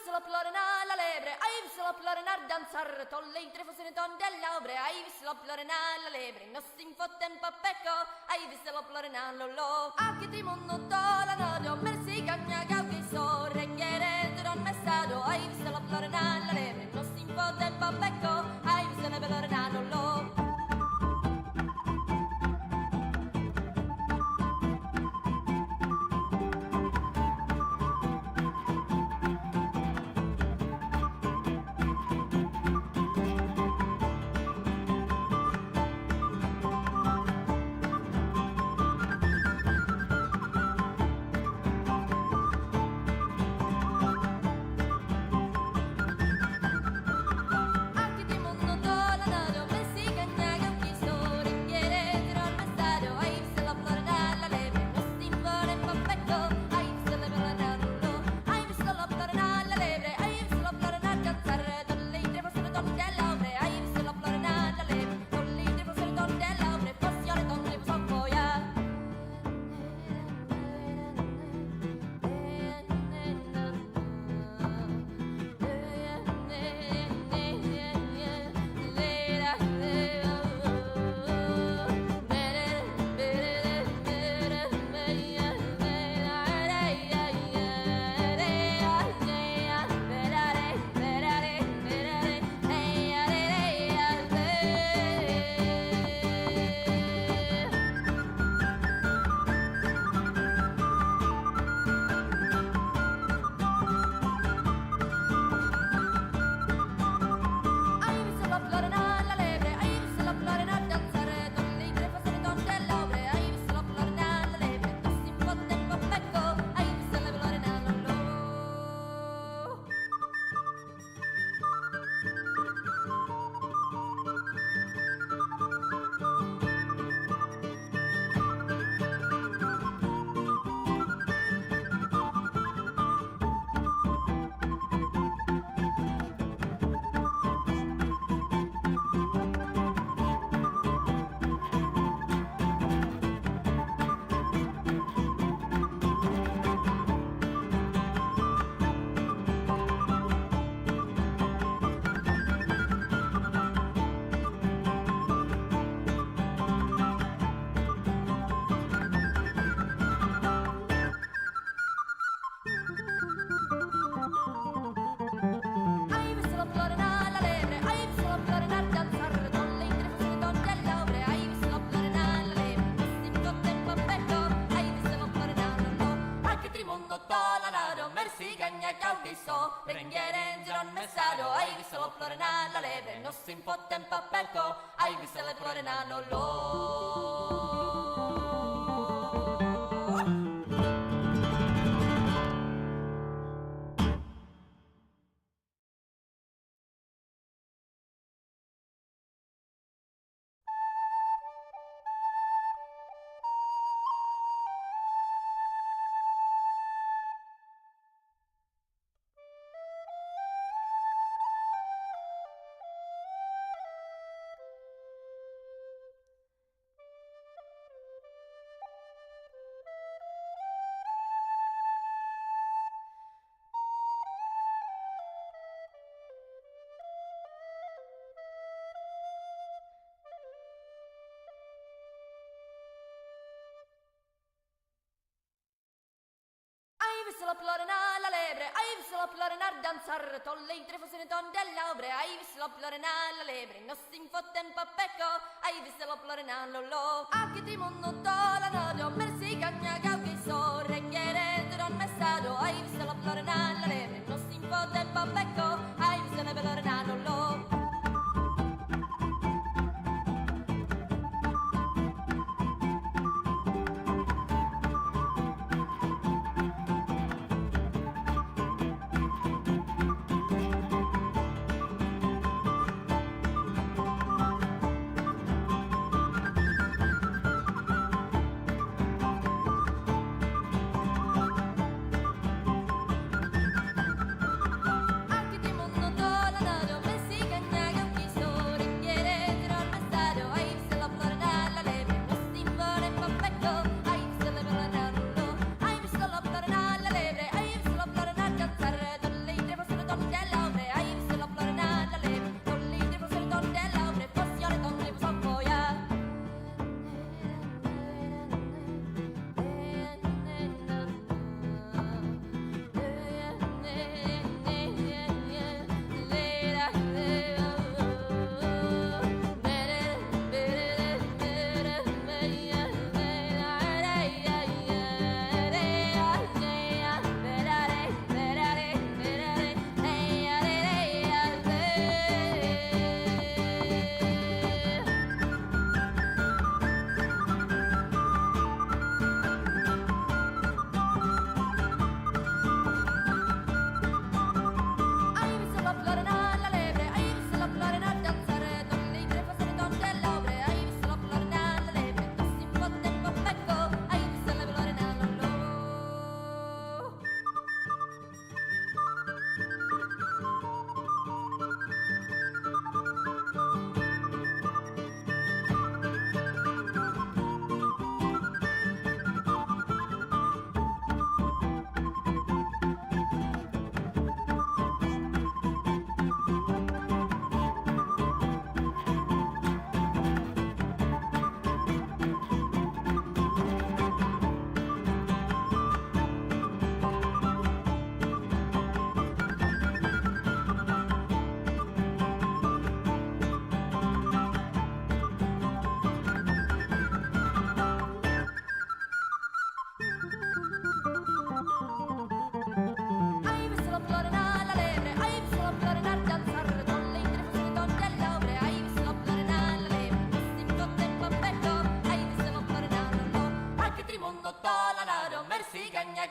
visto la plorena alla lebre, hai visto la plorena danzare, tolle in tre fosse ton dell'obre, hai visto la plorena alla lebre, non si infotte un po' becco, hai visto la plorena lollo, a che ti mondo la nodo, mersi cagna che so, reghiere non messato, hai visto la plorena alla lebre, non si infotte un po' becco, hai visto la plorena lollo. Hai visto la plorena alla lebre, non si impotte un papelco, hai visto la plorena non lo. Hai visto la plorena alla lebre, hai visto la plorena danzare, tolle in tre fosse ton dell'obre, hai visto la plorena alla lebre, non si infotte un po' becco, hai visto la plorena lollo, a che ti mondo la nodo, mersi cagna che so, reghiere non messato, hai visto la plorena alla lebre, non si infotte un po' becco, hai visto la plorena lollo. Anche ti mondo la nodo, messi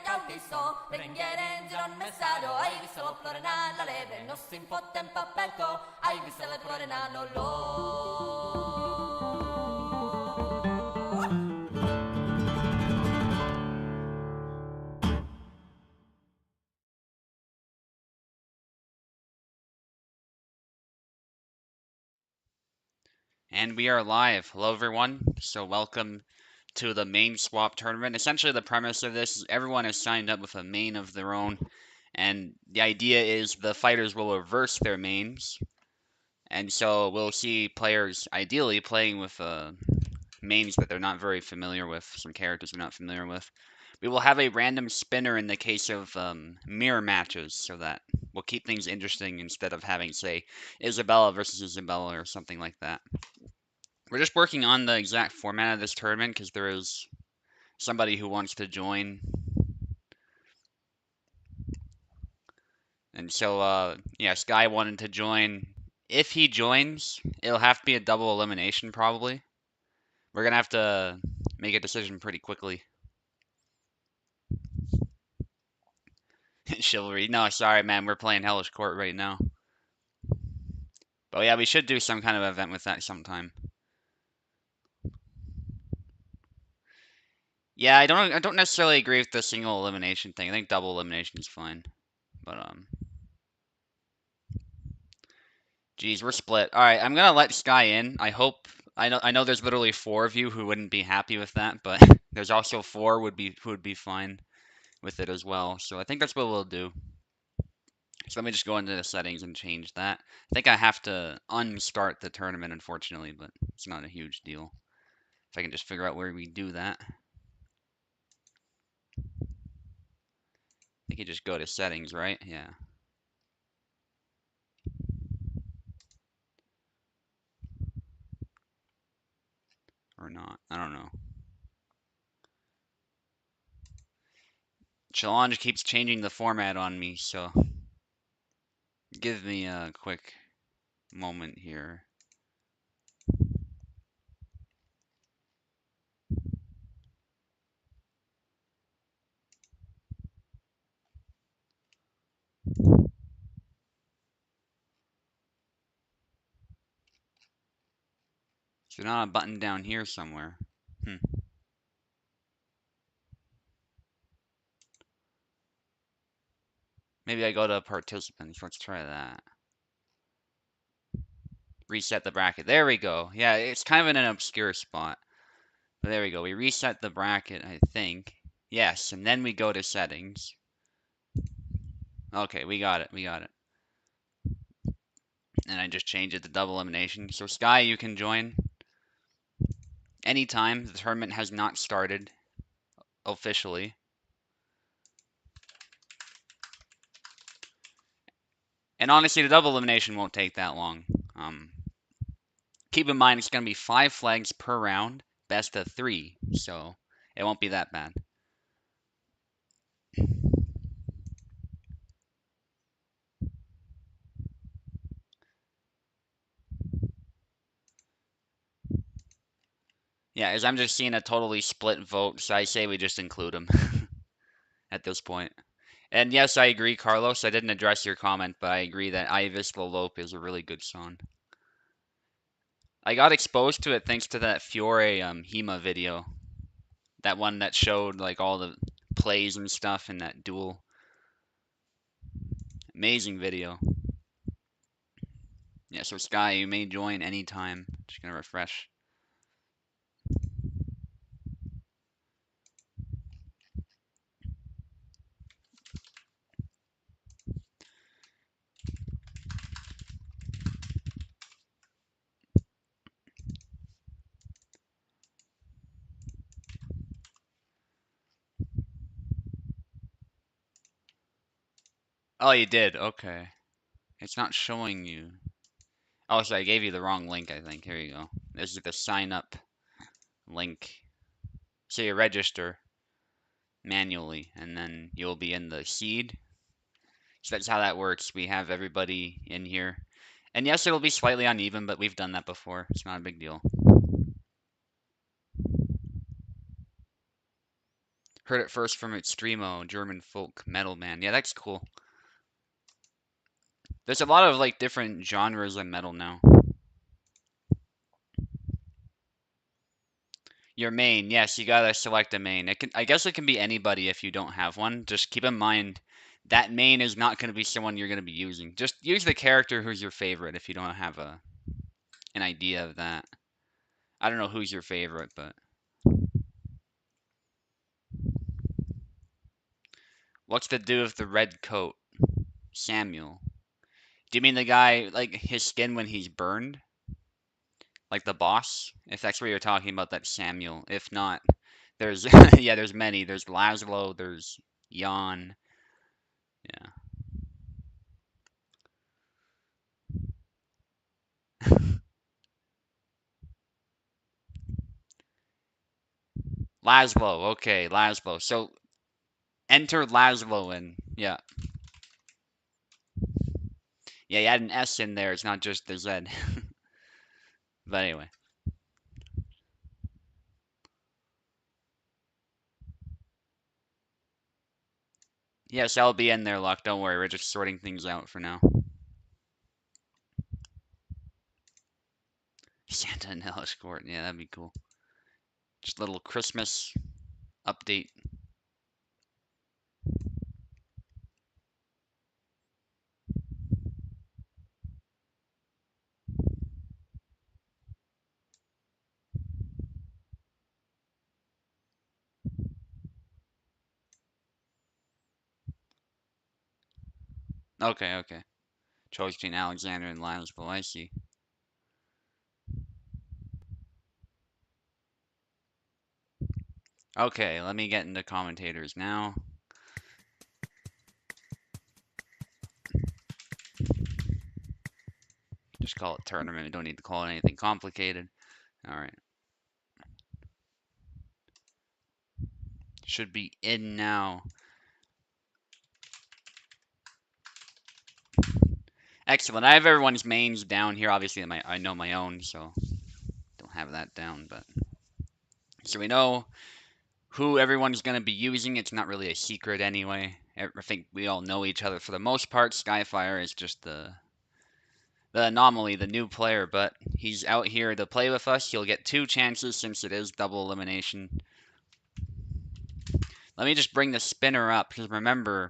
che ho visto, preghiere in giro al messaggio, hai visto lo plorena la lebre, non si fotte un pappetto, hai visto lo plorena non lo. And we are live. Hello, everyone. So, welcome to the main swap tournament. Essentially, the premise of this is everyone has signed up with a main of their own, and the idea is the fighters will reverse their mains, and so we'll see players ideally playing with mains that they're not very familiar with, some characters they're not familiar with. We will have a random spinner in the case of mirror matches, so that we'll keep things interesting instead of having, say, Isabella versus Isabella or something like that. We're just working on the exact format of this tournament because there is somebody who wants to join. And so, yeah, Sky wanted to join. If he joins, it'll have to be a double elimination probably. We're going to have to make a decision pretty quickly. Chivalry. No, sorry, man. We're playing Hellish Court right now. But yeah, we should do some kind of event with that sometime. Yeah, I don't necessarily agree with the single elimination thing. I think double elimination is fine. But geez, we're split. All right, I'm gonna let Sky in. I know there's literally 4 of you who wouldn't be happy with that, but there's also 4 who would be fine with it as well. So I think that's what we'll do. So let me just go into the settings and change that. I think I have to unstart the tournament, unfortunately, but it's not a huge deal. If I can just figure out where we do that. I think you just go to settings, right? Yeah. Or not. I don't know. Challenge keeps changing the format on me, so give me a quick moment here. Is there not a button down here somewhere? Maybe I go to participants. Let's try that. Reset the bracket. There we go. Yeah, it's kind of in an obscure spot. But there we go. We reset the bracket, I think. Yes, and then we go to settings. Okay, we got it. We got it. And I just changed it to double elimination. So Sky, you can join anytime. The tournament has not started officially. And honestly, the double elimination won't take that long. Keep in mind, it's going to be 5 flags per round, best of 3, so it won't be that bad. Yeah, as I'm just seeing a totally split vote, so I say we just include them at this point. And yes, I agree, Carlos. I didn't address your comment, but I agree that Ivis La Lope is a really good song. I got exposed to it thanks to that Fiore Hema video. That one that showed like all the plays and stuff in that duel. Amazing video. Yeah, so Sky, you may join anytime. Just gonna refresh. Oh, you did. Okay. It's not showing you. Oh, so I gave you the wrong link, I think. Here you go. This is the sign up link. So you register manually, and then you'll be in the seed. So that's how that works. We have everybody in here. And yes, it'll be slightly uneven, but we've done that before. It's not a big deal. Heard it first from Extremo, German folk metal band. Yeah, that's cool. There's a lot of like different genres of metal now. Your main, yes, you gotta select a main. I guess it can be anybody if you don't have one. Just keep in mind that main is not gonna be someone you're gonna be using. Just use the character who's your favorite if you don't have an idea of that. I don't know who's your favorite, but what's the dude with the red coat? Samuel. Do you mean the guy like his skin when he's burned? Like the boss? If that's what you're talking about, that's Samuel. If not, there's yeah, there's many. There's Laszlo, there's Jan. Yeah. Laszlo, okay, Laszlo. So enter Laszlo in. Yeah. Yeah, you had an S in there, it's not just the Z. But anyway. Yes, I'll be in there, Luck. Don't worry, we're just sorting things out for now. Santa and Hellish Quart. Yeah, that'd be cool. Just a little Christmas update. Okay, okay. Choice between Alexander and Laszlo, I see. Okay, let me get into commentators now. Just call it tournament. We don't need to call it anything complicated. Alright. Should be in now. Excellent. I have everyone's mains down here. Obviously, I know my own, so don't have that down. But so we know who everyone's going to be using. It's not really a secret anyway. I think we all know each other for the most part. Skyfire is just the anomaly, the new player, but he's out here to play with us. He'll get 2 chances since it is double elimination. Let me just bring the spinner up, because remember,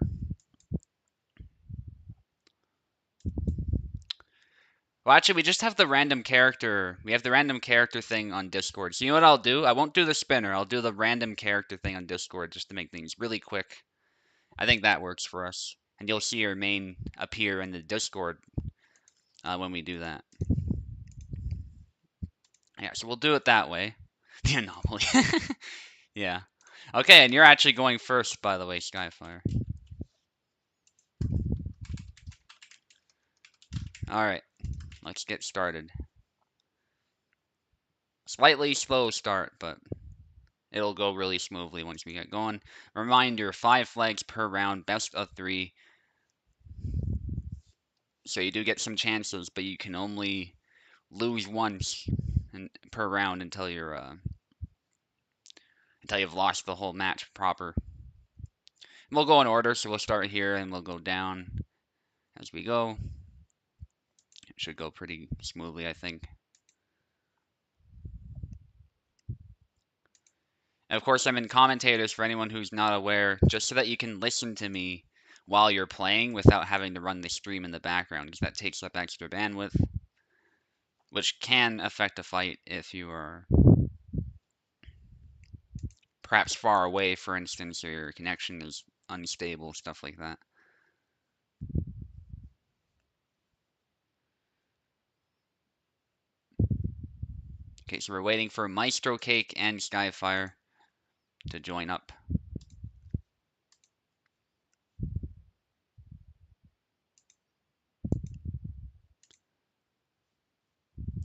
well, actually, we just have the random character. We have the random character thing on Discord. So you know what I'll do? I won't do the spinner. I'll do the random character thing on Discord just to make things really quick. I think that works for us. And you'll see your main appear in the Discord when we do that. Yeah, so we'll do it that way. The anomaly. Yeah. Okay, and you're actually going first, by the way, Skyfire. Alright, let's get started. Slightly slow start, but it'll go really smoothly once we get going. Reminder, 5 flags per round, best of 3. So you do get some chances, but you can only lose once per round until you've lost the whole match proper. And we'll go in order, so we'll start here and we'll go down as we go. It should go pretty smoothly, I think. And of course, I'm in commentators for anyone who's not aware, just so that you can listen to me while you're playing without having to run the stream in the background, because that takes up extra bandwidth, which can affect a fight if you are perhaps far away, for instance, or your connection is unstable, stuff like that. Okay, so we're waiting for Maestro Cake and Skyfire to join up.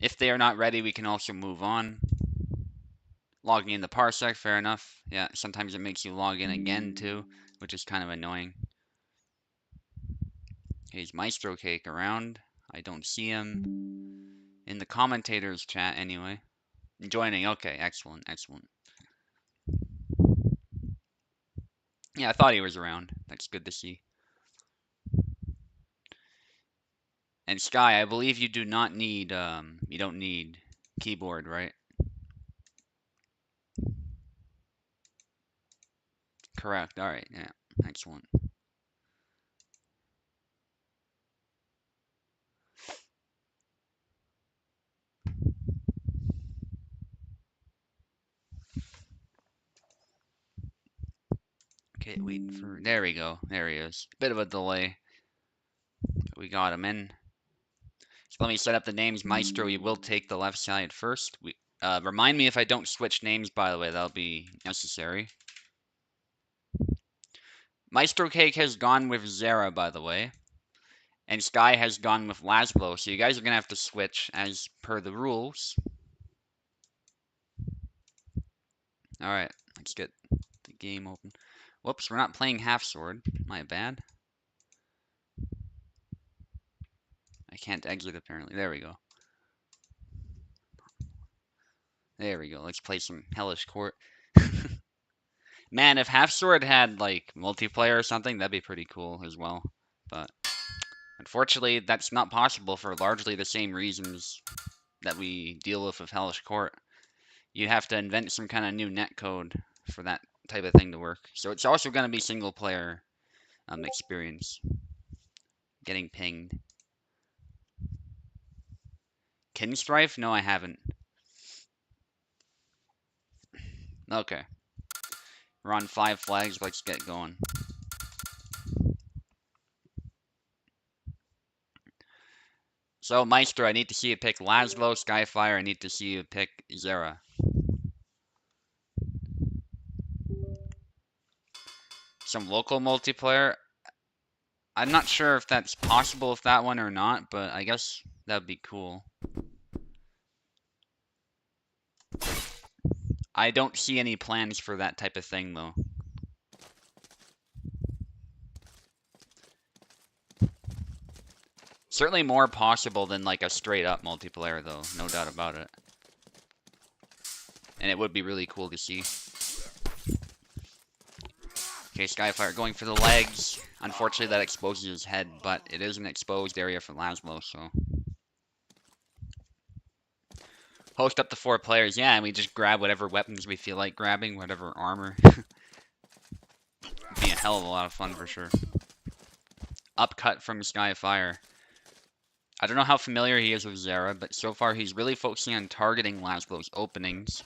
If they are not ready, we can also move on. Logging in the parsec, fair enough. Yeah, sometimes it makes you log in again too, which is kind of annoying. Is Maestro Cake around? I don't see him in the commentators chat anyway. Joining, okay, excellent, excellent. Yeah, I thought he was around. That's good to see. And Sky, I believe you do not need, you don't need keyboard, right? Correct. All right. Yeah. Excellent. Okay, waiting for. There we go. There he is. Bit of a delay. We got him in. So let me set up the names. Maestro, you will take the left side first. Remind me if I don't switch names, by the way. That'll be necessary. Maestro Cake has gone with Zara, by the way. And Sky has gone with Laszlo. So you guys are going to have to switch as per the rules. Alright, let's get the game open. Whoops, we're not playing half sword. My bad. I can't exit apparently. There we go. There we go. Let's play some Hellish Quart. Man, if half sword had like multiplayer or something, that'd be pretty cool as well. But unfortunately, that's not possible for largely the same reasons that we deal with Hellish Quart. You have to invent some kind of new netcode for that type of thing to work. So it's also going to be single player experience. Getting pinged. Kinstrife? No, I haven't. Okay. We're on 5 flags. Let's get going. So, Maestro, I need to see you pick Laszlo, Skyfire. I need to see you pick Zara. Some local multiplayer. I'm not sure if that's possible with that one or not, but I guess that'd be cool. I don't see any plans for that type of thing, though. Certainly more possible than like a straight up multiplayer, though. No doubt about it. And it would be really cool to see. Okay, Skyfire going for the legs. Unfortunately, that exposes his head, but it is an exposed area for Laszlo, so. Host up to 4 players. Yeah, and we just grab whatever weapons we feel like grabbing, whatever armor. Be a hell of a lot of fun for sure. Upcut from Skyfire. I don't know how familiar he is with Zara, but so far he's really focusing on targeting Laszlo's openings.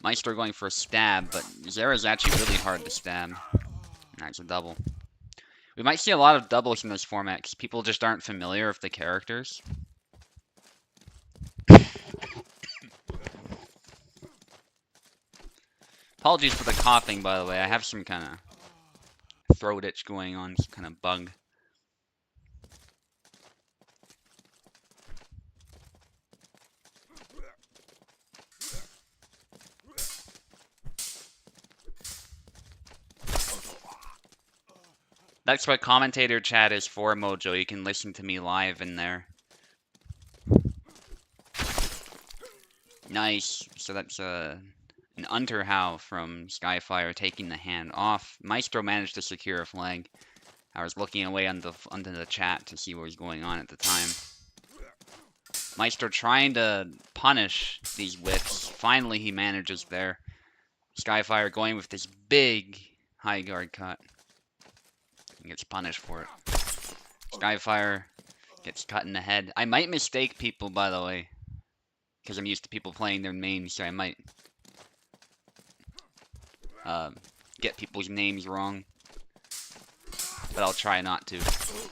Maestro going for a stab, but Zara's actually really hard to stab. That's a double. We might see a lot of doubles in this format because people just aren't familiar with the characters. Apologies for the coughing, by the way. I have some kind of throat itch going on, some kind of bug. That's what commentator chat is for, Mojo. You can listen to me live in there. Nice. So that's an Unterhow from Skyfire taking the hand off. Maestro managed to secure a flag. I was looking away under the chat to see what was going on at the time. Maestro trying to punish these whips. Finally, he manages there. Skyfire going with this big high guard cut. He gets punished for it. Skyfire gets cut in the head. I might mistake people, by the way, because I'm used to people playing their names, so I might get people's names wrong. But I'll try not to.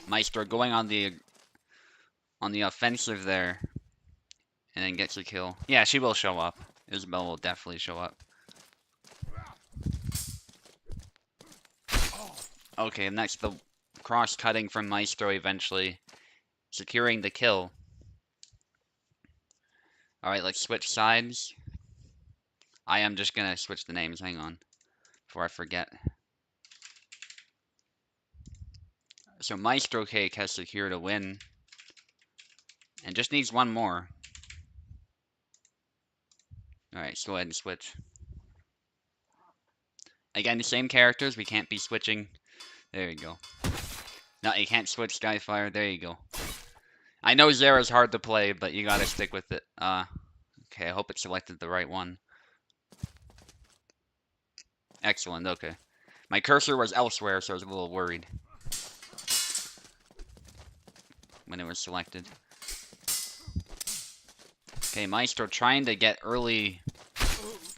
Maestro going on the offensive there, and then gets a kill. Yeah, she will show up. Isabel will definitely show up. Okay, and that's the cross-cutting from Maestro eventually, securing the kill. Alright, let's switch sides. I am just gonna switch the names, hang on, before I forget. So Maestro Cake has secured a win, and just needs one more. Alright, let's go ahead and switch. Again, the same characters. We can't be switching. There you go. No, you can't switch Skyfire. There you go. I know Zera's hard to play, but you gotta stick with it. Okay, I hope it selected the right one. Excellent, okay. My cursor was elsewhere, so I was a little worried when it was selected. Okay, Maestro trying to get early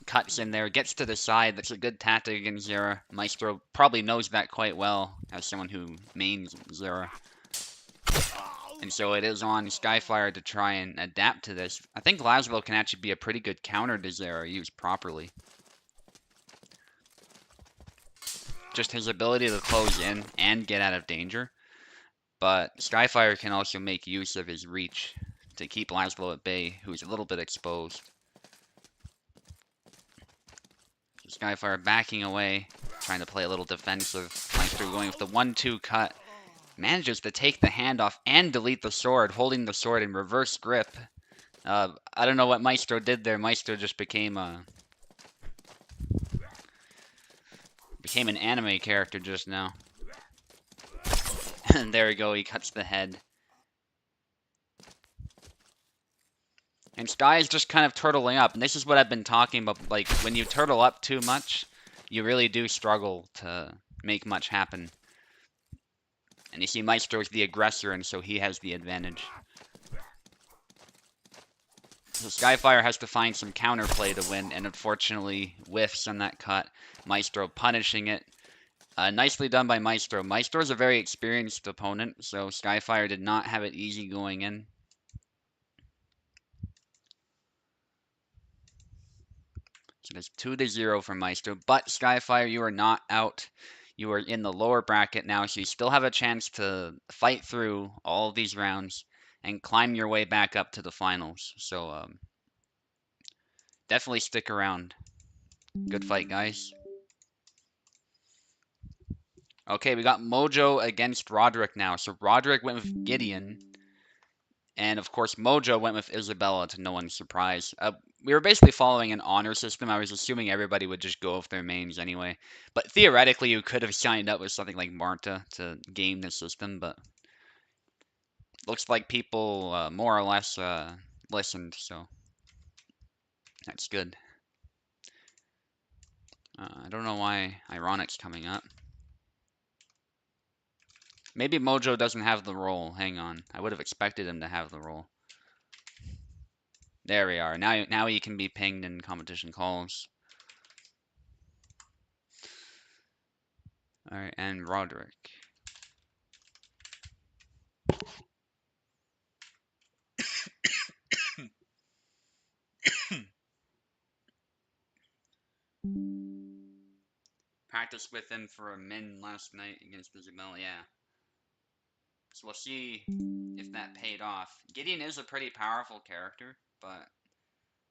cuts in there, gets to the side. That's a good tactic against Zera. Maestro probably knows that quite well as someone who mains Zera. And so it is on Skyfire to try and adapt to this. I think Laszlo can actually be a pretty good counter to Zera used properly. Just his ability to close in and get out of danger. But Skyfire can also make use of his reach to keep Laszlo at bay, who's a little bit exposed. Skyfire backing away, trying to play a little defensive. Maestro going with the 1-2 cut. Manages to take the hand off and delete the sword, holding the sword in reverse grip. I don't know what Maestro did there. Maestro just became an anime character just now. And there we go, he cuts the head. And Sky is just kind of turtling up, and this is what I've been talking about. Like, when you turtle up too much, you really do struggle to make much happen. And you see Maestro is the aggressor, and so he has the advantage. So Skyfire has to find some counterplay to win, and unfortunately whiffs on that cut. Maestro punishing it. Nicely done by Maestro. Maestro is a very experienced opponent, so Skyfire did not have it easy going in. So it's 2-0 for Maestro, but Skyfire, you are not out. You are in the lower bracket now, so you still have a chance to fight through all of these rounds and climb your way back up to the finals. So definitely stick around. Good fight, guys. Okay, we got Mojo against Roderick now. So Roderick went with Gideon. And of course, Mojo went with Isabella, to no one's surprise. We were basically following an honor system. I was assuming everybody would just go with their mains anyway. But theoretically, you could have signed up with something like Marta to game the system, but looks like people more or less listened, so that's good. I don't know why Ironic's coming up. Maybe Mojo doesn't have the role. Hang on. I would have expected him to have the role. There we are. Now he can be pinged in competition calls. Alright, and Roderick. Practiced with him for a min last night against Isabella, yeah. So we'll see if that paid off. Gideon is a pretty powerful character, but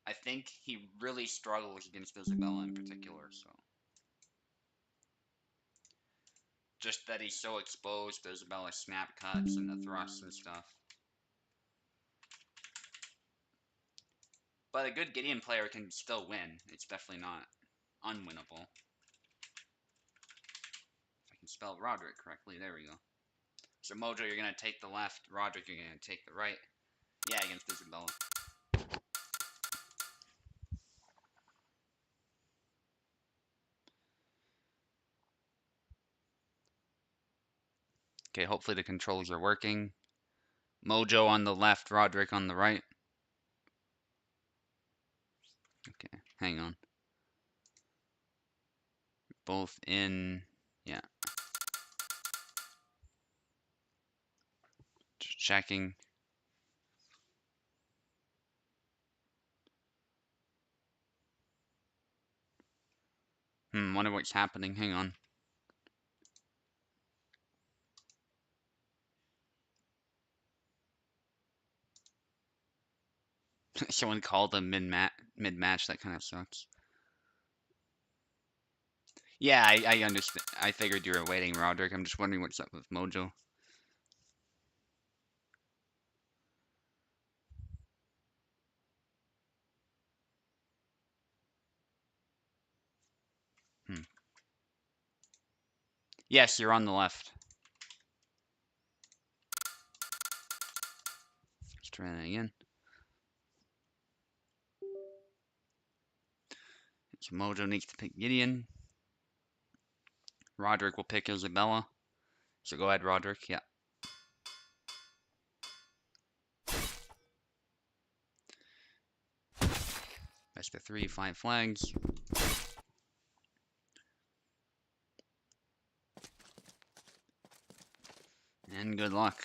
I think he really struggles against Isabella in particular, so. Just that he's so exposed to Isabella's snap cuts and the thrusts and stuff. But a good Gideon player can still win. It's definitely not unwinnable. If I can spell Roderick correctly, there we go. So Mojo, you're going to take the left. Roderick, you're going to take the right. Yeah, against Isabella. Okay, hopefully the controls are working. Mojo on the left, Roderick on the right. Okay, hang on. Both in, yeah. Just checking. Wonder what's happening. Hang on. Someone called them mid-match. That kind of sucks. Yeah, I understand. I figured you were waiting, Roderick. I'm just wondering what's up with Mojo. Yes, you're on the left. Let's try that again. So Mojo needs to pick Gideon. Roderick will pick Isabella. So go ahead, Roderick. Yeah. Best of 3, 5 flags. And good luck.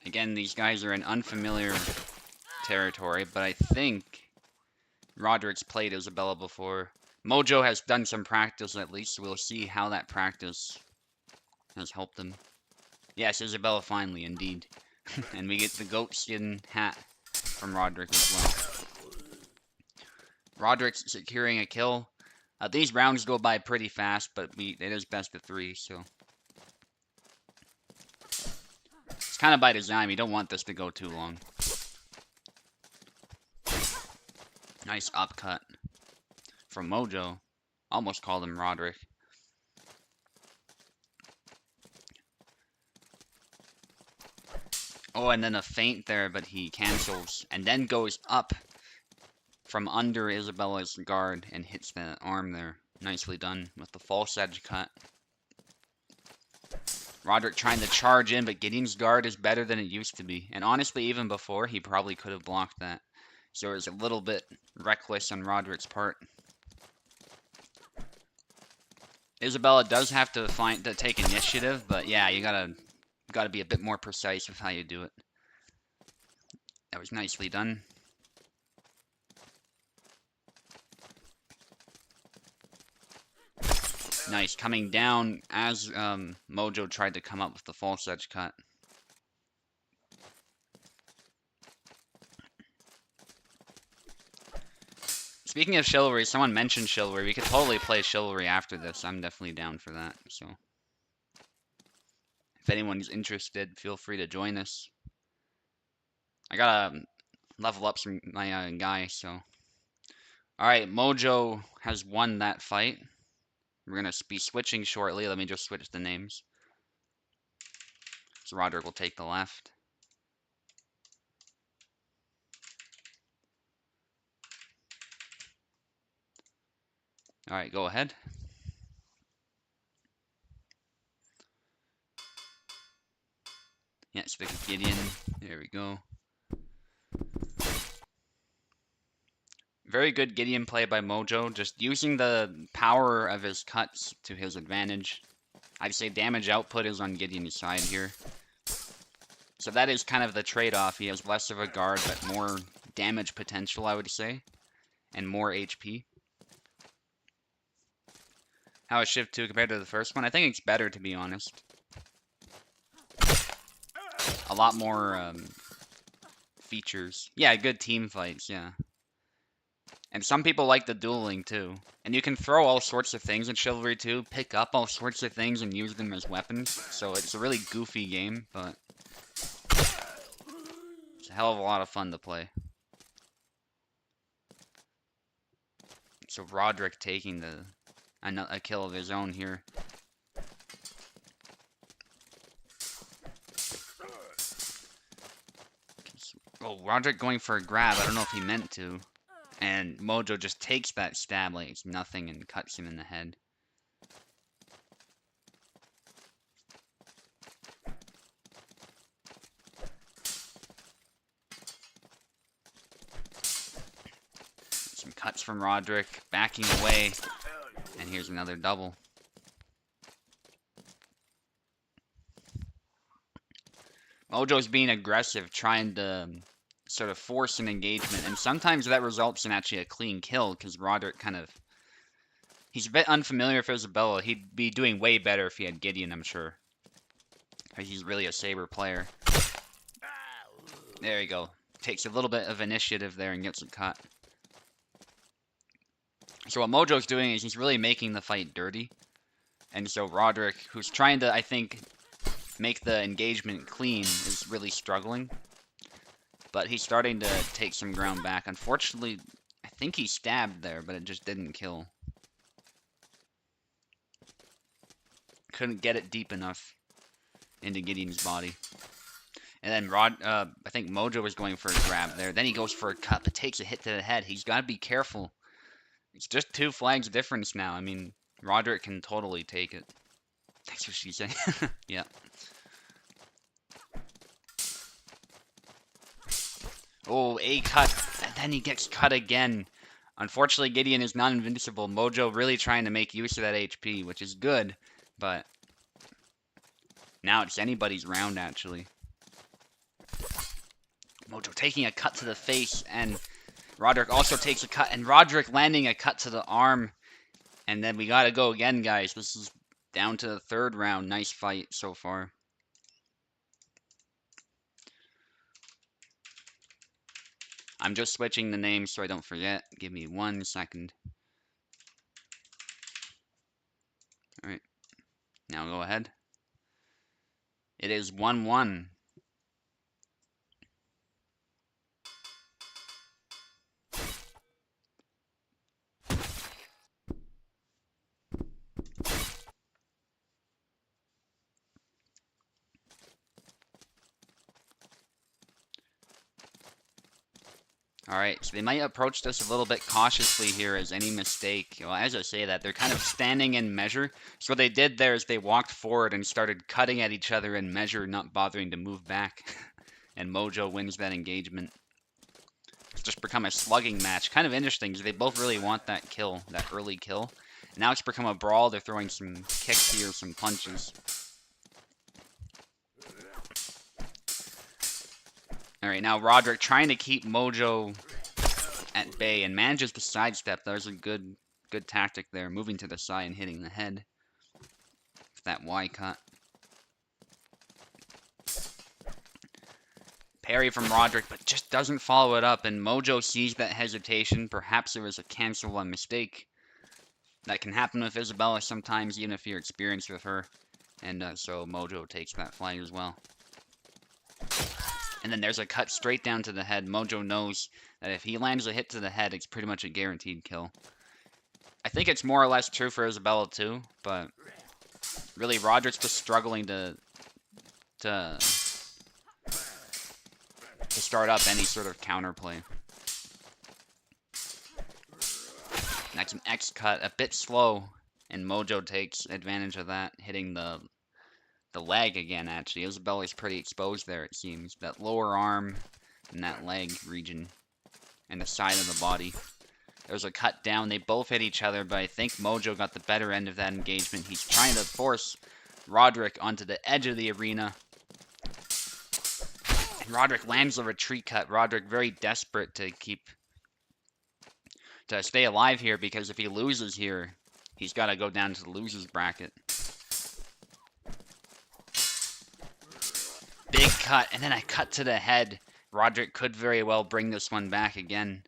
Again, these guys are in unfamiliar territory, but I think Roderick's played Isabella before. Mojo has done some practice at least, so we'll see how that practice has helped him. Yes, Isabella finally, indeed. And we get the goatskin hat from Roderick as well. Roderick's securing a kill. These rounds go by pretty fast, but it is best of 3, so it's kind of by design. We don't want this to go too long. Nice upcut from Mojo. Almost called him Roderick. Oh, and then a feint there, but he cancels and then goes up from under Isabella's guard and hits the arm there. Nicely done with the false edge cut. Roderick trying to charge in, but Gideon's guard is better than it used to be. And honestly, even before, he probably could have blocked that. So it was a little bit reckless on Roderick's part. Isabella does have to take initiative, but yeah, you gotta be a bit more precise with how you do it. That was nicely done. Nice, coming down as Mojo tried to come up with the false edge cut. Speaking of chivalry, someone mentioned chivalry. We could totally play chivalry after this. I'm definitely down for that. So, if anyone's interested, feel free to join us. I gotta level up my guy, so. Alright, Mojo has won that fight. We're gonna be switching shortly. Let me just switch the names. So Roderick will take the left. Alright, go ahead. Yeah, stick with Gideon. There we go. Very good Gideon play by Mojo, just using the power of his cuts to his advantage. I'd say damage output is on Gideon's side here. So that is kind of the trade-off. He has less of a guard, but more damage potential, I would say. And more HP. How is Shiv 2 compared to the first one? I think it's better, to be honest. A lot more features. Yeah, good team fights, yeah. And some people like the dueling, too. And you can throw all sorts of things in Chivalry 2, pick up all sorts of things and use them as weapons. So it's a really goofy game, but it's a hell of a lot of fun to play. So Roderick taking a kill of his own here. Oh, Roderick going for a grab. I don't know if he meant to. And Mojo just takes that stab like it's nothing and cuts him in the head. Some cuts from Roderick, backing away. And here's another double. Mojo's being aggressive, trying to sort of force an engagement, and sometimes that results in actually a clean kill, because Roderick he's a bit unfamiliar with Isabella. He'd be doing way better if he had Gideon, I'm sure. He's really a saber player. There you go. Takes a little bit of initiative there and gets it cut. So what Mojo's doing is he's really making the fight dirty. And so Roderick, who's trying to, I think, make the engagement clean, is really struggling. But he's starting to take some ground back. Unfortunately, I think he stabbed there, but it just didn't kill. couldn't get it deep enough into Gideon's body. And then I think Mojo was going for a grab there. Then he goes for a cut, but takes a hit to the head. He's got to be careful. It's just 2 flags difference now. I mean, Roderick can totally take it. That's what she said. Yeah. Oh, a cut. And then he gets cut again. Unfortunately, Gideon is not invincible. Mojo really trying to make use of that HP, which is good. But now it's anybody's round, actually. Mojo taking a cut to the face, and Roderick also takes a cut, and Roderick landing a cut to the arm. And then we gotta go again, guys. This is down to the 3rd round. Nice fight so far. I'm just switching the names so I don't forget. Give me 1 second. Alright. Now go ahead. It is 1-1. Alright, so they might approach this a little bit cautiously here as any mistake. Well, as I say that, they're kind of standing in measure. So what they did there is they walked forward and started cutting at each other in measure, not bothering to move back. And Mojo wins that engagement. It's just become a slugging match. Kind of interesting because they both really want that kill, that early kill. And now it's become a brawl. They're throwing some kicks here, some punches. Alright, now Roderick trying to keep Mojo at bay and manages to sidestep. That was a good tactic there. Moving to the side and hitting the head with that Y cut. Parry from Roderick, but just doesn't follow it up. And Mojo sees that hesitation. Perhaps it was a cancel on mistake. That can happen with Isabella sometimes, even if you're experienced with her. And so Mojo takes that flag as well. And then there's a cut straight down to the head. Mojo knows that if he lands a hit to the head, it's pretty much a guaranteed kill. I think it's more or less true for Isabella too, but really Roderick's just struggling to start up any sort of counterplay. That's an X cut, a bit slow, and Mojo takes advantage of that, hitting the leg again, actually. Isabella's pretty exposed there, it seems. That lower arm and that leg region and the side of the body. There's a cut down. They both hit each other, but I think Mojo got the better end of that engagement. He's trying to force Roderick onto the edge of the arena. And Roderick lands a retreat cut. Roderick very desperate to stay alive here, because if he loses here, he's got to go down to the losers bracket. Big cut, and then a cut to the head. Roderick could very well bring this one back again.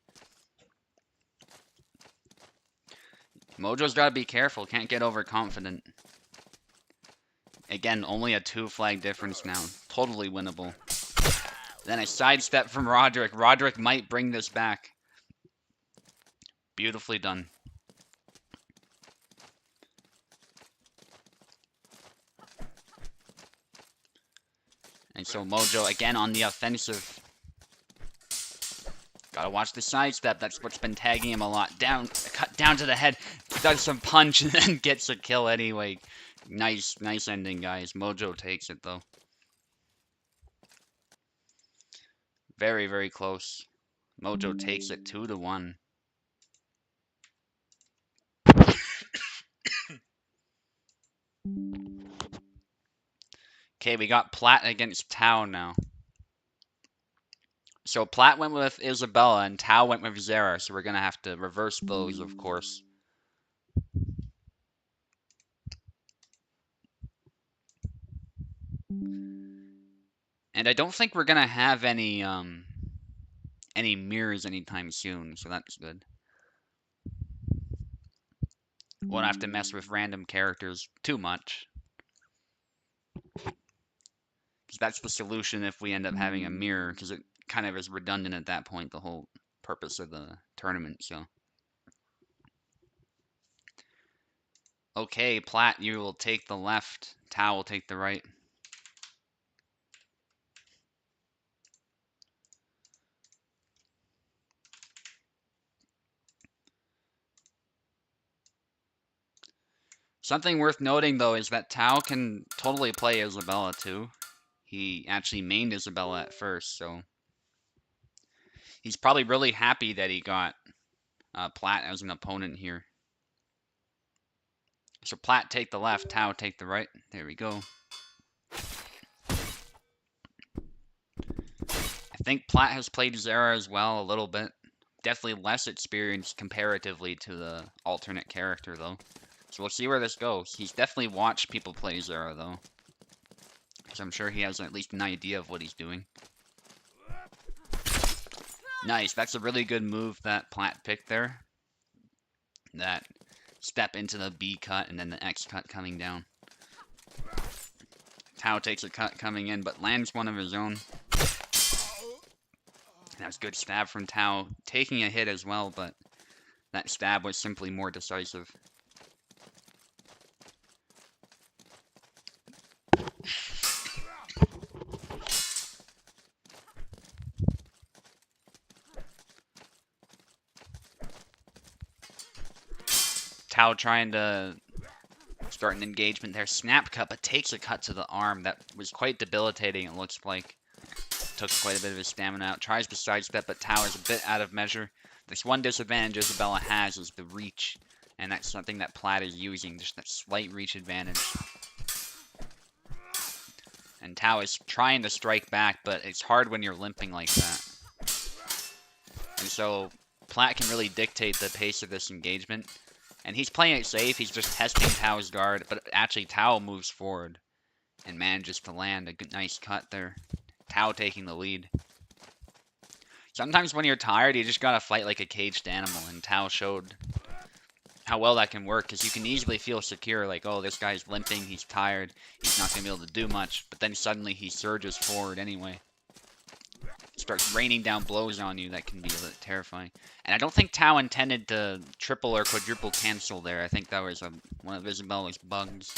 Mojo's got to be careful, can't get overconfident. Again, only a 2 flag difference now. Totally winnable. Then a sidestep from Roderick. Roderick might bring this back. Beautifully done. And so Mojo again on the offensive. Gotta watch the sidestep. That's what's been tagging him a lot. Cut down to the head. Does some punch and then gets a kill anyway. Nice ending, guys. Mojo takes it though. Very, very close. Mojo takes it 2-1. Okay, we got Plat against Tao now. So Plat went with Isabella and Tao went with Zara, so we're gonna have to reverse those, of course. And I don't think we're gonna have any mirrors anytime soon, so that's good. Won't have to mess with random characters too much. Because that's the solution if we end up having a mirror, because it kind of is redundant at that point, the whole purpose of the tournament, so. Okay, Plat, you will take the left. Tau will take the right. Something worth noting, though, is that Tau can totally play Isabella, too. He actually mained Isabella at first, so he's probably really happy that he got Plat as an opponent here. So Plat take the left, Tau take the right. There we go. I think Plat has played Zera as well a little bit. Definitely less experienced comparatively to the alternate character, though. So we'll see where this goes. He's definitely watched people play Zera, though. So I'm sure he has at least an idea of what he's doing. Nice, that's a really good move that Plat picked there. That step into the B cut and then the X cut coming down. Tau takes a cut coming in, but lands one of his own. That was a good stab from Tau, taking a hit as well, but that stab was simply more decisive. Tau trying to start an engagement there. Snap cut, but takes a cut to the arm. That was quite debilitating, it looks like. Took quite a bit of his stamina out. Tries to sidestep, but Tau is a bit out of measure. There's one disadvantage Isabella has is the reach, and that's something that Plat is using, just that slight reach advantage. And Tau is trying to strike back, but it's hard when you're limping like that. And so Plat can really dictate the pace of this engagement. And he's playing it safe, he's just testing Tau's guard, but actually Tau moves forward and manages to land a good, nice cut there. Tau taking the lead. Sometimes when you're tired, you just gotta fight like a caged animal, and Tau showed how well that can work, because you can easily feel secure, like, oh, this guy's limping, he's tired, he's not gonna be able to do much, but then suddenly he surges forward anyway. Starts raining down blows on you that can be a bit terrifying. And I don't think Tau intended to triple or quadruple cancel there. I think that was one of Isabella's bugs.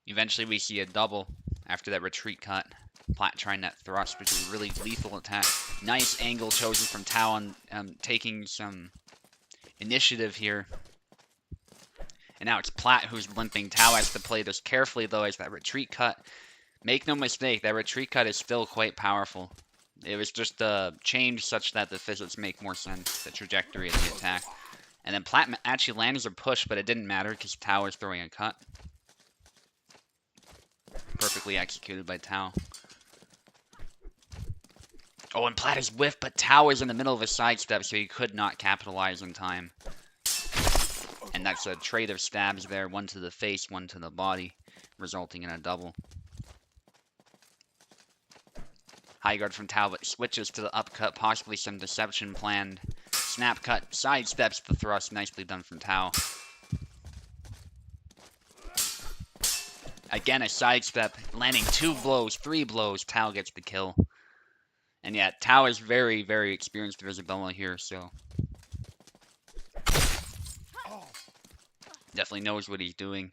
Eventually we see a double after that retreat cut. Plat trying that thrust, which is a really lethal attack. Nice angle chosen from Tau on taking some initiative here. And now it's Plat who's limping. Tau has to play this carefully, though, as that retreat cut. Make no mistake, that retreat cut is still quite powerful. It was just changed such that the physics make more sense, the trajectory of the attack. And then Plat actually lands a push, but it didn't matter because Tau is throwing a cut. Perfectly executed by Tau. Oh, and Plat is whiffed, but Tau is in the middle of a sidestep, so he could not capitalize in time. And that's a trade of stabs there, one to the face, one to the body, resulting in a double. High guard from Tau, but switches to the upcut, possibly some deception planned. Snap cut, sidesteps the thrust, nicely done from Tau. Again, a sidestep, landing 2 blows, 3 blows, Tau gets the kill. And yeah, Tau is very, very experienced with Isabella here, so definitely knows what he's doing.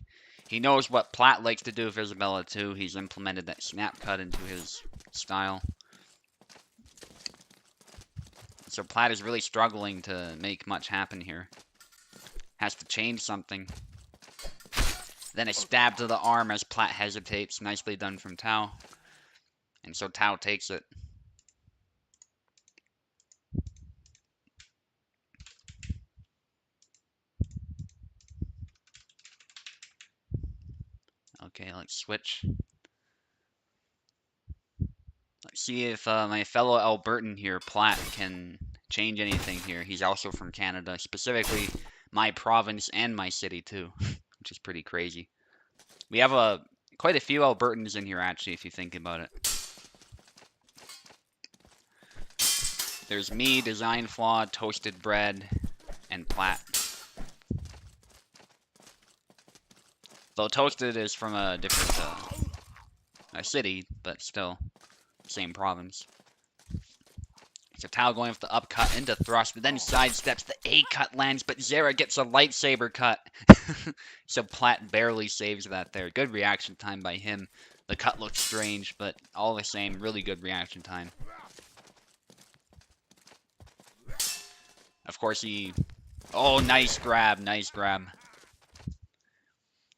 He knows what Plat likes to do with Isabella too. He's implemented that snap cut into his style. So Plat is really struggling to make much happen here. Has to change something. Then a stab to the arm as Plat hesitates. Nicely done from Tau. And so Tau takes it. Okay, let's switch. Let's see if my fellow Albertan here, Plat, can change anything here. He's also from Canada, specifically my province and my city too, which is pretty crazy. We have quite a few Albertans in here actually, if you think about it. There's me, Design Flaw, Toasted Bread, and Plat. Though Toasted is from a different city, but still, same province. So Tao going with the upcut into thrust, but then sidesteps. The A cut lands, but Zera gets a lightsaber cut. So Plat barely saves that there. Good reaction time by him. The cut looks strange, but all the same, really good reaction time. Of course, he... Oh, nice grab, nice grab.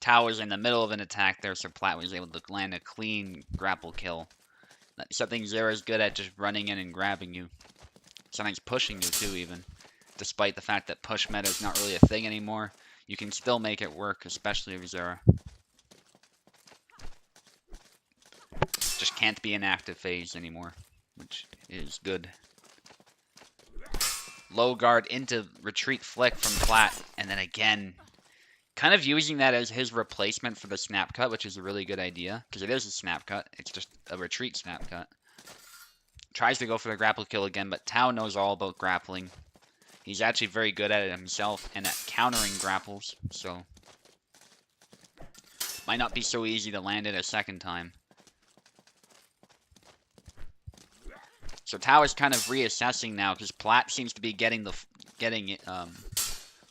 Tao was in the middle of an attack there, so Plat was able to land a clean grapple kill. That's something Zera's good at, just running in and grabbing you. Sometimes pushing you too, even. Despite the fact that push meta is not really a thing anymore, you can still make it work, especially with Zera. Just can't be in active phase anymore, which is good. Low guard into retreat flick from Plat, and then again, kind of using that as his replacement for the snap cut, which is a really good idea, because it is a snap cut, it's just a retreat snap cut. Tries to go for the grapple kill again, but Tao knows all about grappling. He's actually very good at it himself and at countering grapples, so might not be so easy to land it a second time. So Tao is kind of reassessing now because Plat seems to be getting the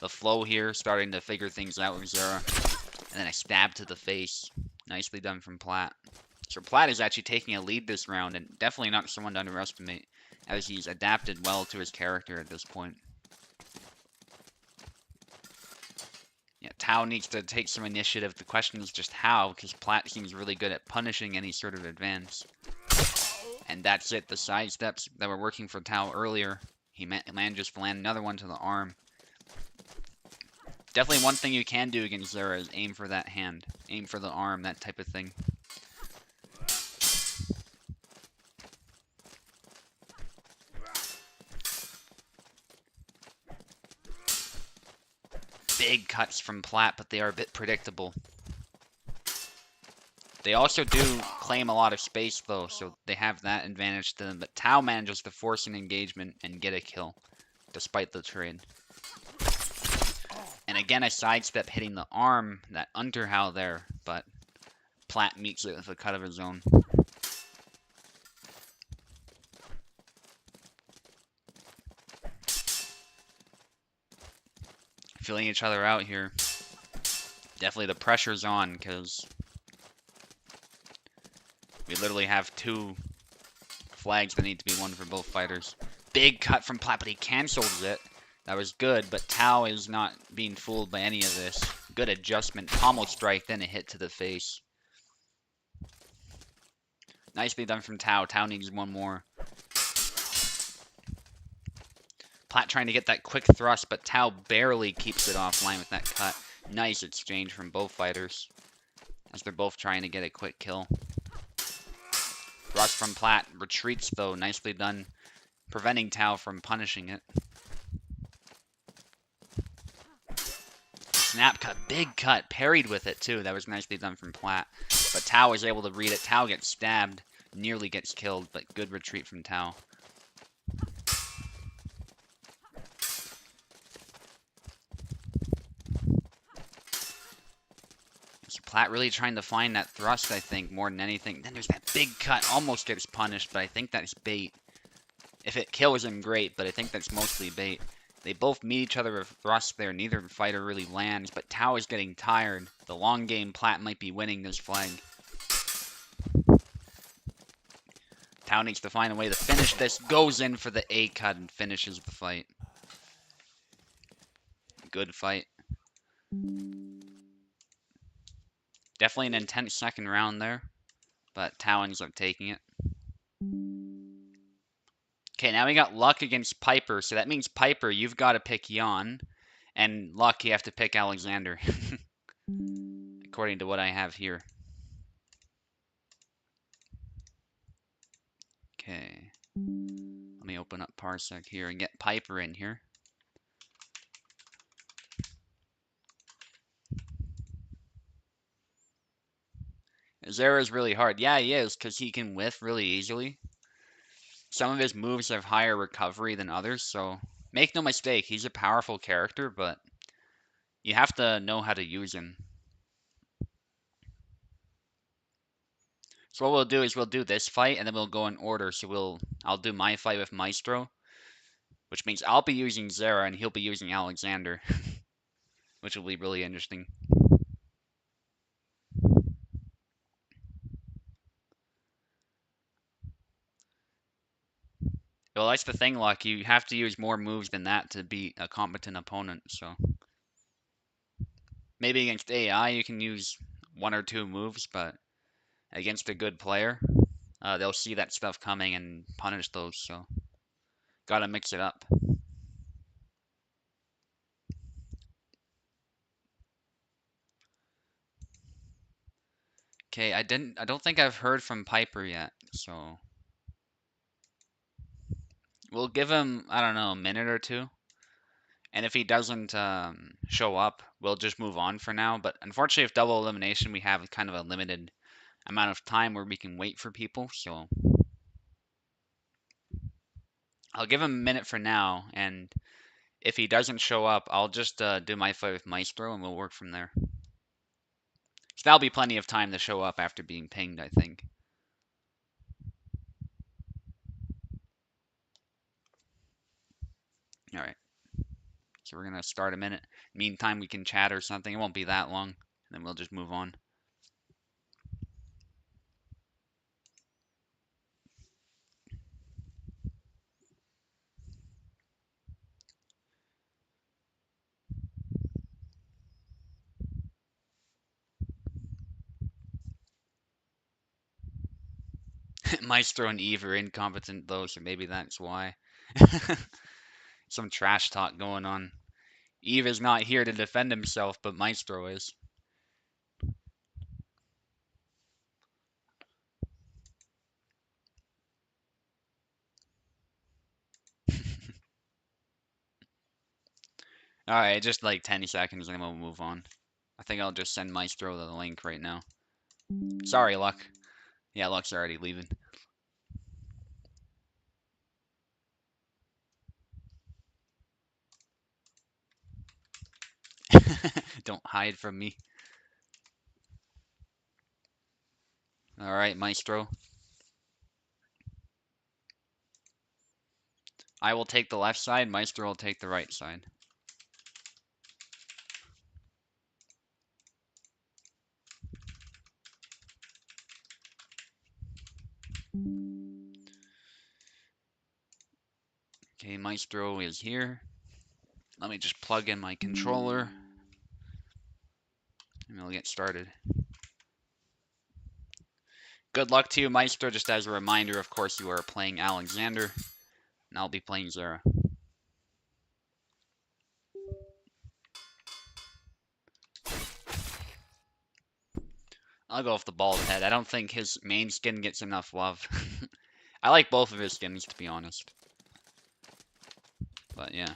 flow here, starting to figure things out with Zera, and then a stab to the face. Nicely done from Plat. So Plat is actually taking a lead this round, and definitely not someone to underestimate, as he's adapted well to his character at this point. Yeah, Tao needs to take some initiative. The question is just how, because Plat seems really good at punishing any sort of advance. And that's it. The side steps that were working for Tao earlier, he manages to land another one to the arm. Definitely one thing you can do against Zera is aim for that hand. Aim for the arm, that type of thing. Big cuts from Plat, but they are a bit predictable. They also do claim a lot of space, though, so they have that advantage to them. But Tao manages to force an engagement and get a kill, despite the trade. And again, a sidestep hitting the arm, that underhow there, but Plat meets it with a cut of his own. Feeling each other out here. Definitely the pressure's on, because we literally have two flags that need to be won for both fighters. Big cut from Plat, but he cancels it. That was good, but Tao is not being fooled by any of this. Good adjustment. Pommel strike, then a hit to the face. Nicely done from Tao. Tao needs one more. Plat trying to get that quick thrust, but Tao barely keeps it offline with that cut. Nice exchange from both fighters, as they're both trying to get a quick kill. Thrust from Plat. Retreats, though. Nicely done, preventing Tao from punishing it. Snap cut. Big cut. Parried with it, too. That was nicely done from Plat. But Tao was able to read it. Tao gets stabbed. Nearly gets killed, but good retreat from Tao. So Plat really trying to find that thrust, I think, more than anything. Then there's that big cut. Almost gets punished, but I think that's bait. If it kills him, great, but I think that's mostly bait. They both meet each other with thrusts there. Neither fighter really lands, but Tao is getting tired. The long game, Plat might be winning this flag. Tao needs to find a way to finish this. Goes in for the A cut and finishes the fight. Good fight. Definitely an intense second round there, but Tao ends up taking it. Okay, now we got Luck against Piper, so that means Piper, you've got to pick Jan, and Luck, you have to pick Alexander, according to what I have here. Okay, let me open up Parsec here and get Piper in here. Zera is really hard. Yeah, he is, because he can whiff really easily. Some of his moves have higher recovery than others, so make no mistake, he's a powerful character, but you have to know how to use him. So what we'll do is we'll do this fight, and then we'll go in order. So I'll do my fight with Maestro, which means I'll be using Zera and he'll be using Alexander, which will be really interesting. Well, that's the thing, Luck. You have to use more moves than that to beat a competent opponent, so. Maybe against AI you can use 1 or 2 moves, but against a good player, they'll see that stuff coming and punish those, so. Gotta mix it up. Okay, I don't think I've heard from Piper yet, so. We'll give him, I don't know, a minute or 2. And if he doesn't show up, we'll just move on for now. But unfortunately, with double elimination, we have kind of a limited amount of time where we can wait for people. So I'll give him a minute for now. And if he doesn't show up, I'll just do my fight with Maestro and we'll work from there. So that'll be plenty of time to show up after being pinged, I think. All right. So we're going to start a minute. Meantime, we can chat or something. It won't be that long. And then we'll just move on. Maestro and Eve are incompetent though, so maybe that's why. Some trash talk going on. Eve is not here to defend himself, but Maestro is. Alright, just like 10 seconds and then we'll move on. I think I'll just send Maestro the link right now. Sorry, Luck. Yeah, Luck's already leaving. Don't hide from me. Alright, Maestro. I will take the left side, Maestro will take the right side. Okay, Maestro is here. Let me just plug in my controller. And we'll get started. Good luck to you, Maestro. Just as a reminder, of course, you are playing Alexander, and I'll be playing Zera. I'll go with the bald head. I don't think his main skin gets enough love. I like both of his skins, to be honest. But yeah.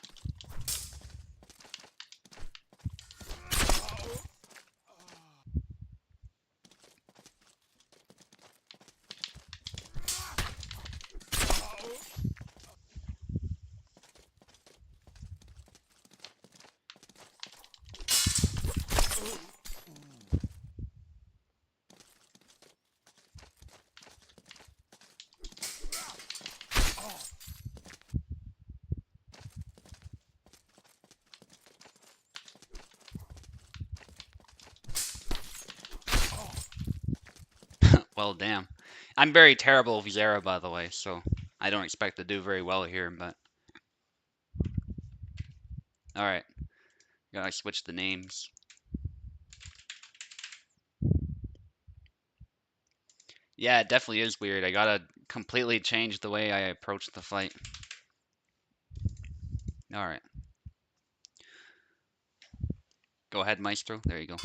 Well, damn. I'm very terrible with Zera, by the way, so I don't expect to do very well here, but... Alright. Gotta switch the names. Yeah, it definitely is weird. I gotta completely change the way I approach the fight. Alright. Go ahead, Maestro. There you go.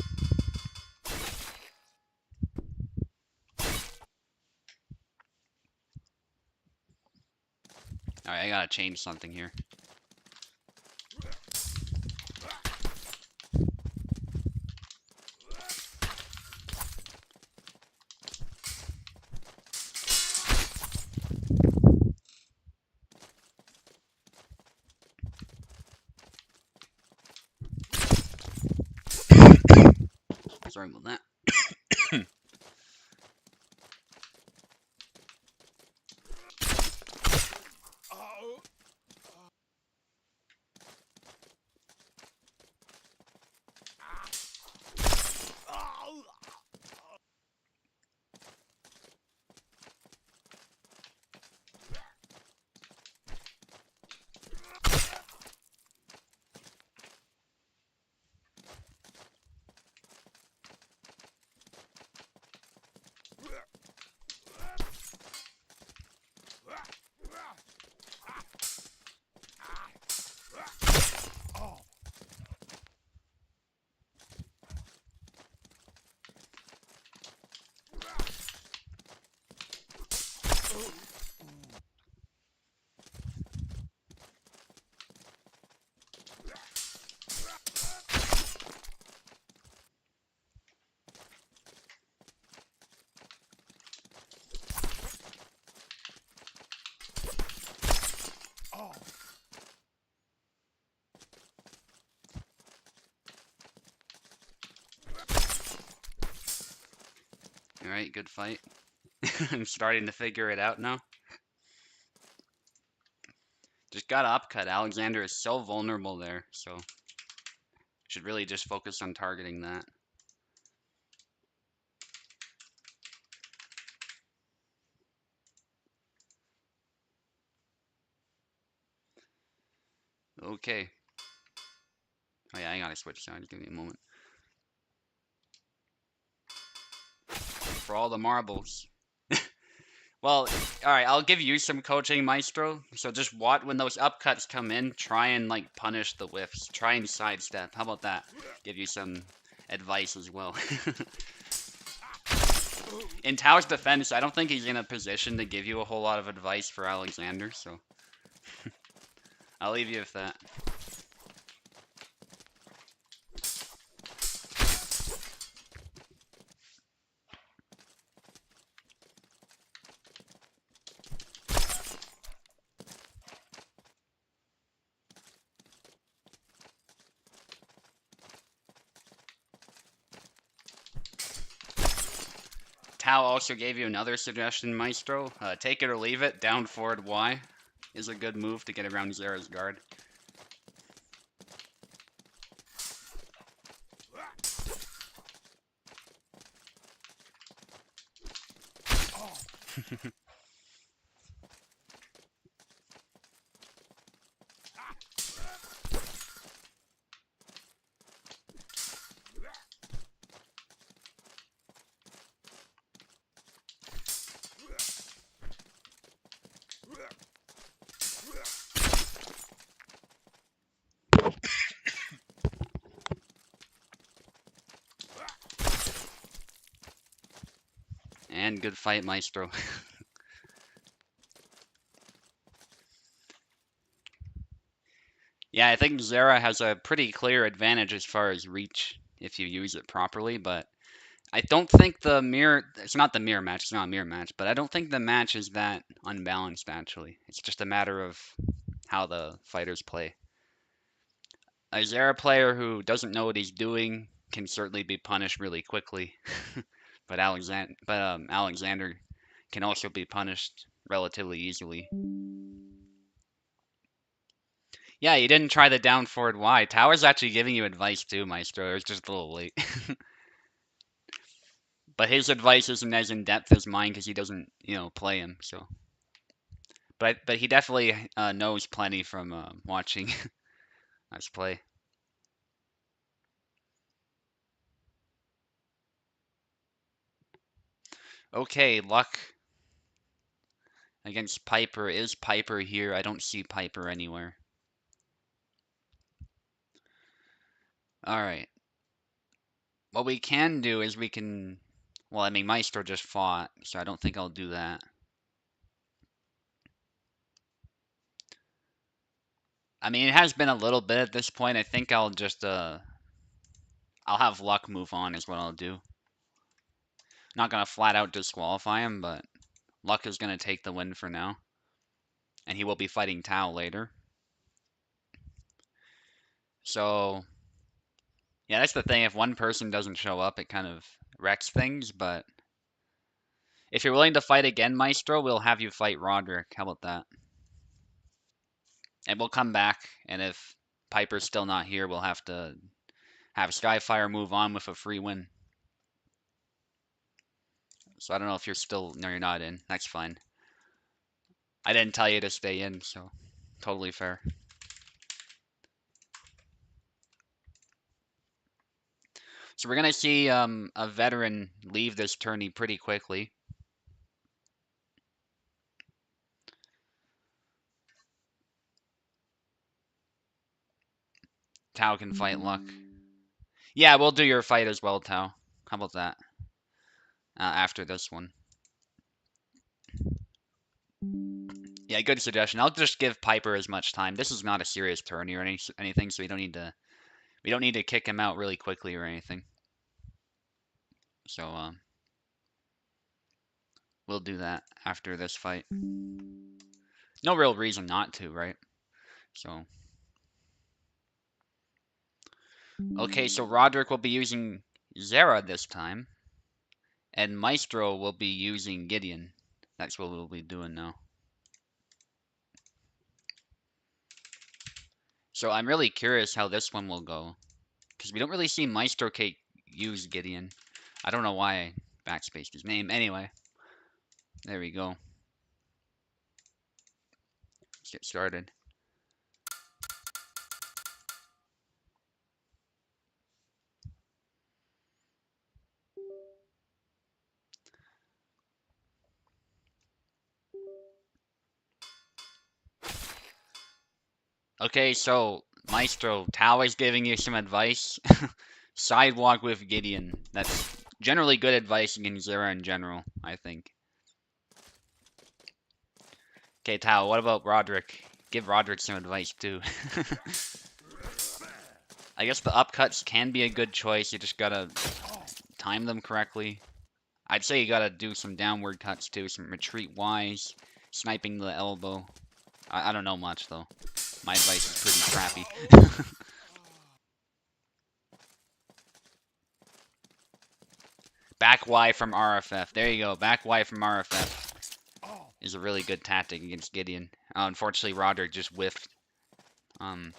Alright, I gotta change something here. Sorry about that. Alright, good fight. I'm starting to figure it out now. Just gotta upcut. Alexander is so vulnerable there, so should really just focus on targeting that. Okay. Oh yeah, I gotta switch sides. Give me a moment. For all the marbles. Well, alright, I'll give you some coaching, Maestro. So just watch when those upcuts come in, try and like punish the whiffs. Try and sidestep. How about that? Give you some advice as well. In Tao's defense, I don't think he's in a position to give you a whole lot of advice for Alexander, so I'll leave you with that. Tao also gave you another suggestion, Maestro. Take it or leave it. Down forward Y is a good move to get around Zera's guard. And good fight, Maestro. Yeah, I think Zera has a pretty clear advantage as far as reach if you use it properly, but I don't think the mirror, it's not the mirror match, it's not a mirror match, but I don't think the match is that unbalanced actually. It's just a matter of how the fighters play. A Zera player who doesn't know what he's doing can certainly be punished really quickly, but Alexander can also be punished relatively easily. Yeah, you didn't try the down forward Y. Tower's actually giving you advice too, Maestro. It was just a little late. But his advice isn't as in depth as mine because he doesn't, play him. So, but he definitely knows plenty from watching us play. Okay, luck against Piper. Is Piper here? I don't see Piper anywhere. All right. What we can do is we can. Well, I mean, Maestro just fought, so I don't think I'll do that. I mean, it has been a little bit at this point. I think I'll just I'll have luck move on is what I'll do. Not gonna flat out disqualify him, but luck is gonna take the win for now. And he will be fighting Tao later. So yeah, that's the thing. If one person doesn't show up, it kind of wrecks things, but if you're willing to fight again, Maestro, we'll have you fight Roderick. How about that? And we'll come back, and if Piper's still not here, we'll have to have Skyfire move on with a free win. So I don't know if you're still... No, you're not in. That's fine. I didn't tell you to stay in, so totally fair. So we're going to see a veteran leave this tourney pretty quickly. Tao can fight Luck. Yeah, we'll do your fight as well, Tao. How about that? After this one. Yeah, good suggestion. I'll just give Piper as much time. This is not a serious tourney or anything, so we don't need to kick him out really quickly or anything. So we'll do that after this fight. No real reason not to, right? So okay, so Roderick will be using Zera this time. And Maestro will be using Gideon. That's what we'll be doing now. So I'm really curious how this one will go. Because we don't really see Maestro Cake use Gideon. I don't know why I backspaced his name. Anyway, there we go. Let's get started. Okay, so Maestro, Tao is giving you some advice. Sidewalk with Gideon. That's generally good advice against Zera in general, I think. Okay, Tao, what about Roderick? Give Roderick some advice too. I guess the upcuts can be a good choice. You just gotta time them correctly. I'd say you gotta do some downward cuts too, some retreat wise, sniping the elbow. I don't know much though. My advice is pretty crappy. Back Y from RFF. There you go. Back Y from RFF is a really good tactic against Gideon. Unfortunately, Roderick just whiffed. And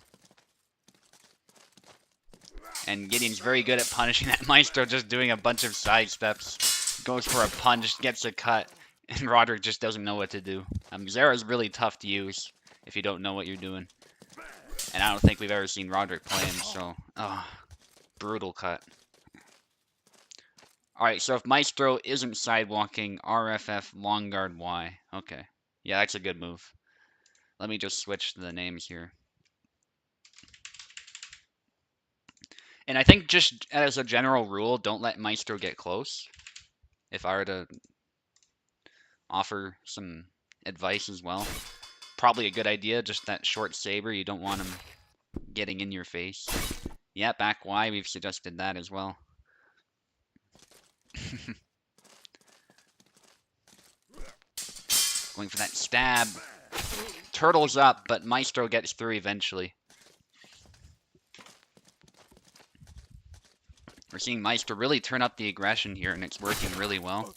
Gideon's very good at punishing that Maestro, just doing a bunch of side steps. Goes for a punch, gets a cut, and Roderick just doesn't know what to do. Zera's really tough to use if you don't know what you're doing. And I don't think we've ever seen Roderick play him, so... brutal cut. Alright, so if Maestro isn't sidewalking, RFF long guard Y. Okay. Yeah, that's a good move. Let me just switch the names here. And I think just as a general rule, don't let Maestro get close. If I were to offer some advice as well. Probably a good idea, just that short saber, you don't want him getting in your face. Yeah, back Y, we've suggested that as well. Going for that stab. Turtle's up, but Maestro gets through eventually. We're seeing Maestro really turn up the aggression here, and it's working really well.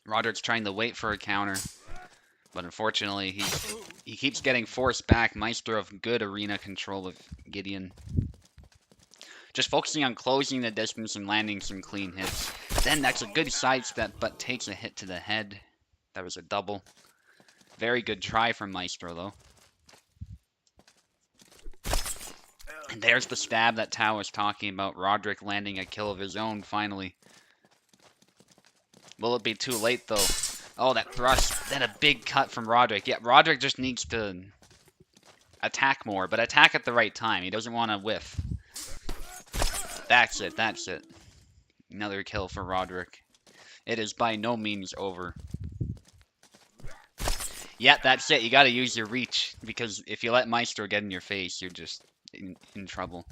Roderick's trying to wait for a counter, but unfortunately he keeps getting forced back. Maestro of good arena control with Gideon. Just focusing on closing the distance and landing some clean hits. Then that's a good sidestep, but takes a hit to the head. That was a double. Very good try from Maestro, though. And there's the stab that Tao was talking about. Roderick landing a kill of his own, finally. Will it be too late, though? Oh, that thrust. Then a big cut from Roderick. Yeah, Roderick just needs to attack more, but attack at the right time. He doesn't want to whiff. That's it, that's it. Another kill for Roderick. It is by no means over. Yeah, that's it. You gotta use your reach, because if you let Maestro get in your face, you're just in trouble.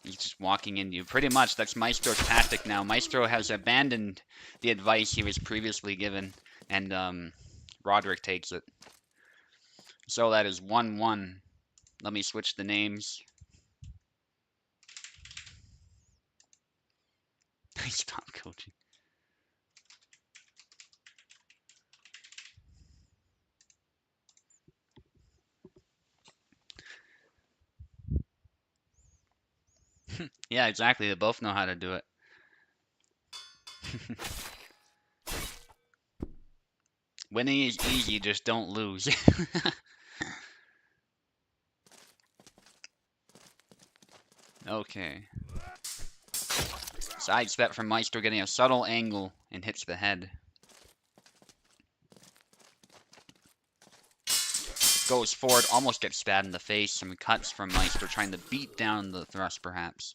He's just walking into you. Pretty much, that's Maestro's tactic now. Maestro has abandoned the advice he was previously given, and Roderick takes it. So that is 1-1. Let me switch the names. Stop coaching. Yeah, exactly. They both know how to do it. Winning is easy, just don't lose. Okay. Sidestep from Maestro, getting a subtle angle and hits the head. Goes forward, almost gets stabbed in the face. Some cuts from Maestro, trying to beat down the thrust, perhaps.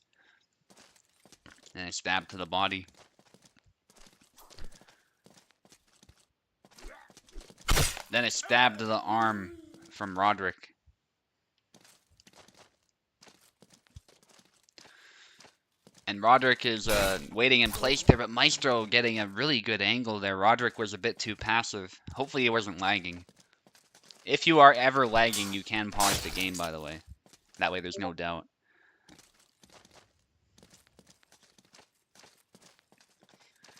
And a stab to the body. Then a stab to the arm from Roderick. And Roderick is waiting in place there, but Maestro getting a really good angle there. Roderick was a bit too passive. Hopefully he wasn't lagging. If you are ever lagging, you can pause the game, by the way. That way there's no doubt.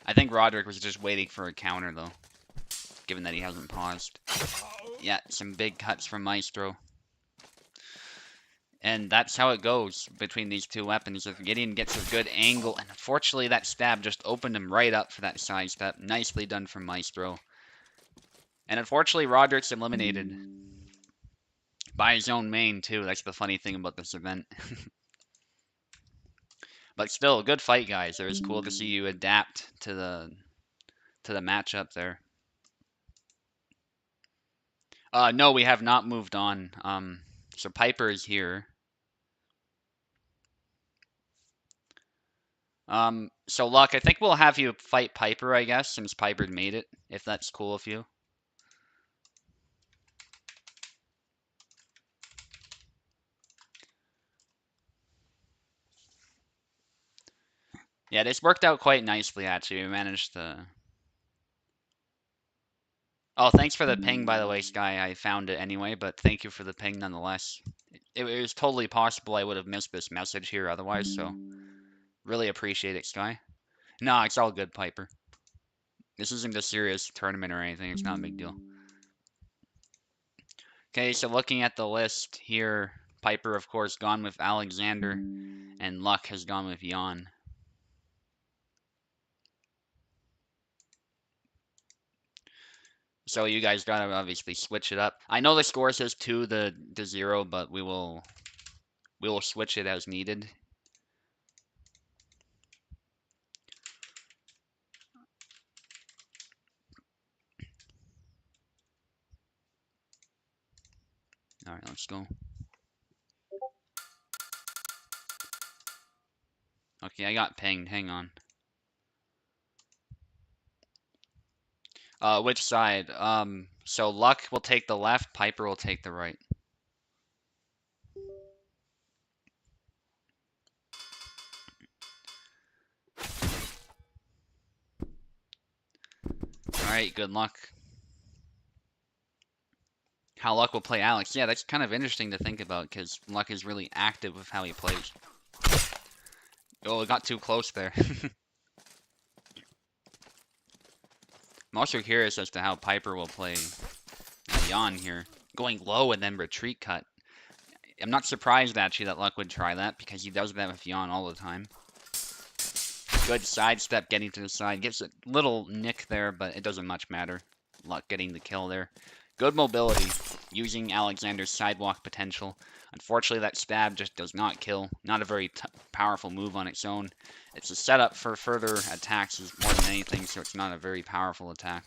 I think Rodri was just waiting for a counter, though, given that he hasn't paused. Yeah, some big cuts from Maestro. And that's how it goes between these two weapons. If Gideon gets a good angle, and unfortunately that stab just opened him right up for that side step. Nicely done from Maestro. And unfortunately, Roderick's eliminated by his own main, too. That's the funny thing about this event. But still, good fight, guys. It was cool to see you adapt to the matchup there. No, we have not moved on. So Piper is here. So Luck, I think we'll have you fight Piper, I guess, since Piper made it, if that's cool with you. Yeah, this worked out quite nicely, actually. We managed to... Oh, thanks for the ping, by the way, Sky. I found it anyway, but thank you for the ping nonetheless. It was totally possible I would have missed this message here otherwise, so really appreciate it, Sky. No, it's all good, Piper. This isn't a serious tournament or anything. It's not a big deal. Okay, so looking at the list here, Piper, of course, gone with Alexander, and Luck has gone with Jan. So you guys gotta obviously switch it up. I know the score says 2-0, but we will switch it as needed. All right, let's go. Okay, I got pinged. Hang on. Which side? So Luck will take the left, Piper will take the right. Alright, good luck. How Luck will play Alex. Yeah, that's kind of interesting to think about, because Luck is really active with how he plays. Oh, it got too close there. I'm also curious as to how Piper will play Jan here. Going low and then retreat cut. I'm not surprised, actually, that Luck would try that, because he does that with Jan all the time. Good sidestep getting to the side. Gets a little nick there, but it doesn't much matter. Luck getting the kill there. Good mobility, using Alexander's sidewalk potential. Unfortunately, that stab just does not kill. Not a very powerful move on its own. It's a setup for further attacks more than anything, so it's not a very powerful attack.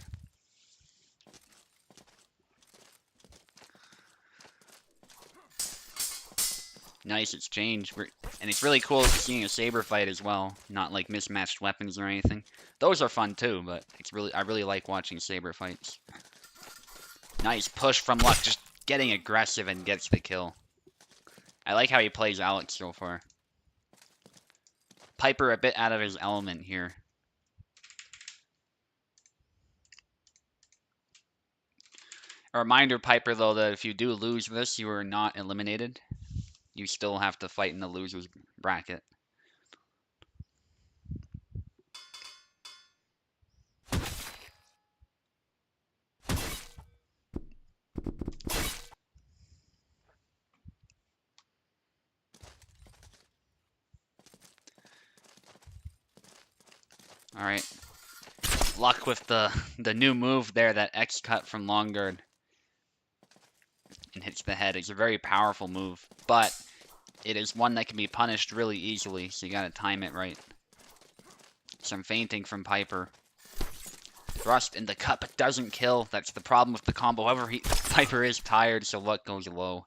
Nice exchange. And it's really cool seeing a saber fight as well. Not like mismatched weapons or anything. Those are fun too, but I really like watching saber fights. Nice push from Luck, just getting aggressive and gets the kill. I like how he plays Alex so far. Piper a bit out of his element here. A reminder, Piper, though, that if you do lose this, you are not eliminated. You still have to fight in the loser's bracket. Alright. Luck with the new move there, that X cut from long guard. And hits the head. It's a very powerful move, but it is one that can be punished really easily, so you gotta time it right. Some feinting from Piper. Thrust in the cut, but doesn't kill. That's the problem with the combo. However, Piper is tired, so Luck goes low.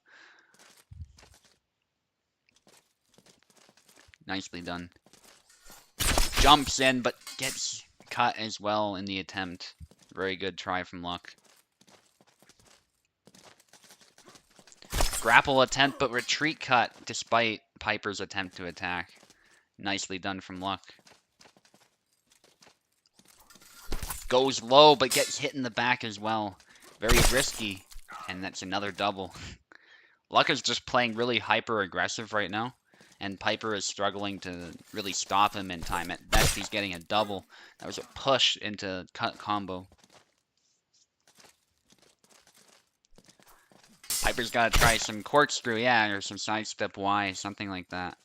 Nicely done. Jumps in, but gets cut as well in the attempt. Very good try from Luck. Grapple attempt, but retreat cut despite Piper's attempt to attack. Nicely done from Luck. Goes low, but gets hit in the back as well. Very risky. And that's another double. Luck is just playing really hyper-aggressive right now, and Piper is struggling to really stop him in time. At best, he's getting a double. That was a push into cut combo. Piper's got to try some corkscrew, yeah, or some sidestep Y, something like that.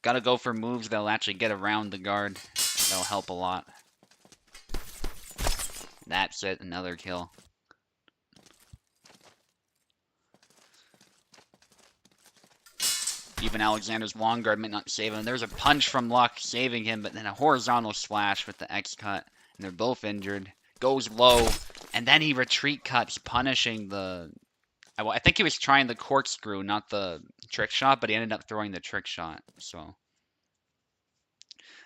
Got to go for moves that'll actually get around the guard. That'll help a lot. That's it, another kill. Even Alexander's long guard might not save him. There's a punch from Luck saving him, but then a horizontal slash with the X cut, and they're both injured. Goes low, and then he retreat cuts, punishing the... I think he was trying the corkscrew, not the trick shot, but he ended up throwing the trick shot, so...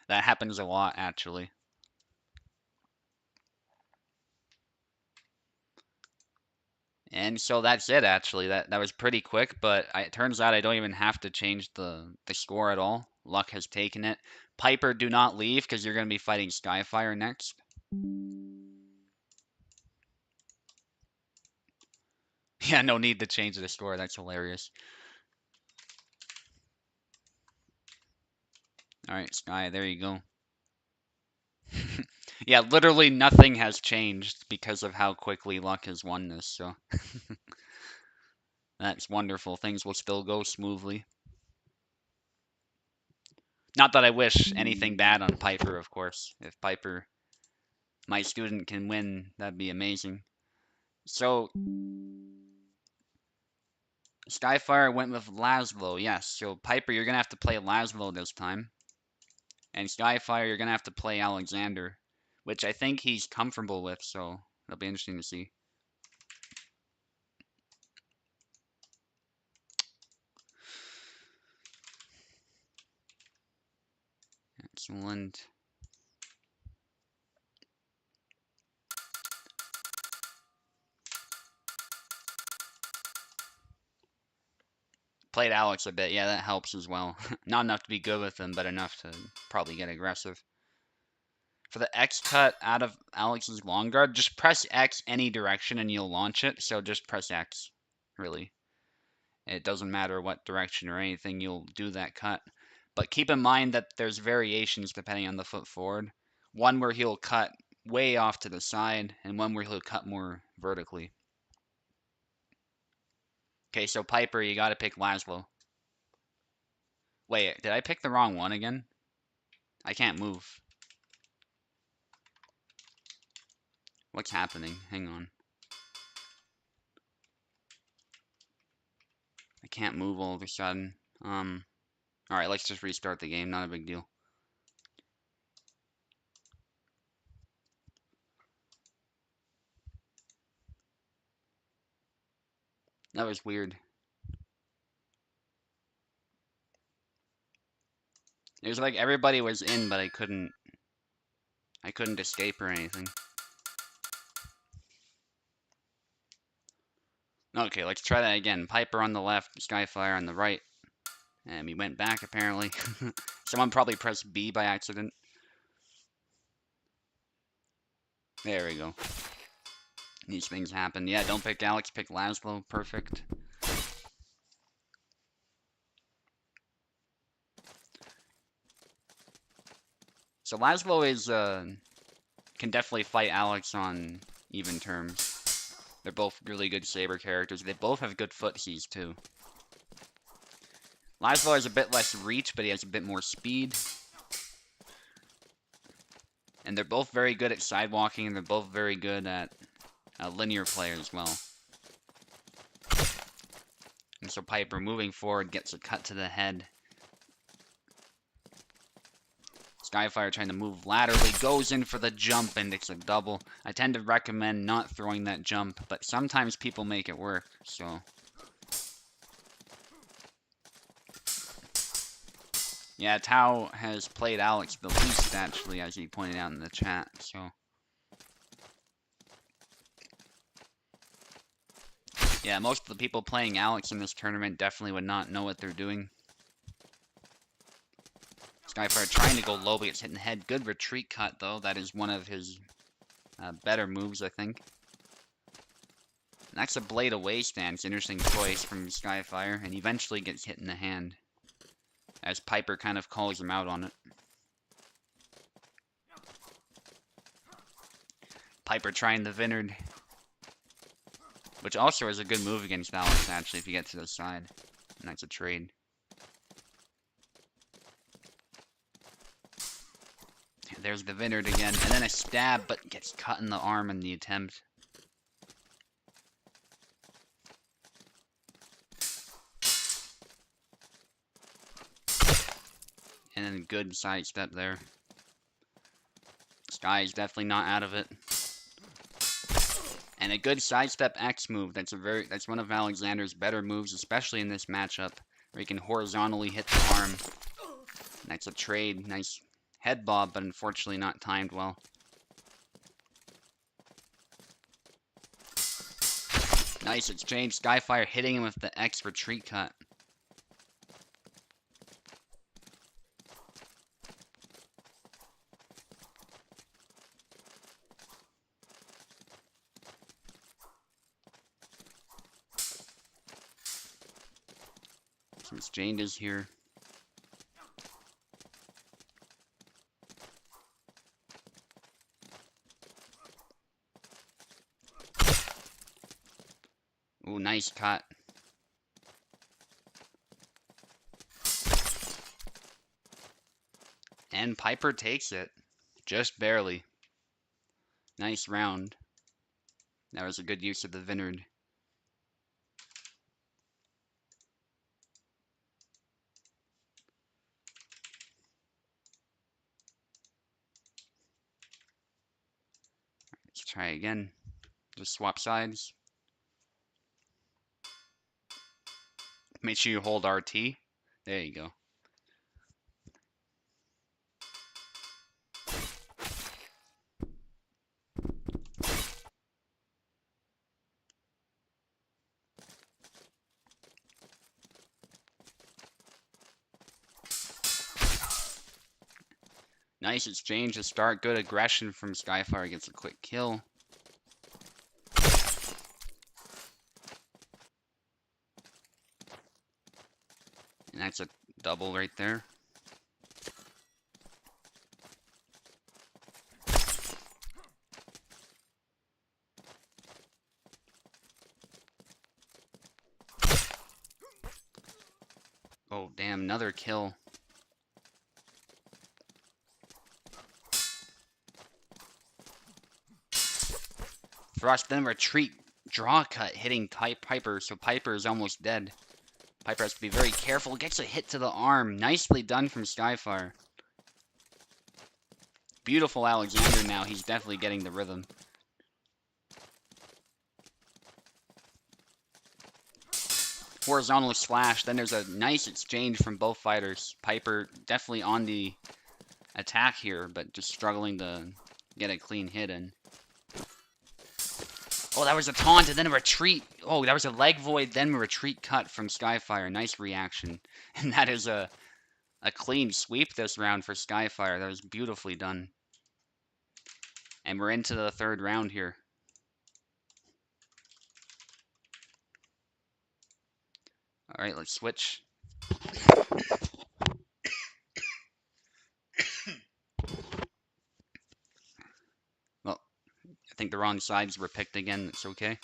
That happens a lot, actually. And so that's it, actually. That was pretty quick, but it turns out I don't even have to change the score at all. Luck has taken it. Piper, do not leave, because you're going to be fighting Skyfire next. Yeah, no need to change the score. That's hilarious. Alright, Sky, there you go. Yeah, literally nothing has changed because of how quickly Luck has won this, so... That's wonderful. Things will still go smoothly. Not that I wish anything bad on Piper, of course. If Piper, my student, can win, that'd be amazing. So, Skyfire went with Laszlo, yes. So, Piper, you're going to have to play Laszlo this time. And Skyfire, you're going to have to play Alexander, which I think he's comfortable with, so it'll be interesting to see. Excellent. Played Alex a bit, yeah, that helps as well. Not enough to be good with him, but enough to probably get aggressive. For the X cut out of Alex's long guard, just press X any direction and you'll launch it, so just press X, really. It doesn't matter what direction or anything, you'll do that cut. But keep in mind that there's variations depending on the foot forward. One where he'll cut way off to the side, and one where he'll cut more vertically. Okay, so Piper, you gotta pick Laszlo. Wait, did I pick the wrong one again? I can't move. What's happening? Hang on. I can't move all of a sudden. Alright, let's just restart the game. Not a big deal. That was weird. It was like everybody was in, but I couldn't escape or anything. Okay, let's try that again. Piper on the left, Skyfire on the right. And we went back, apparently. Someone probably pressed B by accident. There we go. These things happen. Yeah, don't pick Alex, pick Laszlo. Perfect. So Laszlo is, can definitely fight Alex on even terms. They're both really good Saber characters. They both have good footsies, too. Laszlo has a bit less reach, but he has a bit more speed. And they're both very good at sidewalking, and they're both very good at linear play as well. And so Piper, moving forward, gets a cut to the head. Skyfire trying to move laterally, goes in for the jump, and it's a double. I tend to recommend not throwing that jump, but sometimes people make it work, so... Yeah, Tao has played Alex the least, actually, as he pointed out in the chat, so... Yeah, most of the people playing Alex in this tournament definitely would not know what they're doing. Skyfire trying to go low, but gets hit in the head. Good retreat cut, though. That is one of his better moves, I think. That's a blade away stance. Interesting choice from Skyfire, and eventually gets hit in the hand. As Piper kind of calls him out on it. Piper trying the Vineyard. Which also is a good move against Alex, actually, if you get to the side. And that's a trade. There's the Vineyard again, and then a stab, but gets cut in the arm in the attempt. And then good sidestep there. Sky is definitely not out of it. And a good sidestep X move. That's one of Alexander's better moves, especially in this matchup, where he can horizontally hit the arm. And that's a trade. Nice head bob, but unfortunately not timed well. Nice exchange. Skyfire hitting him with the X retreat cut. Some exchanges here. Ooh, nice cut. And Piper takes it. Just barely. Nice round. That was a good use of the Vineyard. Let's try again. Just swap sides. Make sure you hold RT. There you go. Nice exchange to start. Good aggression from Skyfire. Gets a quick kill. And that's a double right there. Oh, damn. Another kill. Thrust, then retreat, draw cut, hitting Piper, so Piper is almost dead. Piper has to be very careful, gets a hit to the arm. Nicely done from Skyfire. Beautiful Alexander now, he's definitely getting the rhythm. Horizontal slash, then there's a nice exchange from both fighters. Piper definitely on the attack here, but just struggling to get a clean hit in. Oh, that was a taunt and then a retreat. Oh, that was a leg void, then a retreat cut from Skyfire. Nice reaction. And that is a clean sweep this round for Skyfire. That was beautifully done. And we're into the third round here. All right, let's switch. Well, I think the wrong sides were picked again. It's okay.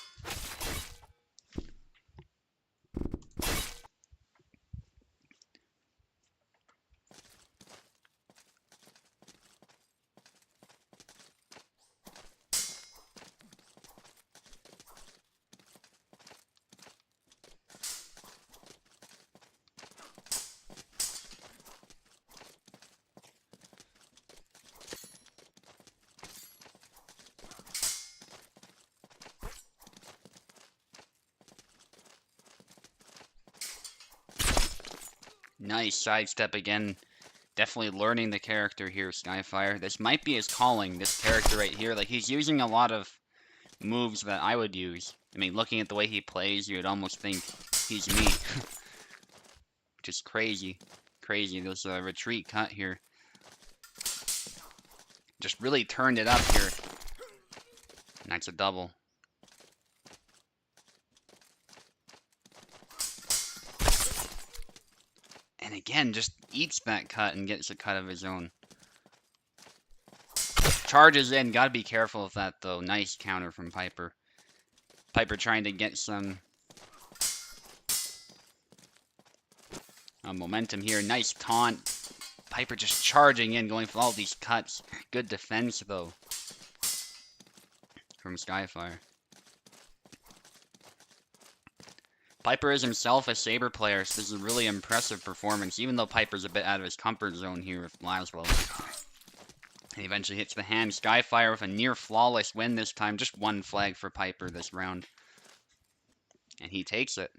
Nice sidestep again. Definitely learning the character here, Skyfire. This might be his calling, this character right here. Like, he's using a lot of moves that I would use. I mean, looking at the way he plays, you would almost think he's me. Just crazy. Crazy. There's a retreat cut here. Just really turned it up here. And that's a double. And again, just eats that cut and gets a cut of his own. Charges in. Gotta be careful with that, though. Nice counter from Piper. Piper trying to get some momentum here. Nice taunt. Piper just charging in, going for all these cuts. Good defense, though, from Skyfire. Piper is himself a Saber player, so this is a really impressive performance, even though Piper's a bit out of his comfort zone here with Laszlo. He eventually hits the hand. Skyfire with a near flawless win this time. Just one flag for Piper this round. And he takes it.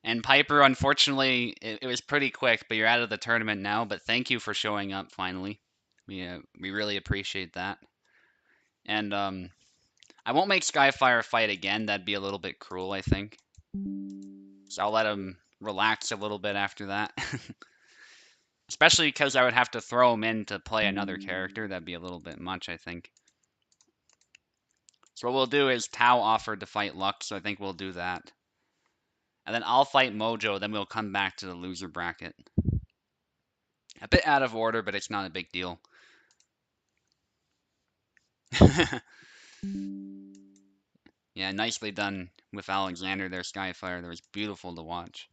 And Piper, unfortunately, it was pretty quick, but you're out of the tournament now. But thank you for showing up finally. We really appreciate that. And I won't make Skyfire fight again. That'd be a little bit cruel, I think. So I'll let him relax a little bit after that. Especially because I would have to throw him in to play another character. That'd be a little bit much, I think. So what we'll do is Tao offered to fight Luck, so I think we'll do that. And then I'll fight Mojo, then we'll come back to the loser bracket. A bit out of order, but it's not a big deal. Yeah, nicely done with Alexander there, Skyfire. That was beautiful to watch.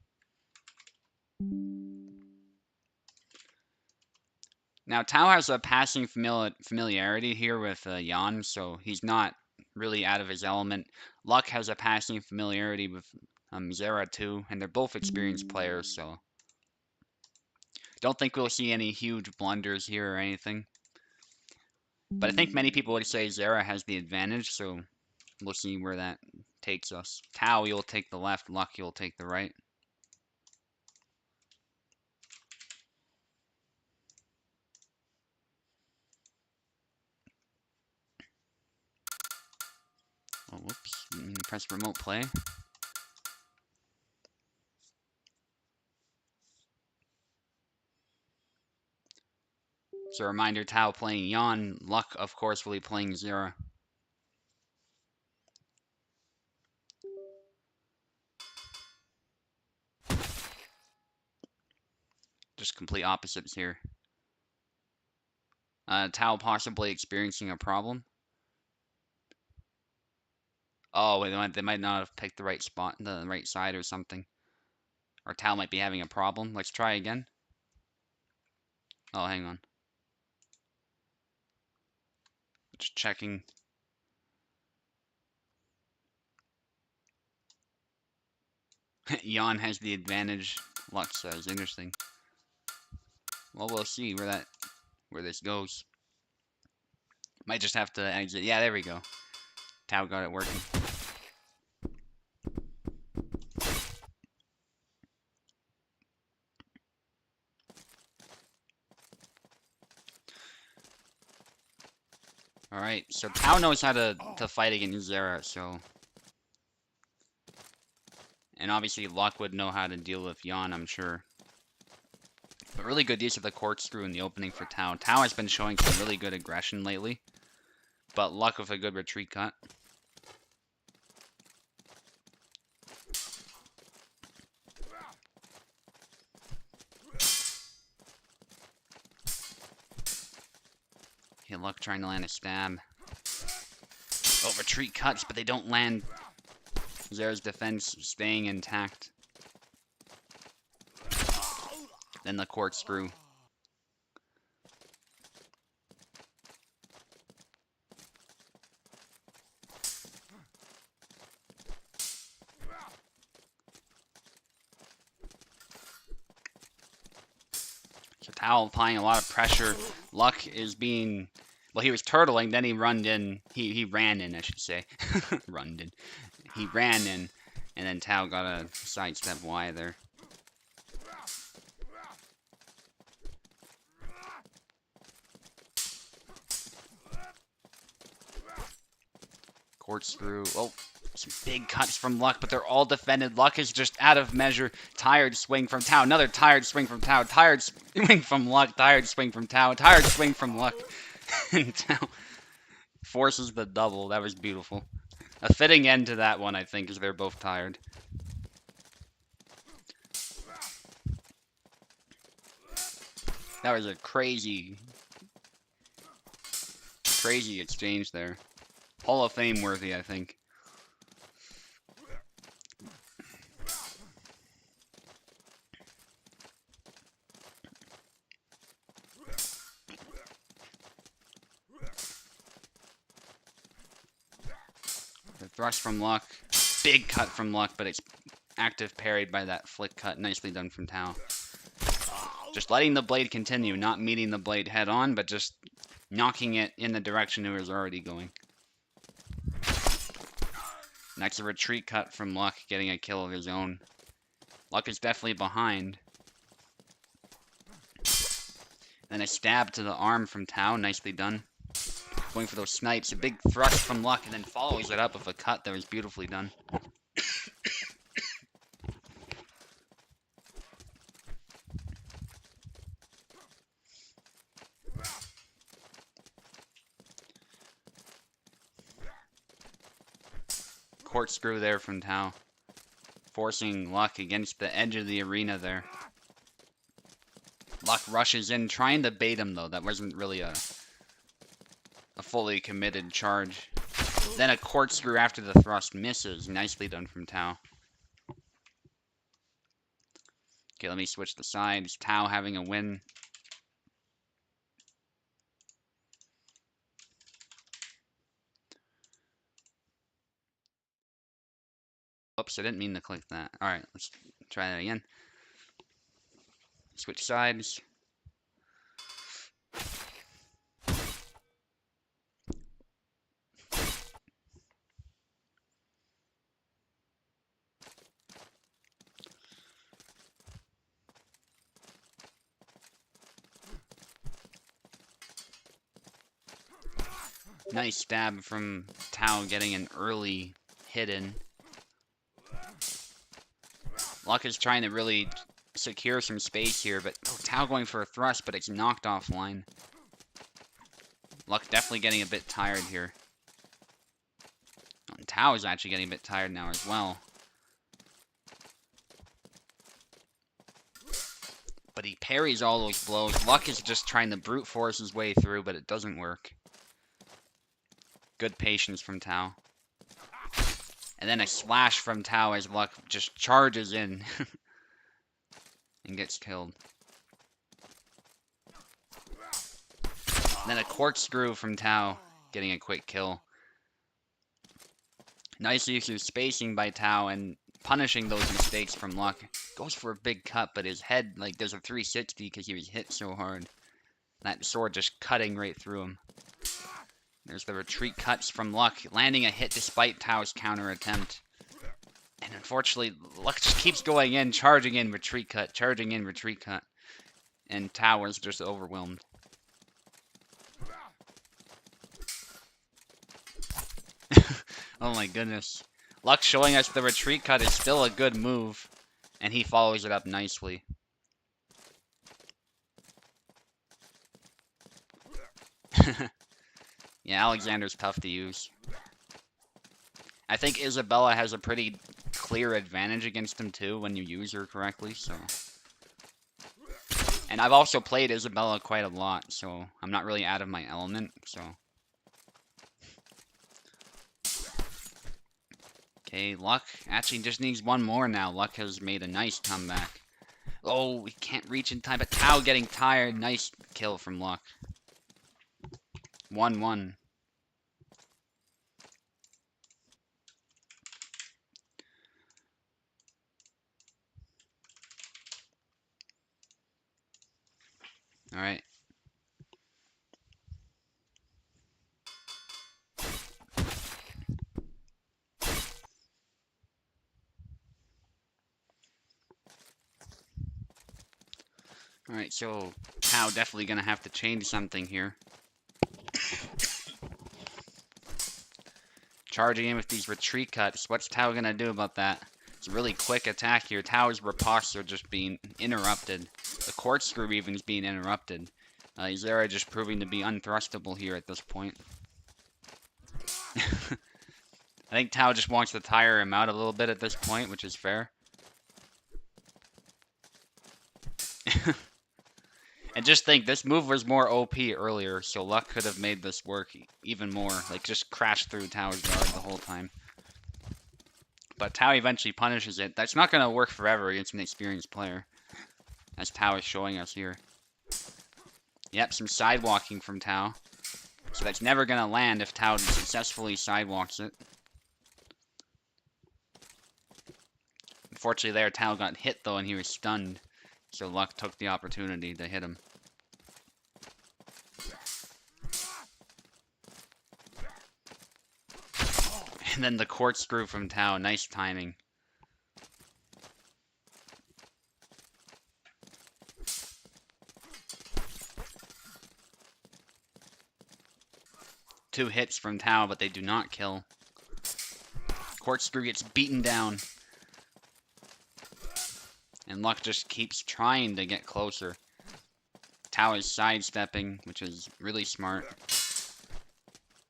Now, Tao has a passing familiarity here with Jan, so he's not really out of his element. Luck has a passing familiarity with Zera too, and they're both experienced players, so don't think we'll see any huge blunders here or anything. But I think many people would say Zera has the advantage, so we'll see where that takes us. Tao, you'll take the left. Luck, you'll take the right. Oh, whoops. Didn't mean to press remote play. So a reminder, Tao playing Jan. Luck, of course, will be playing Zera. Just complete opposites here. Tao possibly experiencing a problem. Oh, wait, they might not have picked the right spot, the right side or something. Or Tao might be having a problem. Let's try again. Oh, hang on. Just checking. Jan has the advantage. Luck says. Interesting. Well, we'll see where this goes. Might just have to exit. Yeah, there we go. Tao got it working. Alright, so Tao knows how to fight against Zera, so... And obviously Luck would know how to deal with Jan, I'm sure. But really good use of the corkscrew in the opening for Tao. Tao has been showing some really good aggression lately. But Luck with a good retreat cut. Okay, Luck trying to land a stab. Oh, retreat cuts, but they don't land. Zera's defense staying intact. Then the corkscrew. So Tao applying a lot of pressure. Luck is being... Well, he was turtling, then he runned in. He ran in, I should say. Runned in. He ran in, and then Tao got a sidestep Y there. Corkscrew. Oh, some big cuts from Luck, but they're all defended. Luck is just out of measure. Tired swing from Tao. Another tired swing from Tao. Tired swing from Luck. Tired swing from Tao. Tired swing from Luck. And Tao forces the double. That was beautiful. A fitting end to that one, I think, is they're both tired. That was a crazy exchange there. Hall of Fame worthy, I think. The thrust from Luck. Big cut from Luck, but it's active parried by that flick cut. Nicely done from Tao. Just letting the blade continue, not meeting the blade head on, but just knocking it in the direction it was already going. Next, a retreat cut from Luck, getting a kill of his own. Luck is definitely behind. Then a stab to the arm from Tao, nicely done. Going for those snipes, a big thrust from Luck, and then follows it up with a cut that was beautifully done. Corkscrew there from Tao. Forcing Luck against the edge of the arena there. Luck rushes in, trying to bait him though. That wasn't really a fully committed charge. Then a corkscrew after the thrust misses. Nicely done from Tao. Okay, let me switch the sides. Tao having a win. Oops, I didn't mean to click that. Alright, let's try that again. Switch sides. Nice stab from Tao, getting an early hit in. Luck is trying to really secure some space here, but Tao going for a thrust, but it's knocked offline. Luck definitely getting a bit tired here. And Tao is actually getting a bit tired now as well. But he parries all those blows. Luck is just trying to brute force his way through, but it doesn't work. Good patience from Tao. And then a slash from Tao as Luck just charges in and gets killed. And then a corkscrew from Tao, getting a quick kill. Nice use of spacing by Tao and punishing those mistakes from Luck. Goes for a big cut, but his head, like, there's a 360 because he was hit so hard. That sword just cutting right through him. There's the retreat cuts from Luck, landing a hit despite Tao's counter attempt. And unfortunately, Luck just keeps going in, charging in, retreat cut, charging in, retreat cut. And Tao was just overwhelmed. Oh my goodness. Luck showing us the retreat cut is still a good move, and he follows it up nicely. Yeah, Alexander's tough to use. I think Isabella has a pretty clear advantage against him too when you use her correctly, so. And I've also played Isabella quite a lot, so I'm not really out of my element, so. Okay, Luck actually just needs one more now. Luck has made a nice comeback. Oh, we can't reach in time, but Tao getting tired. Nice kill from Luck. 1-1. Alright. Alright, so Tao definitely gonna have to change something here. Charging in with these retreat cuts. What's Tao gonna do about that? It's a really quick attack here. Tao's riposte are just being interrupted. The corkscrew even is being interrupted. Izera just proving to be unthrustable here at this point. I think Tao just wants to tire him out a little bit at this point, which is fair. And just think, this move was more OP earlier, so Luck could have made this work even more. Like, just crash through Tao's guard the whole time. But Tao eventually punishes it. That's not going to work forever against an experienced player, as Tao is showing us here. Yep, some sidewalking from Tao. So that's never going to land if Tao successfully sidewalks it. Unfortunately there, Tao got hit though, and he was stunned. So Luck took the opportunity to hit him. And then the Quart screw from Tao. Nice timing. Two hits from Tao, but they do not kill. Quart screw gets beaten down. And Luck just keeps trying to get closer. Tao is sidestepping, which is really smart.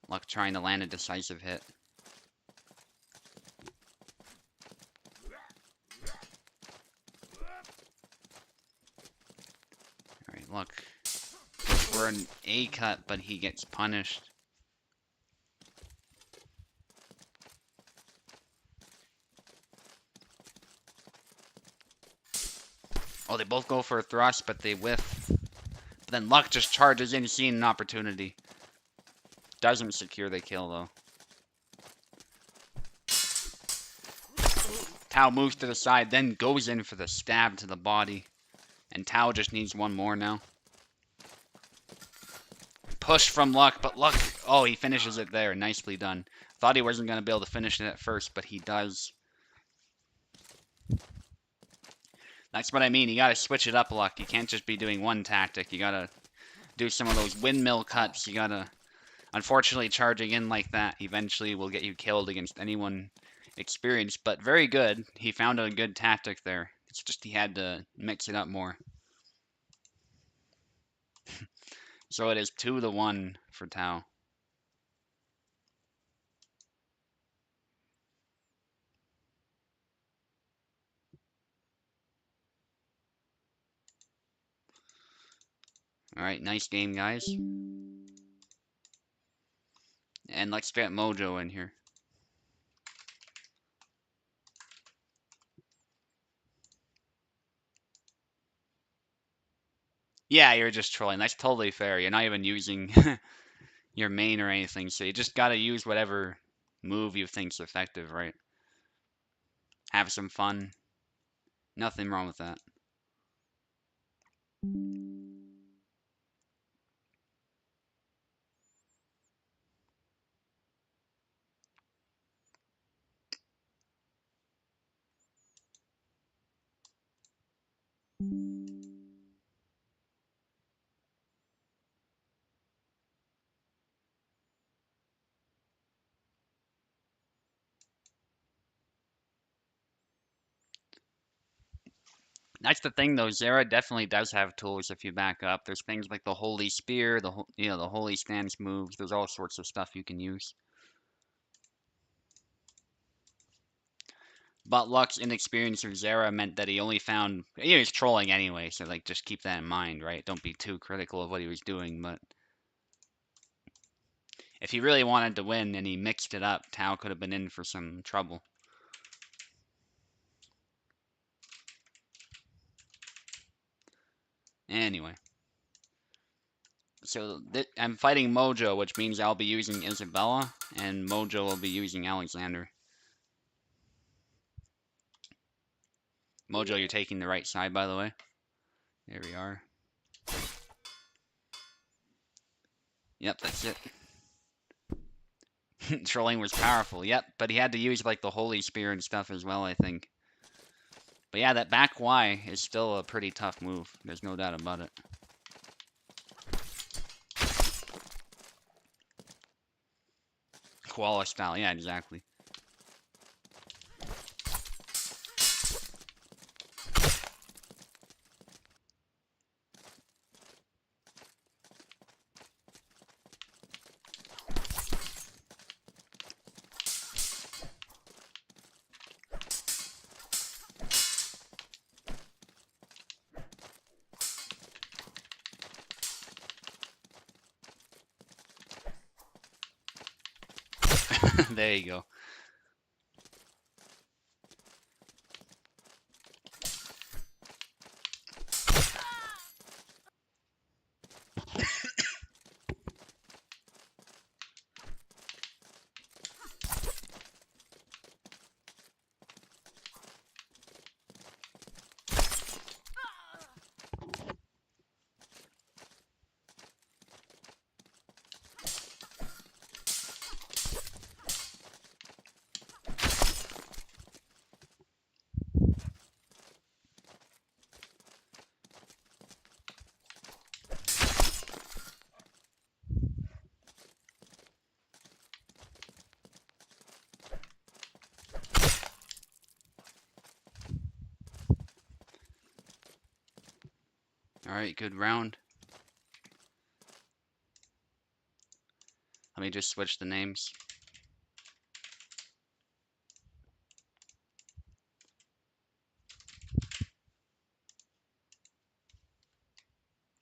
Luck trying to land a decisive hit. Alright, Luck goes for an A cut, but he gets punished. Oh, they both go for a thrust, but they whiff. But then Luck just charges in, seeing an opportunity. Doesn't secure the kill, though. Tao moves to the side, then goes in for the stab to the body. And Tao just needs one more now. Push from Luck, but Luck... Oh, he finishes it there. Nicely done. Thought he wasn't going to be able to finish it at first, but he does. That's what I mean. You gotta switch it up, Luck. You can't just be doing one tactic. You gotta do some of those windmill cuts. You gotta... Unfortunately, charging in like that eventually will get you killed against anyone experienced, but very good. He found a good tactic there. It's just he had to mix it up more. So it is 2-1 for Tao. Alright, nice game, guys. And let's get Mojo in here. Yeah, you're just trolling. That's totally fair. You're not even using your main or anything, so you just gotta use whatever move you think's effective, right? Have some fun. Nothing wrong with that. That's the thing, though. Zera definitely does have tools if you back up. There's things like the Holy Spear, the Holy Stance moves. There's all sorts of stuff you can use. But Luck's inexperience with Zera meant that he only found... He was trolling anyway, so like just keep that in mind, right? Don't be too critical of what he was doing, but... If he really wanted to win and he mixed it up, Tao could have been in for some trouble. Anyway. So I'm fighting Mojo, which means I'll be using Isabella, and Mojo will be using Alexander. Mojo, you're taking the right side, by the way. There we are. Yep, that's it. Trolling was powerful, yep, but he had to use like the Holy Spear and stuff as well, I think. But yeah, that back Y is still a pretty tough move. There's no doubt about it. Koala style, yeah, exactly. There you go. Alright, good round. Let me just switch the names.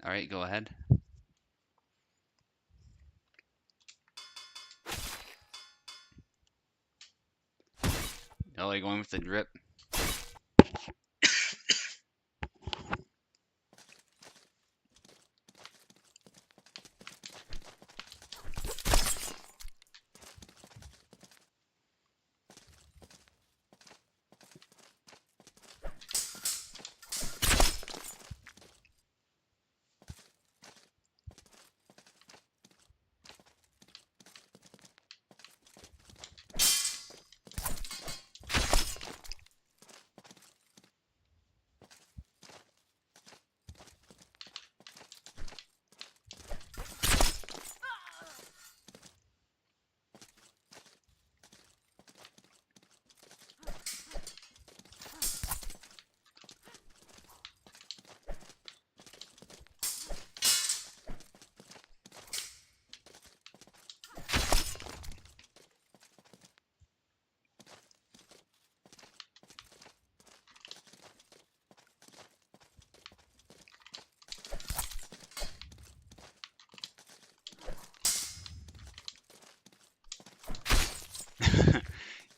Alright, go ahead. Oh, you're going with the drip.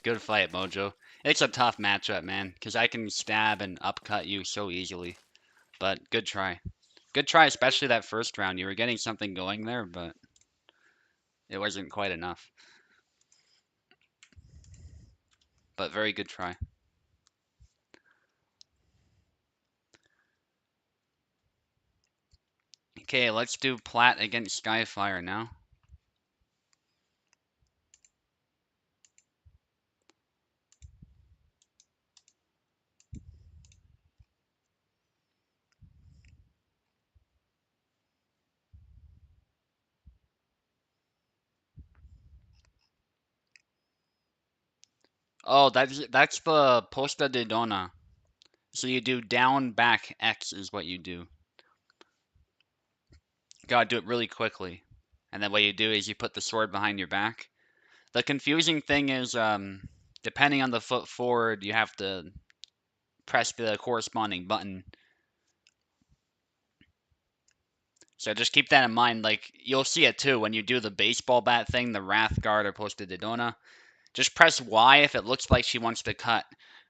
Good fight, Mojo. It's a tough matchup, man, because I can stab and upcut you so easily. But good try. Good try, especially that first round. You were getting something going there, but it wasn't quite enough. But very good try. Okay, let's do Plat against Skyfire now. Oh, that's the Posta de Dona. So you do down, back, X is what you do. Gotta do it really quickly. And then what you do is you put the sword behind your back. The confusing thing is, depending on the foot forward, you have to press the corresponding button. So just keep that in mind. Like, you'll see it too when you do the baseball bat thing, the Wrath Guard or Posta de Dona. Just press Y if it looks like she wants to cut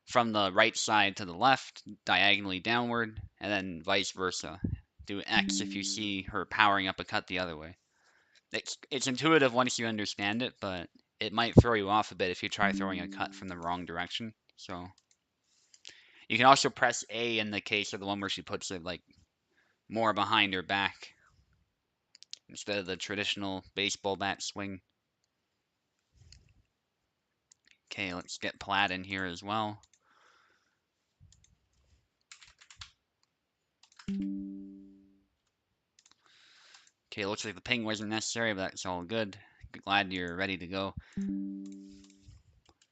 from the right side to the left, diagonally downward, and then vice versa. Do X if you see her powering up a cut the other way. It's intuitive once you understand it, but it might throw you off a bit if you try throwing a cut from the wrong direction. So you can also press A in the case of the one where she puts it like more behind her back instead of the traditional baseball bat swing. Okay, let's get Plat in here as well. Okay, looks like the ping wasn't necessary, but that's all good. Glad you're ready to go.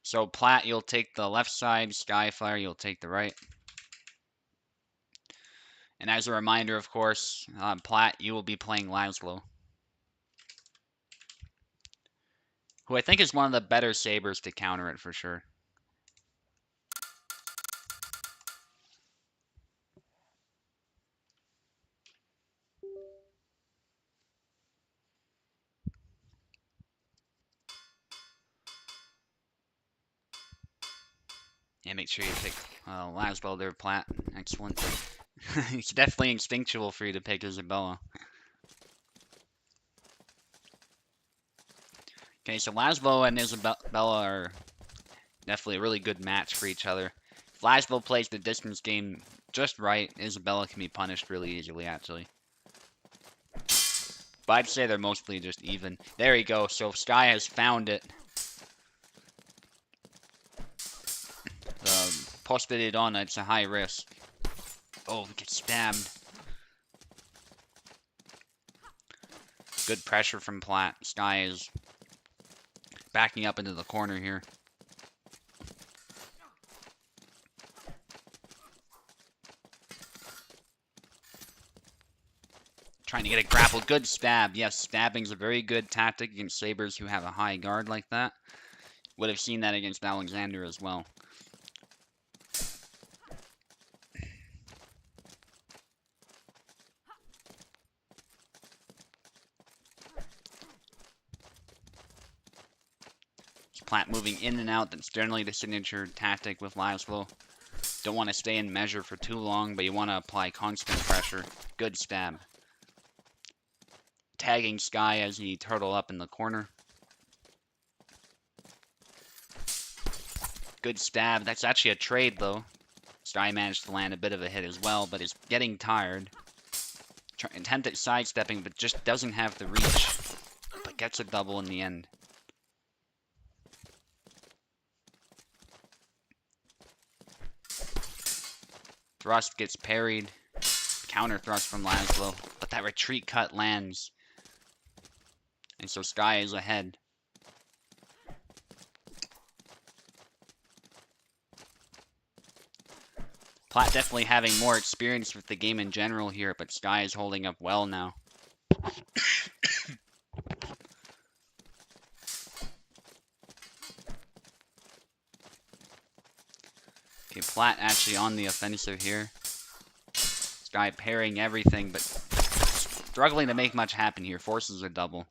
So Plat, you'll take the left side. Skyfire, you'll take the right. And as a reminder, of course, Plat, you will be playing Laszlo, who I think is one of the better sabers to counter it for sure. Yeah, make sure you pick Laswell there, Plat. Excellent. It's definitely instinctual for you to pick Isabella. Okay, so Laswell and Isabella are definitely a really good match for each other. If Laswell plays the distance game just right, Isabella can be punished really easily, actually. But I'd say they're mostly just even. There you go. So Sky has found it. Posted it on. It's a high risk. Oh, get stabbed. Good pressure from Plat. Sky is backing up into the corner here. Trying to get a grapple. Good stab. Yes, stabbing's a very good tactic against Sabres who have a high guard like that. Would have seen that against Alexander as well. Plat moving in and out. That's generally the signature tactic with Laswell. Don't want to stay in measure for too long, but you want to apply constant pressure. Good stab. Tagging Sky as he turtle up in the corner. Good stab. That's actually a trade, though. Sky managed to land a bit of a hit as well, but is getting tired. Attempt at sidestepping, but just doesn't have the reach. But gets a double in the end. Thrust gets parried. Counter thrust from Laswell. But that retreat cut lands. And so Sky is ahead. Plat definitely having more experience with the game in general here, but Sky is holding up well now. Okay, Plat actually on the offensive here. Sky parrying everything, but struggling to make much happen here. Forces a double.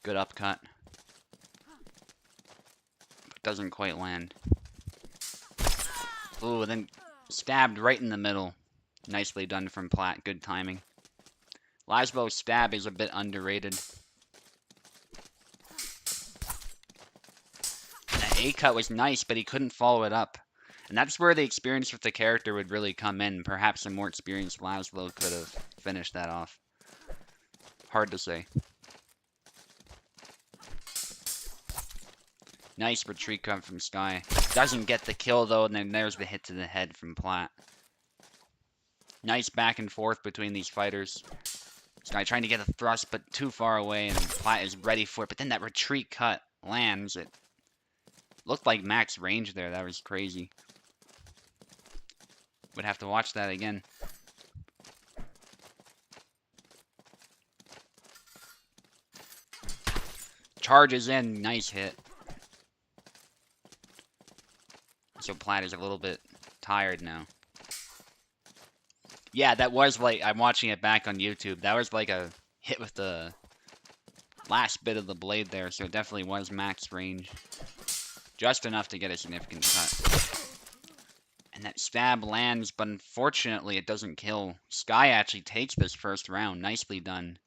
Good upcut. But doesn't quite land. Ooh, and then stabbed right in the middle. Nicely done from Plat. Good timing. Laswell's stab is a bit underrated. The A-cut was nice, but he couldn't follow it up. And that's where the experience with the character would really come in. Perhaps a more experienced Laswell could have finished that off. Hard to say. Nice retreat cut from Sky. Doesn't get the kill though, and then there's the hit to the head from Plat. Nice back and forth between these fighters. Sky trying to get a thrust, but too far away, and Plat is ready for it. But then that retreat cut lands. It looked like max range there. That was crazy. Would have to watch that again. Charges in. Nice hit. So Plat is a little bit tired now. Yeah, that was like, I'm watching it back on YouTube. That was like a hit with the last bit of the blade there, so it definitely was max range. Just enough to get a significant cut. And that stab lands, but unfortunately it doesn't kill. Sky actually takes this first round. Nicely done.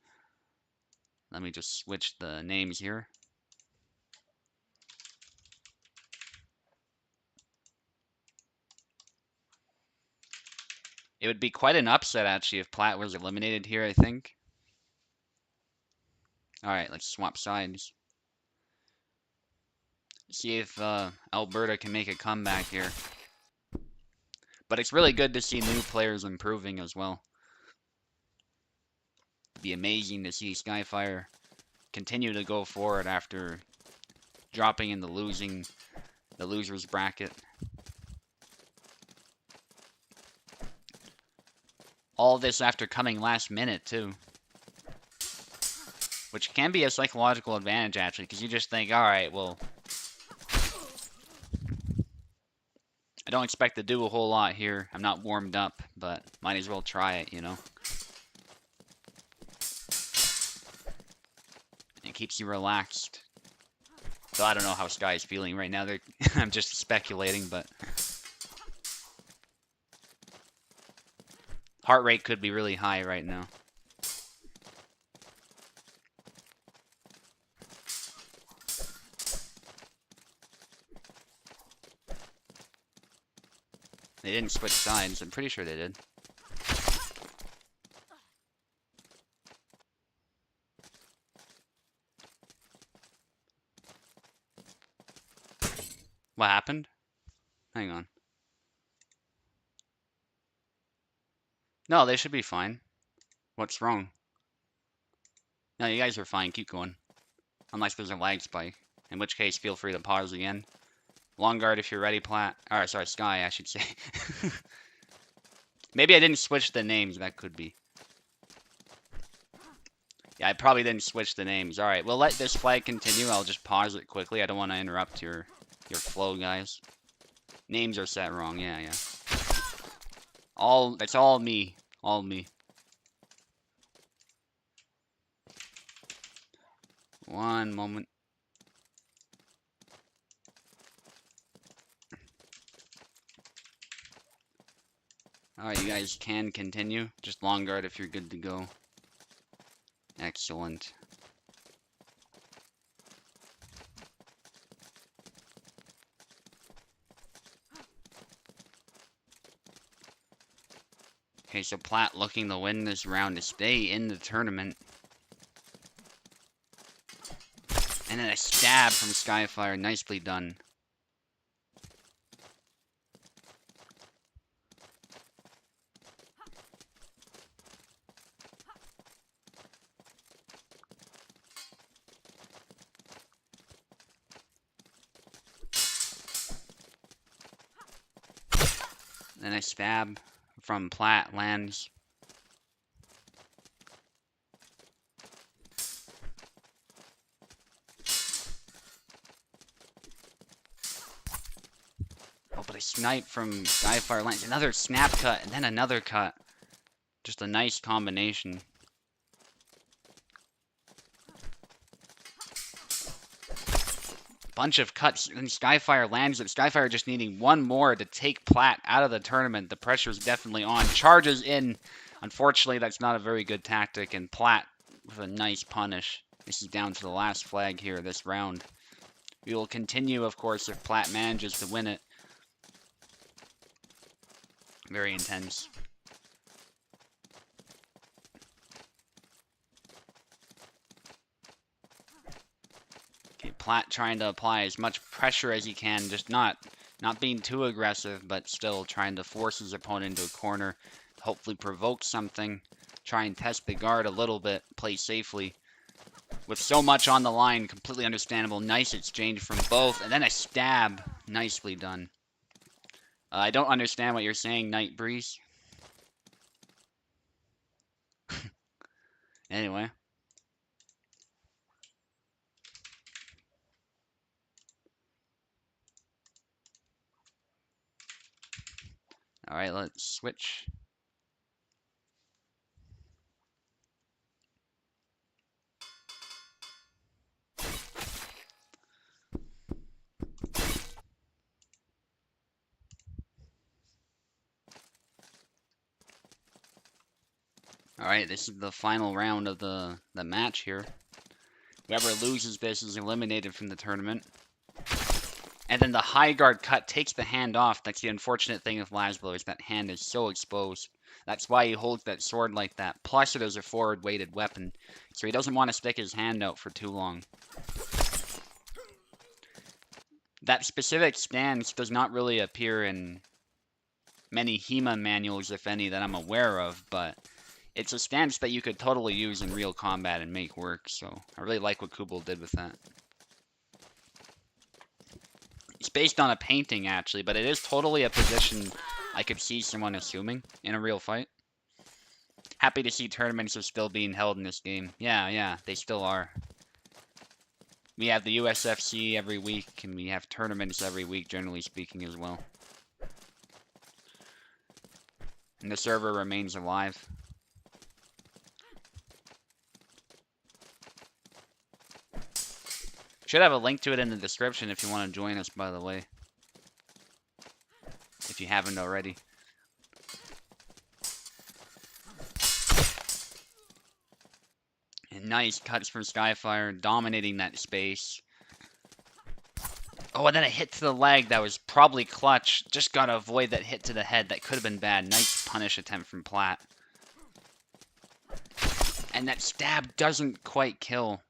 Let me just switch the names here. It would be quite an upset, actually, if Plat was eliminated here, I think. Alright, let's swap sides. See if Alberta can make a comeback here. But it's really good to see new players improving as well. It'd be amazing to see Skyfire continue to go forward after dropping in the losers bracket. All this after coming last minute, too. Which can be a psychological advantage, actually, because you just think, alright, well, I don't expect to do a whole lot here. I'm not warmed up, but might as well try it, you know? It keeps you relaxed. So I don't know how Sky is feeling right now. I'm just speculating, but heart rate could be really high right now. They didn't switch sides. I'm pretty sure they did. What happened? Hang on. No, they should be fine. What's wrong? No, you guys are fine. Keep going. Unless there's a lag spike. In which case, feel free to pause again. Long guard if you're ready, Plat. Or, sorry, Sky, I should say. Maybe I didn't switch the names. That could be. Yeah, I probably didn't switch the names. Alright, we'll let this flag continue. I'll just pause it quickly. I don't want to interrupt your flow, guys. Names are set wrong. Yeah. That's all me. All me. One moment. Alright, you guys can continue. Just long guard if you're good to go. Excellent. Okay, so Plat looking to win this round to stay in the tournament. And then a stab from Skyfire. Nicely done. Then a stab from Plat lands. Oh, but a snipe from Skyfire lands. Another snap cut, and then another cut. Just a nice combination. Bunch of cuts, and Skyfire lands it. Skyfire just needing one more to take Plat out of the tournament. The pressure's definitely on. Charges in. Unfortunately, that's not a very good tactic, and Plat with a nice punish. This is down to the last flag here this round. We will continue, of course, if Plat manages to win it. Very intense. Okay, Plat trying to apply as much pressure as he can, just not being too aggressive, but still trying to force his opponent into a corner, hopefully provoke something, try and test the guard a little bit, play safely. With so much on the line, completely understandable. Nice exchange from both, and then a stab. Nicely done. I don't understand what you're saying, Night Breeze. Anyway. Alright, let's switch. Alright, this is the final round of the match here. Whoever loses this is eliminated from the tournament. And then the high guard cut takes the hand off. That's the unfortunate thing with Laszlo, is that hand is so exposed. That's why he holds that sword like that. Plus it is a forward-weighted weapon, so he doesn't want to stick his hand out for too long. That specific stance does not really appear in many HEMA manuals, if any, that I'm aware of, but it's a stance that you could totally use in real combat and make work, so I really like what Kubel did with that. It's based on a painting, actually, but it is totally a position I could see someone assuming in a real fight. Happy to see tournaments are still being held in this game. Yeah, they still are. We have the USFC every week, and we have tournaments every week, generally speaking, as well. And the server remains alive. Should have a link to it in the description if you want to join us, by the way. If you haven't already. And nice cuts from Skyfire, dominating that space. Oh, and then a hit to the leg that was probably clutch. Just gotta avoid that hit to the head. That could have been bad. Nice punish attempt from Plat. And that stab doesn't quite kill.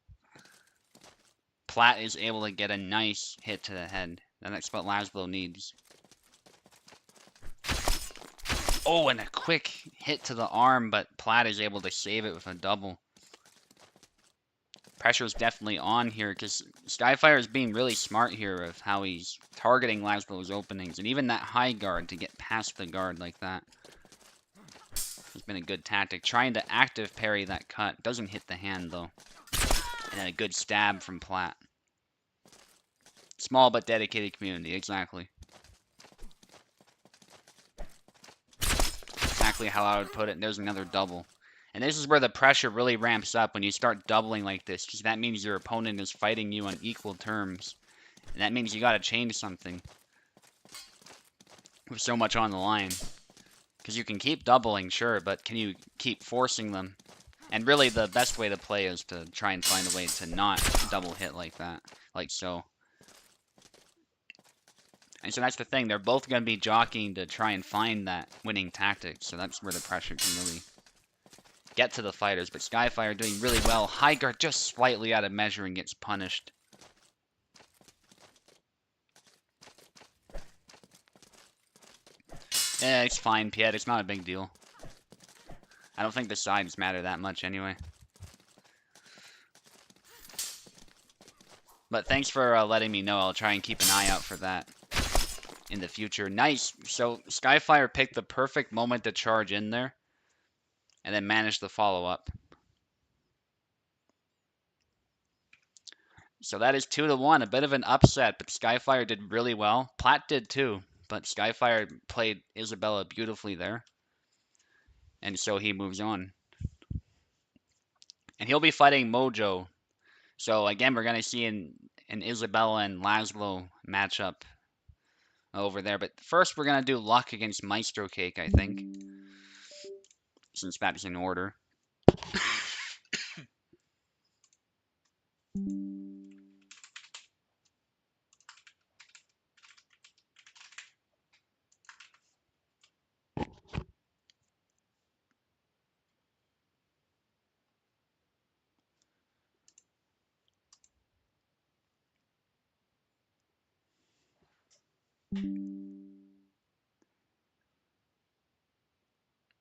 Plat is able to get a nice hit to the head. And that's what Laszlo needs. Oh, and a quick hit to the arm, but Plat is able to save it with a double. Pressure's definitely on here, because Skyfire is being really smart here of how he's targeting Laszlo's openings. And even that high guard to get past the guard like that has been a good tactic. Trying to active parry that cut. Doesn't hit the hand, though. And then a good stab from Plat. Small but dedicated community, exactly. Exactly how I would put it. And there's another double. And this is where the pressure really ramps up when you start doubling like this, because that means your opponent is fighting you on equal terms. And that means you gotta change something. With so much on the line. Because you can keep doubling, sure, but can you keep forcing them? And really the best way to play is to try and find a way to not double hit like that. Like so. And so that's the thing, they're both going to be jockeying to try and find that winning tactic. So that's where the pressure can really get to the fighters. But Skyfire doing really well. High guard just slightly out of measure and gets punished. Yeah, it's fine, Piet. It's not a big deal. I don't think the sides matter that much anyway. But thanks for letting me know. I'll try and keep an eye out for that in the future. Nice. So Skyfire picked the perfect moment to charge in there. And then managed the follow-up. So that is 2-1. A bit of an upset, but Skyfire did really well. Plat did too. But Skyfire played Isabella beautifully there. And so he moves on. And he'll be fighting Mojo. So again, we're going to see an Isabella and Laszlo matchup over there. But first, we're going to do luck against Maestro Cake, I think. Since that's in order.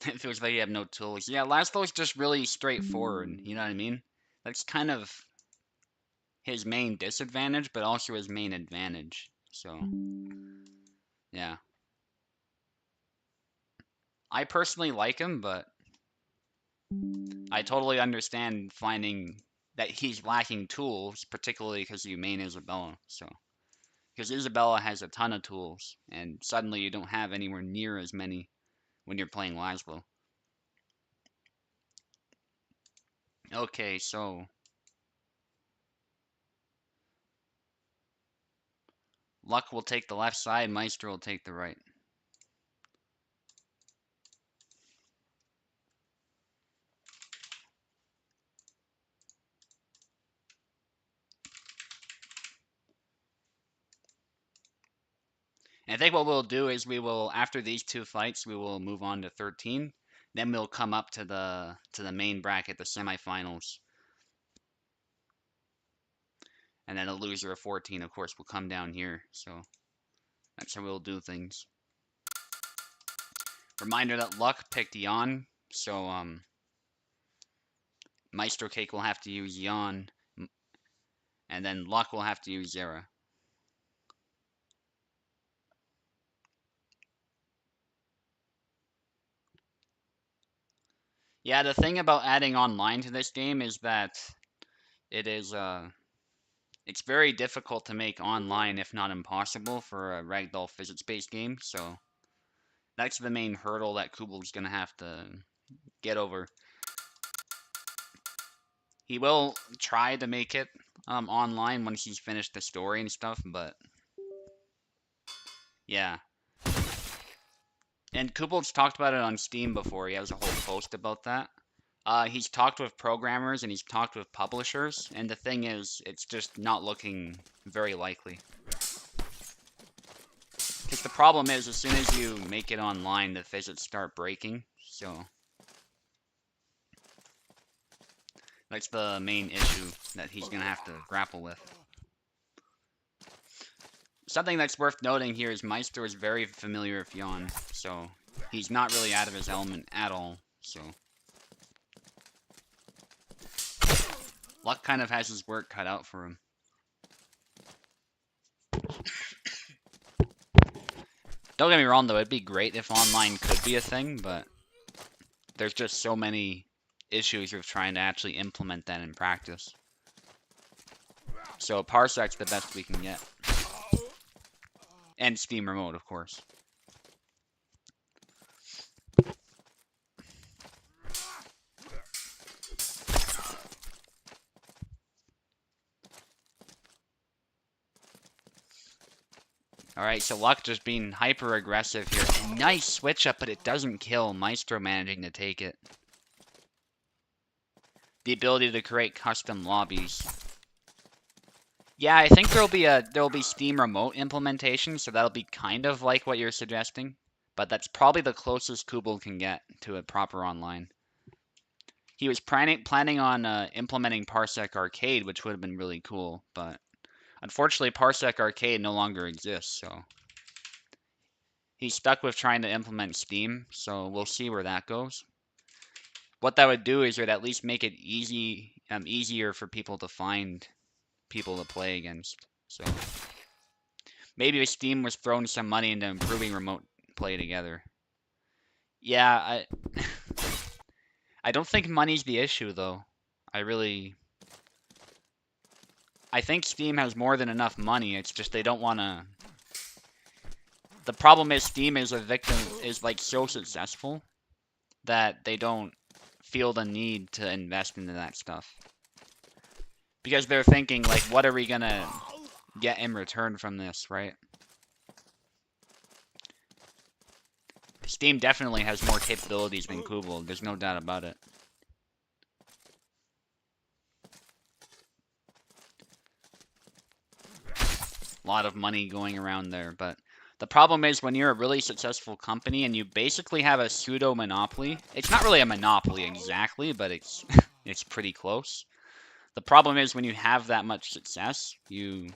It feels like you have no tools. Yeah, Laszlo's just really straightforward, you know what I mean? That's kind of his main disadvantage, but also his main advantage. So, yeah. I personally like him, but I totally understand finding that he's lacking tools, particularly because you main Isabella. So, because Isabella has a ton of tools, and suddenly you don't have anywhere near as many when you're playing Laszlo. Okay, so Luck will take the left side, Maestro will take the right. And I think what we'll do is we will, after these two fights, we will move on to 13. Then we'll come up to the main bracket, the semifinals. And then a loser of 14, of course, will come down here. So that's how we'll do things. Reminder that Luck picked Yan, so Maestro Cake will have to use Yan, and then Luck will have to use Zera. Yeah, the thing about adding online to this game is that it is it's very difficult to make online, if not impossible, for a ragdoll physics-based game. So that's the main hurdle that Kubl's gonna have to get over. He will try to make it online once he's finished the story and stuff, but yeah. And Kubal's talked about it on Steam before. He has a whole post about that. He's talked with programmers and he's talked with publishers, and the thing is, it's just not looking very likely. Because the problem is, as soon as you make it online, the physics start breaking, so that's the main issue that he's going to have to grapple with. Something that's worth noting here is Maestro is very familiar with Yon, so he's not really out of his element at all, so Luck kind of has his work cut out for him. Don't get me wrong, though, it'd be great if online could be a thing, but there's just so many issues with trying to actually implement that in practice. So Parsec's the best we can get. And Steam Remote, of course. Alright, so Luck just being hyper aggressive here. Nice switch up, but it doesn't kill. Maestro managing to take it. The ability to create custom lobbies. Yeah, I think there'll be Steam Remote implementation, so that'll be kind of like what you're suggesting. But that's probably the closest Kubel can get to a proper online. He was planning on implementing Parsec Arcade, which would have been really cool, but unfortunately Parsec Arcade no longer exists, so he's stuck with trying to implement Steam, so we'll see where that goes. What that would do is it would at least make it easier for people to find people to play against. So maybe if Steam was throwing some money into improving remote play together. Yeah, I don't think money's the issue though. I think Steam has more than enough money. It's just they don't want to. The problem is Steam is like so successful that they don't feel the need to invest into that stuff. Because they're thinking, like, what are we gonna get in return from this, right? Steam definitely has more capabilities than Kubel, there's no doubt about it. A lot of money going around there, but the problem is when you're a really successful company and you basically have a pseudo-monopoly. It's not really a monopoly exactly, but it's it's pretty close. The problem is when you have that much success, you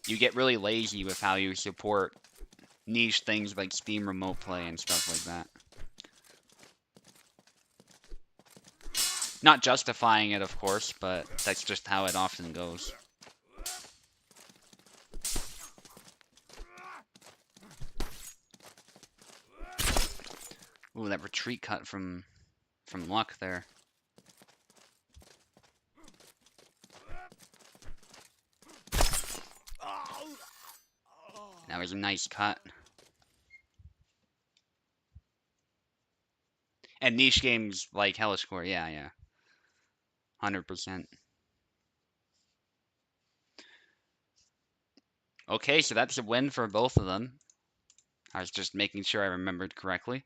get really lazy with how you support niche things like Steam Remote Play and stuff like that. Not justifying it, of course, but that's just how it often goes. Ooh, that retreat cut from Luck there. That was a nice cut. And niche games like Hellish, yeah. 100%. Okay, so that's a win for both of them. I was just making sure I remembered correctly.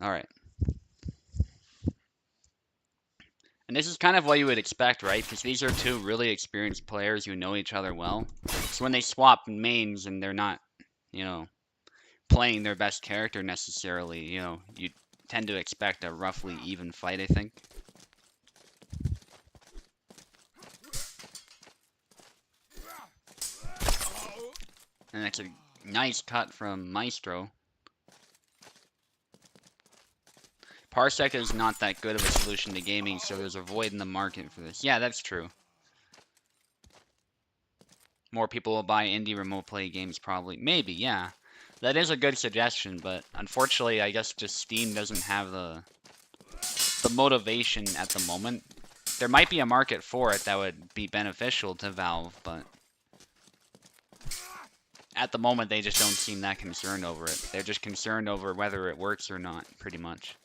Alright. And this is kind of what you would expect, right? Because these are two really experienced players who know each other well. So when they swap mains and they're not, playing their best character necessarily, you tend to expect a roughly even fight, I think. And that's a nice cut from Maestro. Parsec is not that good of a solution to gaming, so there's a void in the market for this. Yeah, that's true. More people will buy indie remote play games probably. Maybe, yeah. That is a good suggestion, but unfortunately, I guess just Steam doesn't have the motivation at the moment. There might be a market for it that would be beneficial to Valve, but At the moment, they just don't seem that concerned over it. They're just concerned over whether it works or not, pretty much.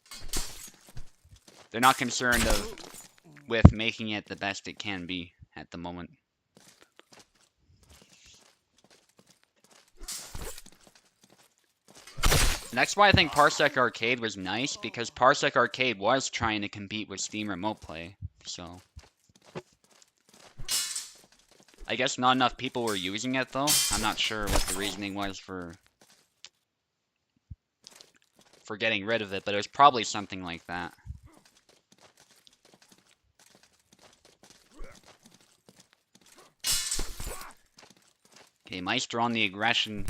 They're not concerned with making it the best it can be at the moment. And that's why I think Parsec Arcade was nice, because Parsec Arcade was trying to compete with Steam Remote Play, so... I guess not enough people were using it, though. I'm not sure what the reasoning was for getting rid of it, but it was probably something like that. Okay, Maestro on the aggression.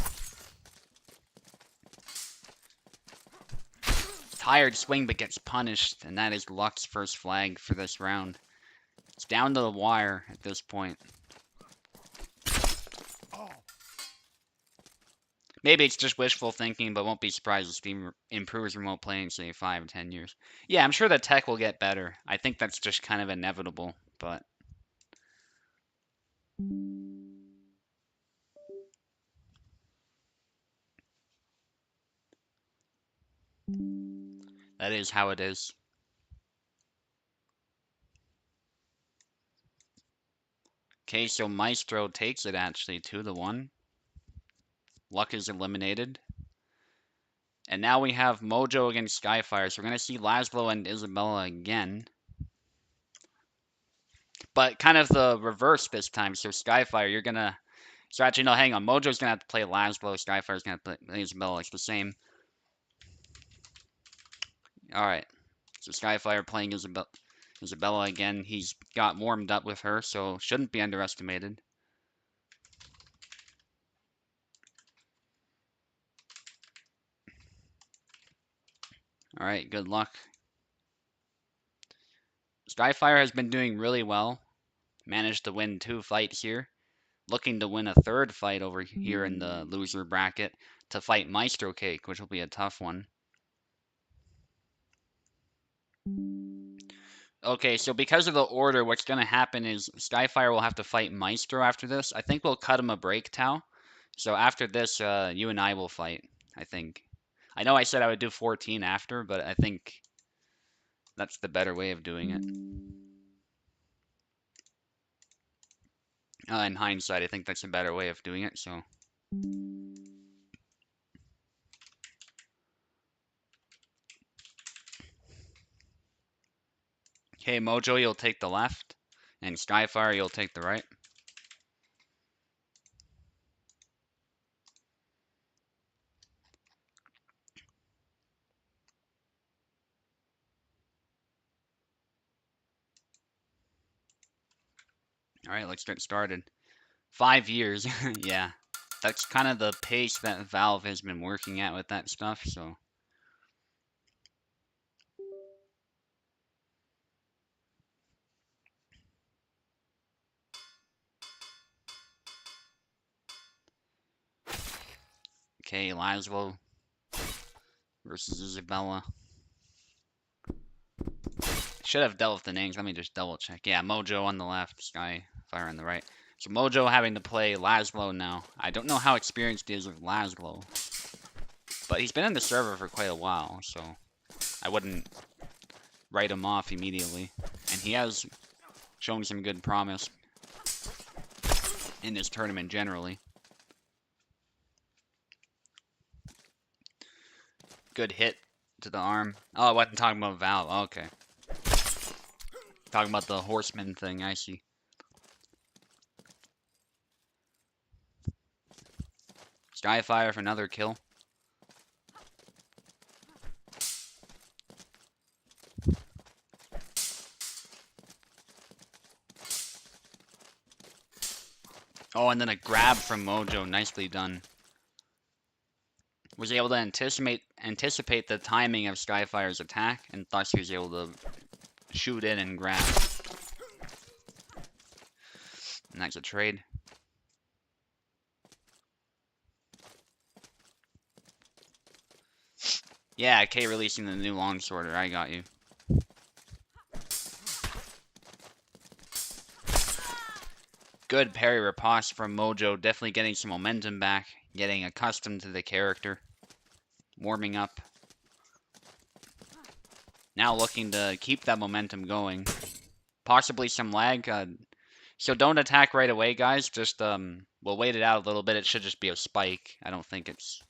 Tired swing, but gets punished, and that is Luck's first flag for this round. It's down to the wire at this point. Maybe it's just wishful thinking, but won't be surprised if Steam improves remote playing, say, 5 or 10 years. Yeah, I'm sure the tech will get better. I think that's just kind of inevitable, but... that is how it is. Okay, so Maestro takes it, actually, 2-1. Luck is eliminated. And now we have Mojo against Skyfire. So we're going to see Laszlo and Isabella again. But kind of the reverse this time. So Skyfire, you're going to... So actually, no, hang on. Mojo's going to have to play Laszlo. Skyfire's going to play Isabella. It's the same. Alright. So Skyfire playing Isabella again. He's got warmed up with her, so shouldn't be underestimated. Alright, good luck. Skyfire has been doing really well. Managed to win 2 fights here. Looking to win a 3rd fight over here in the loser bracket to fight Maestro Cake, which will be a tough one. Okay, so because of the order, what's going to happen is Skyfire will have to fight Maestro after this. I think we'll cut him a break, Tao. So after this, you and I will fight, I think. I know I said I would do 14 after, but I think that's the better way of doing it. In hindsight, I think that's a better way of doing it, so... Okay, Mojo, you'll take the left, and Skyfire, you'll take the right. Alright, let's get started. 5 years, yeah. That's kind of the pace that Valve has been working at with that stuff, so... Okay, Laszlo versus Isabella. Should have dealt with the names. Let me just double check. Yeah, Mojo on the left, Skyfire on the right. So Mojo having to play Laszlo now. I don't know how experienced he is with Laszlo, but he's been in the server for quite a while, so I wouldn't write him off immediately. And he has shown some good promise in this tournament generally. Good hit to the arm. Oh, I wasn't talking about Valve. Oh, okay. Talking about the horseman thing, I see. Skyfire for another kill. Oh, and then a grab from Mojo. Nicely done. Was able to anticipate the timing of Skyfire's attack, and thus he was able to shoot in and grab. And that's a trade. Yeah, K releasing the new longsworder. I got you. Good parry riposte from Mojo, definitely getting some momentum back, getting accustomed to the character, warming up. Now looking to keep that momentum going. Possibly some lag, so don't attack right away, guys. Just, we'll wait it out a little bit. It should just be a spike. I don't think it's...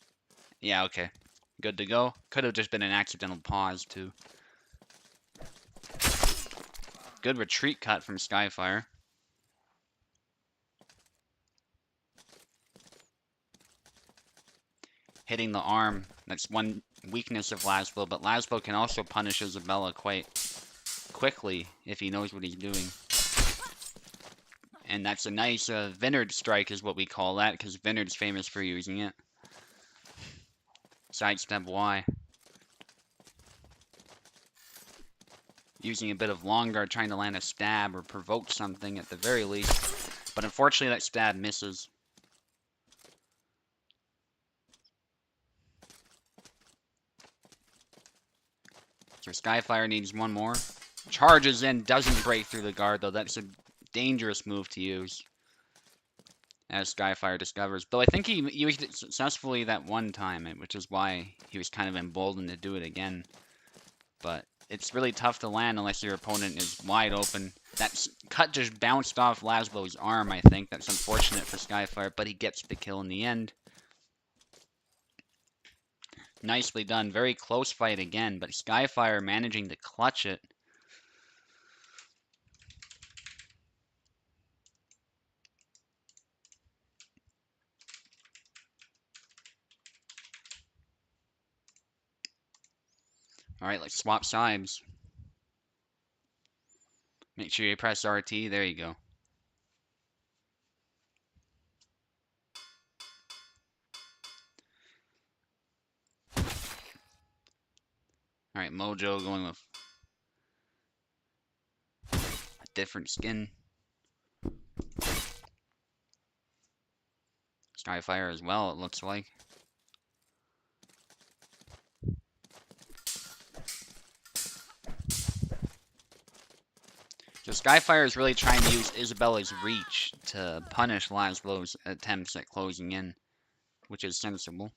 Yeah, okay. Good to go. Could have just been an accidental pause, too. Good retreat cut from Skyfire. Hitting the arm. That's one weakness of Laszlo, but Laszlo can also punish Isabella quite quickly if he knows what he's doing. And that's a nice Vineyard strike is what we call that, because Vineyard's famous for using it. Sidestep Y. Using a bit of long guard, trying to land a stab or provoke something at the very least. But unfortunately that stab misses. So Skyfire needs one more. Charges in, doesn't break through the guard though. That's a dangerous move to use. As Skyfire discovers. Though I think he used it successfully that one time, which is why he was kind of emboldened to do it again. But it's really tough to land unless your opponent is wide open. That cut just bounced off Laszlo's arm, I think. That's unfortunate for Skyfire, but he gets the kill in the end. Nicely done. Very close fight again, but Skyfire managing to clutch it. Alright, let's swap sides. Make sure you press RT. There you go. Alright, Mojo going with a different skin. Skyfire as well, it looks like. So Skyfire is really trying to use Isabella's reach to punish Laszlo's attempts at closing in, which is sensible.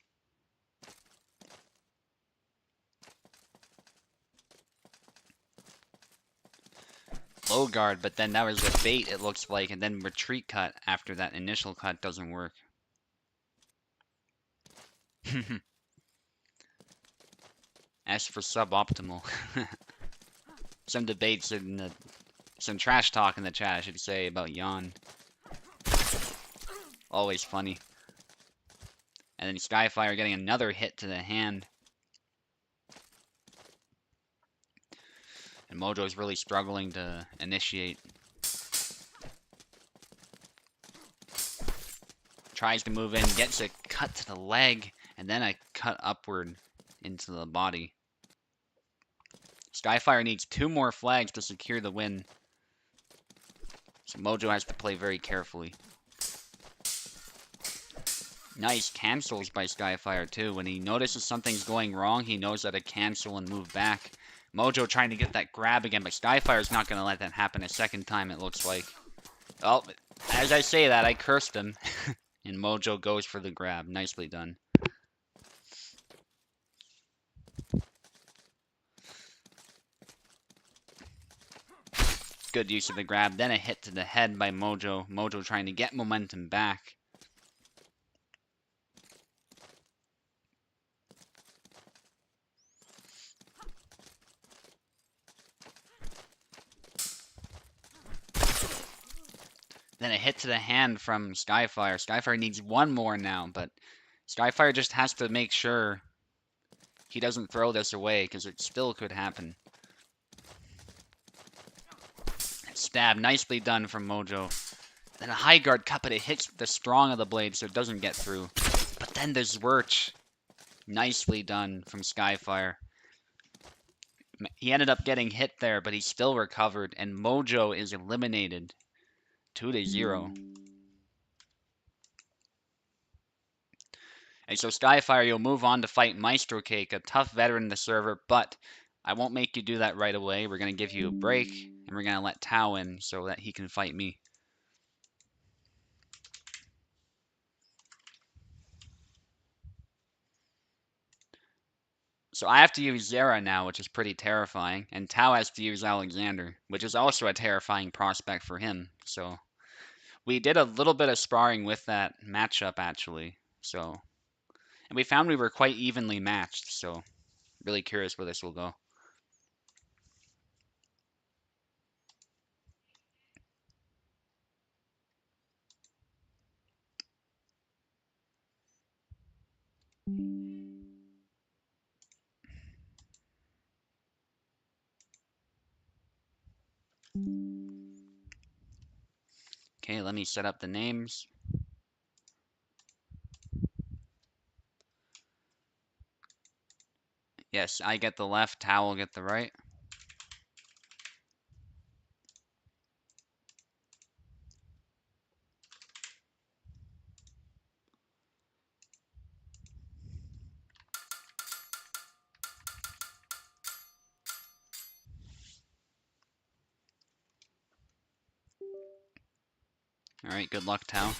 Low guard, but then that was a bait, it looks like, and then retreat cut after that initial cut doesn't work. S for suboptimal. Some debates in the... Some trash talk in the chat, I should say, about Yawn. Always funny. And then Skyfire getting another hit to the hand. And Mojo's really struggling to initiate. Tries to move in, gets a cut to the leg, and then a cut upward into the body. Skyfire needs 2 more flags to secure the win. So Mojo has to play very carefully. Nice cancels by Skyfire too. When he notices something's going wrong, he knows how to cancel and move back. Mojo trying to get that grab again, but Skyfire's not going to let that happen a second time, it looks like. Oh, as I say that, I cursed him. And Mojo goes for the grab. Nicely done. Good use of the grab. Then a hit to the head by Mojo. Mojo trying to get momentum back. Then a hit to the hand from Skyfire. Skyfire needs 1 more now, but Skyfire just has to make sure he doesn't throw this away, because it still could happen. Stab, nicely done from Mojo. Then a high guard cut, but it hits the strong of the blade, so it doesn't get through. But then the Zwirch. Nicely done from Skyfire. He ended up getting hit there, but he still recovered, and Mojo is eliminated. 2-0. And so Skyfire, you'll move on to fight Maestro Cake, a tough veteran in the server, but I won't make you do that right away. We're going to give you a break, and we're going to let Tao in so that he can fight me. So I have to use Zera now, which is pretty terrifying, and Tao has to use Alexander, which is also a terrifying prospect for him. So we did a little bit of sparring with that matchup actually. So and we found we were quite evenly matched. So really curious where this will go. Okay, let me set up the names. Yes, I get the left, Tao will get the right. Alright, good luck, Tao.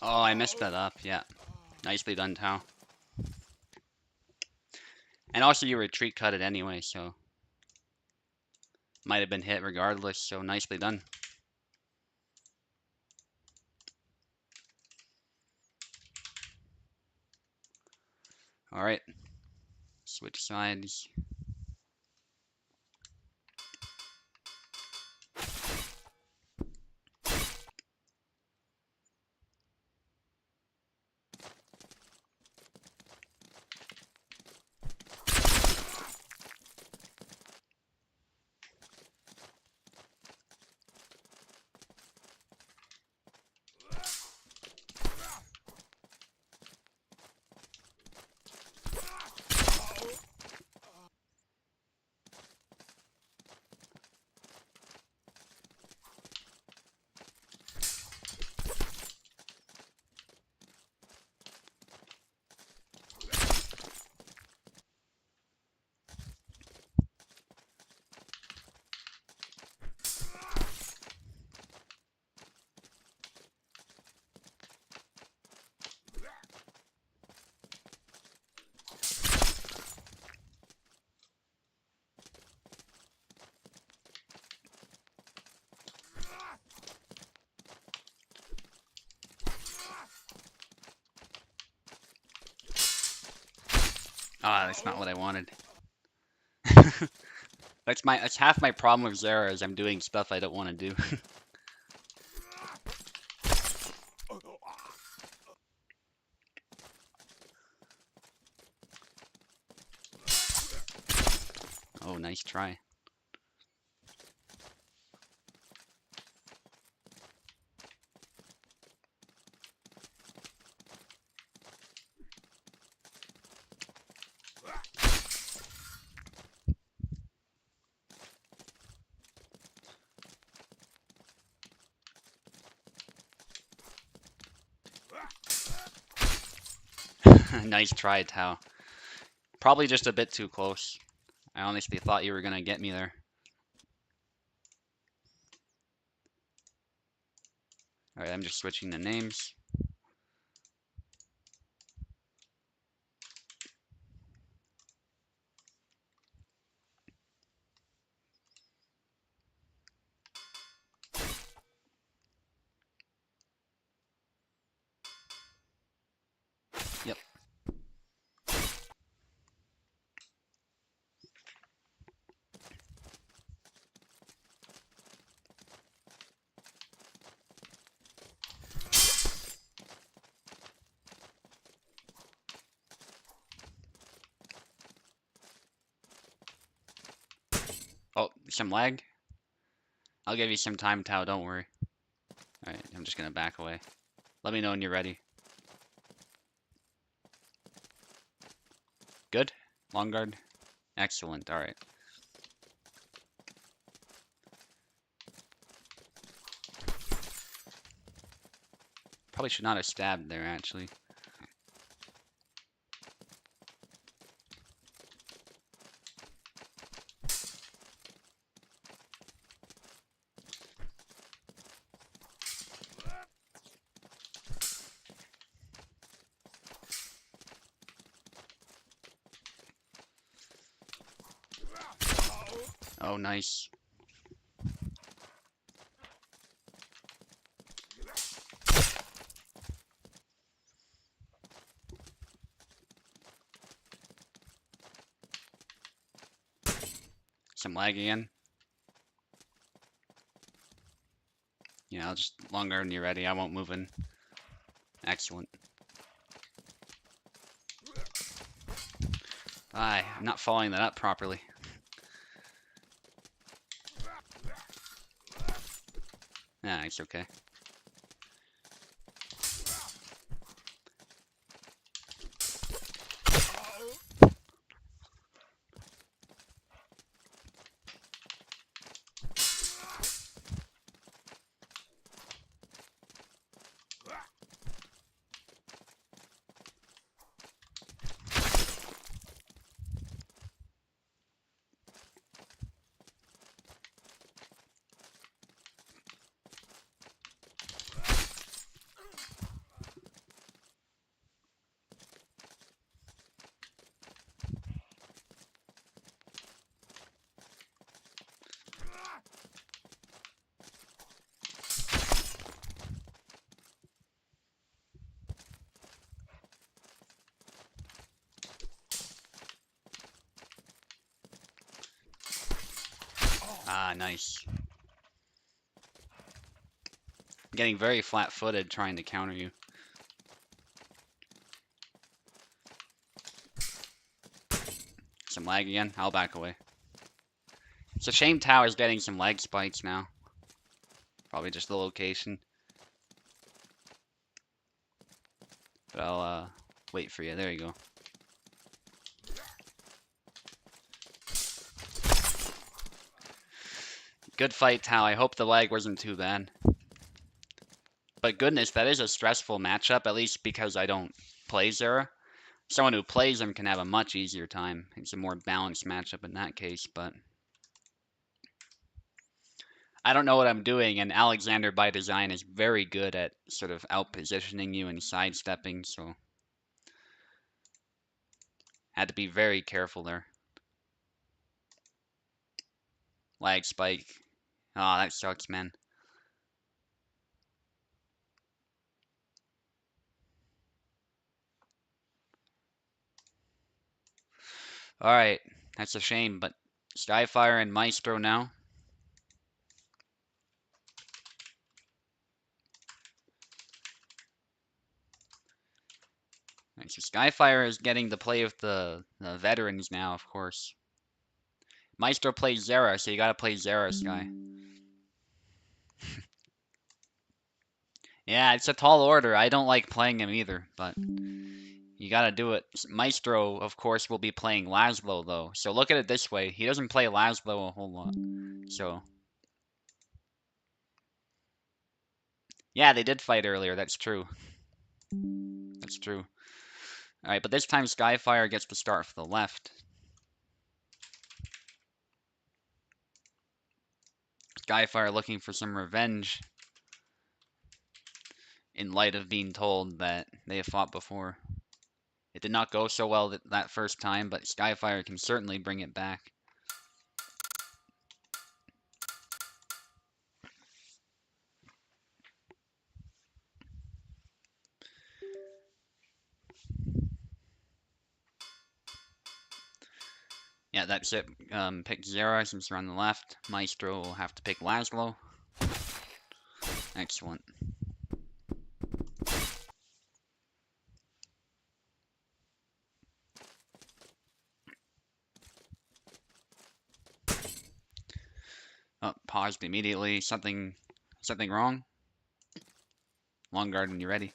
Oh, I messed that up, yeah. Nicely done, Tao. And also you retreat cut it anyway, so might have been hit regardless, so nicely done. Alright. Switch sides. Ah, that's not what I wanted. That's half my problem with Zera is I'm doing stuff I don't want to do. Oh, nice try. Nice try, Tao. Probably just a bit too close. I honestly thought you were gonna get me there. Alright, I'm just switching the names. Yep. Oh, some lag? I'll give you some time, Tao, don't worry. Alright, I'm just gonna back away. Let me know when you're ready. Good? Long guard? Excellent, alright. Probably should not have stabbed there, actually. Oh, nice. Some lag again. Yeah, I'll just longer when you're ready. I won't move in. Excellent. I'm not following that up properly. Nah, it's okay. Ah, nice. I'm getting very flat-footed trying to counter you. Some lag again. I'll back away. It's a shame Tower's getting some lag spikes now. Probably just the location. But I'll wait for you. There you go. Good fight, Tao. I hope the lag wasn't too bad. But goodness, that is a stressful matchup, at least because I don't play Zera. Someone who plays him can have a much easier time. It's a more balanced matchup in that case, but I don't know what I'm doing, and Alexander by design is very good at sort of out-positioning you and sidestepping, so had to be very careful there. Lag spike. Oh, that sucks, man. Alright, that's a shame, but Skyfire and Maestro now. Right, so Skyfire is getting to play with the veterans now, of course. Maestro plays Zera, so you gotta play Zera, Sky. Yeah, it's a tall order. I don't like playing him either, but you gotta do it. Maestro, of course, will be playing Laszlo, though. So look at it this way. He doesn't play Laszlo a whole lot. So, yeah, they did fight earlier. That's true. That's true. Alright, but this time Skyfire gets to start for the left. Skyfire looking for some revenge in light of being told that they have fought before. It did not go so well that first time, but Skyfire can certainly bring it back. Yeah, that's it. Pick Zera since they're on the left. Maestro will have to pick Laszlo. Excellent. Oh, paused immediately. Something wrong? Long guard when you're ready.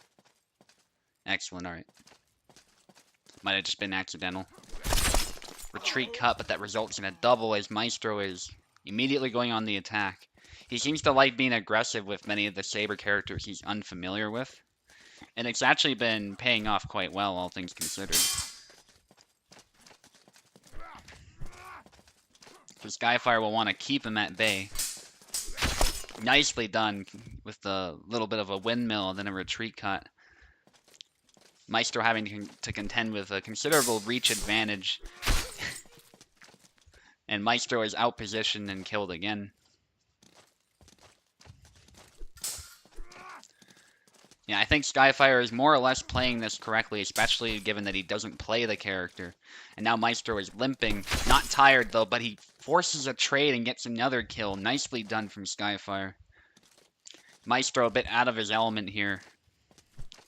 Excellent, alright. Might have just been accidental. Retreat cut, but that results in a double as Maestro is immediately going on the attack. He seems to like being aggressive with many of the Saber characters he's unfamiliar with. And it's actually been paying off quite well, all things considered. So Skyfire will want to keep him at bay. Nicely done with the little bit of a windmill and then a retreat cut. Maestro having to contend with a considerable reach advantage. And Maestro is outpositioned and killed again. Yeah, I think Skyfire is more or less playing this correctly, especially given that he doesn't play the character. And now Maestro is limping. Not tired, though, but he forces a trade and gets another kill. Nicely done from Skyfire. Maestro a bit out of his element here.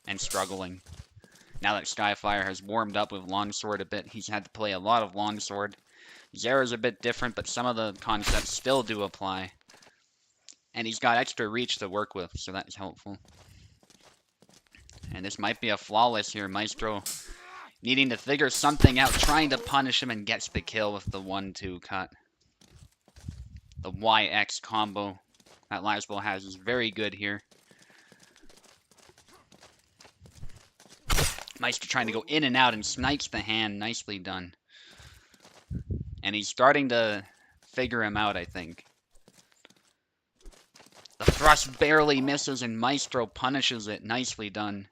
And struggling. Now that Skyfire has warmed up with Longsword a bit, he's had to play a lot of Longsword. Zera's a bit different, but some of the concepts still do apply. And he's got extra reach to work with, so that's helpful. And this might be a flawless here. Maestro needing to figure something out, trying to punish him, and gets the kill with the 1-2 cut. The YX combo that Laszlo has is very good here. Maestro trying to go in and out and snipes the hand. Nicely done. And he's starting to figure him out, I think. The thrust barely misses and Maestro punishes it. Nicely done.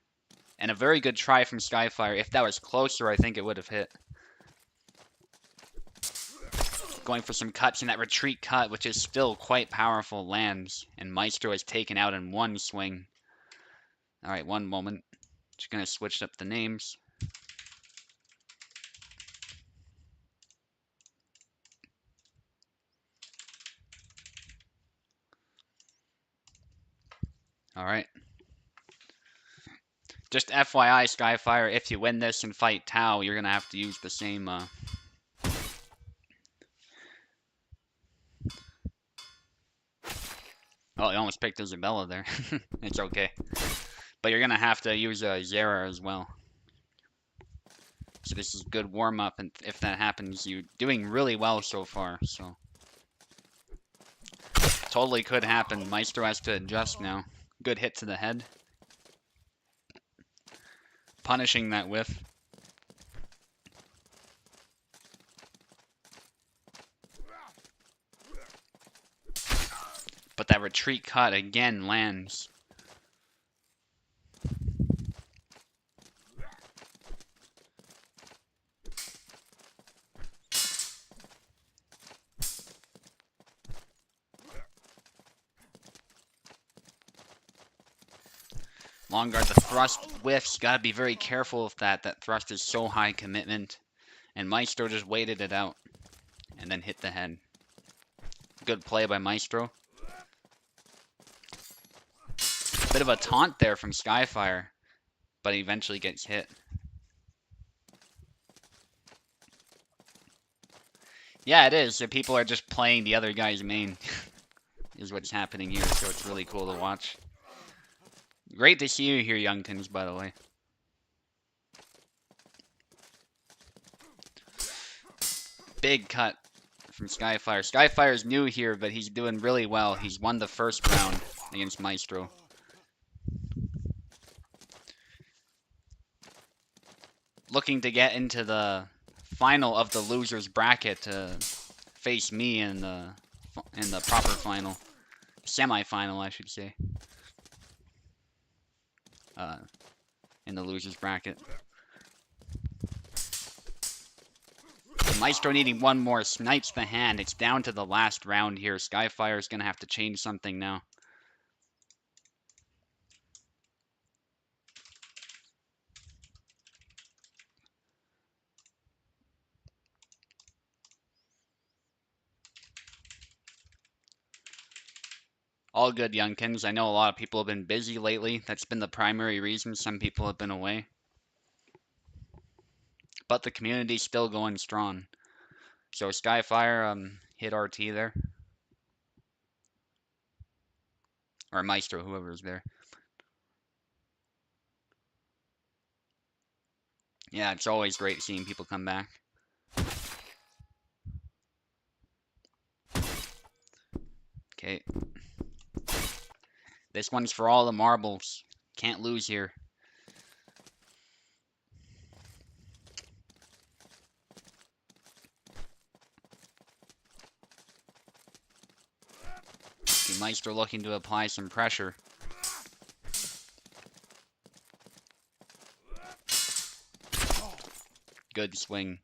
And a very good try from Skyfire. If that was closer, I think it would have hit. Going for some cuts, and that retreat cut, which is still quite powerful, lands. And Maestro is taken out in one swing. Alright, one moment. Just gonna switch up the names. Alright. Just FYI, Skyfire, if you win this and fight Tau, you're gonna have to use the same, Oh, you almost picked Isabella there. It's okay. But you're gonna have to use Zera as well. So this is good warm-up, and if that happens, you're doing really well so far, so... Totally could happen. Maestro has to adjust now. Good hit to the head. Punishing that whiff. But that retreat cut again lands. Long guard, the thrust whiffs. Gotta be very careful with that. That thrust is so high commitment. And Maestro just waited it out and then hit the head. Good play by Maestro. Bit of a taunt there from Skyfire, but he eventually gets hit. Yeah, it is. So people are just playing the other guy's main is what's happening here, so it's really cool to watch. Great to see you here, Youngtons, by the way. Big cut from Skyfire. Skyfire's new here, but he's doing really well. He's won the first round against Maestro. Looking to get into the final of the loser's bracket to face me in the proper final. Semi-final, I should say. In the loser's bracket. Maestro needing one more, snipes the hand. It's down to the last round here. Skyfire's gonna have to change something now. All good, Youngkins. I know a lot of people have been busy lately. That's been the primary reason some people have been away. But the community's still going strong. So Skyfire hit RT there. Or Maestro, whoever's there. Yeah, it's always great seeing people come back. Okay. This one's for all the marbles. Can't lose here. Okay, Maestro looking to apply some pressure. Good swing.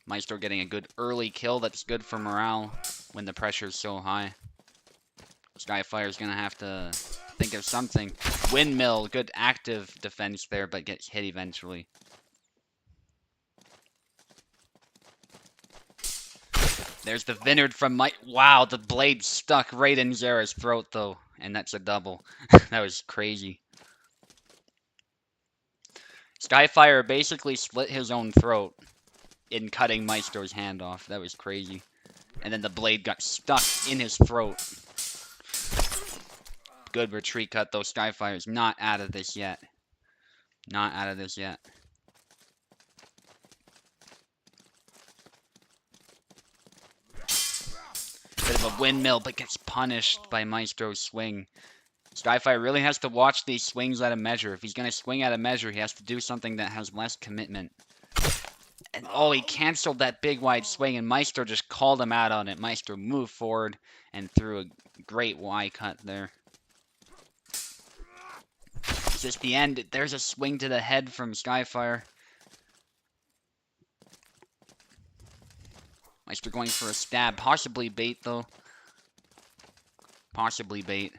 Maestro getting a good early kill. That's good for morale when the pressure's so high. Skyfire's gonna have to think of something. Windmill, good active defense there, but gets hit eventually. There's the Vineyard from Mike. Wow, the blade stuck right in Zera's throat, though. And that's a double. That was crazy. Skyfire basically split his own throat in cutting Maestro's hand off. That was crazy. And then the blade got stuck in his throat. Good retreat cut, though. Skyfire's not out of this yet. Not out of this yet. Bit of a windmill, but gets punished by Maestro's swing. Skyfire really has to watch these swings at a measure. If he's going to swing at a measure, he has to do something that has less commitment. And oh, he canceled that big wide swing, and Maestro just called him out on it. Maestro moved forward and threw a great Y cut there. Is this the end? There's a swing to the head from Skyfire. Maestro going for a stab. Possibly bait, though. Possibly bait.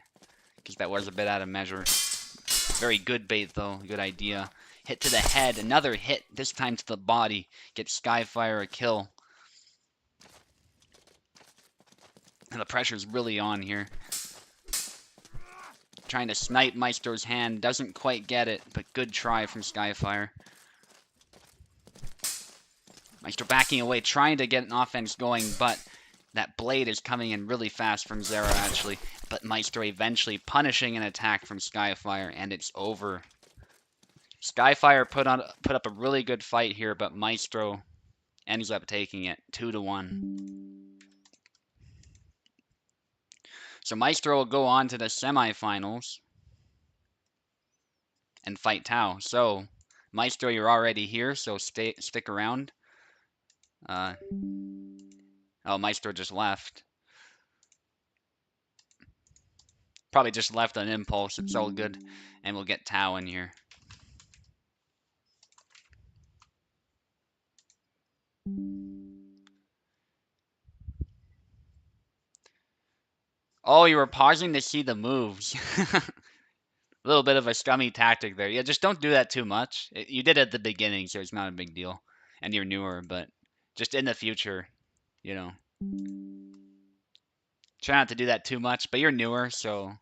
Because that was a bit out of measure. Very good bait, though. Good idea. Hit to the head. Another hit. This time to the body. Gets Skyfire a kill. And the pressure's really on here. Trying to snipe Maestro's hand. Doesn't quite get it, but good try from Skyfire. Maestro backing away, trying to get an offense going, but that blade is coming in really fast from Zera, actually. But Maestro eventually punishing an attack from Skyfire, and it's over. Skyfire put up a really good fight here, but Maestro ends up taking it 2-1. So Maestro will go on to the semifinals and fight Tao. So Maestro, you're already here, so stick around. Oh, Maestro just left. Probably just left on impulse. It's all good. And we'll get Tao in here. Oh, you were pausing to see the moves. A little bit of a scummy tactic there. Yeah, just don't do that too much. You did it at the beginning, so it's not a big deal. And you're newer, but just in the future, you know, try not to do that too much. But you're newer, so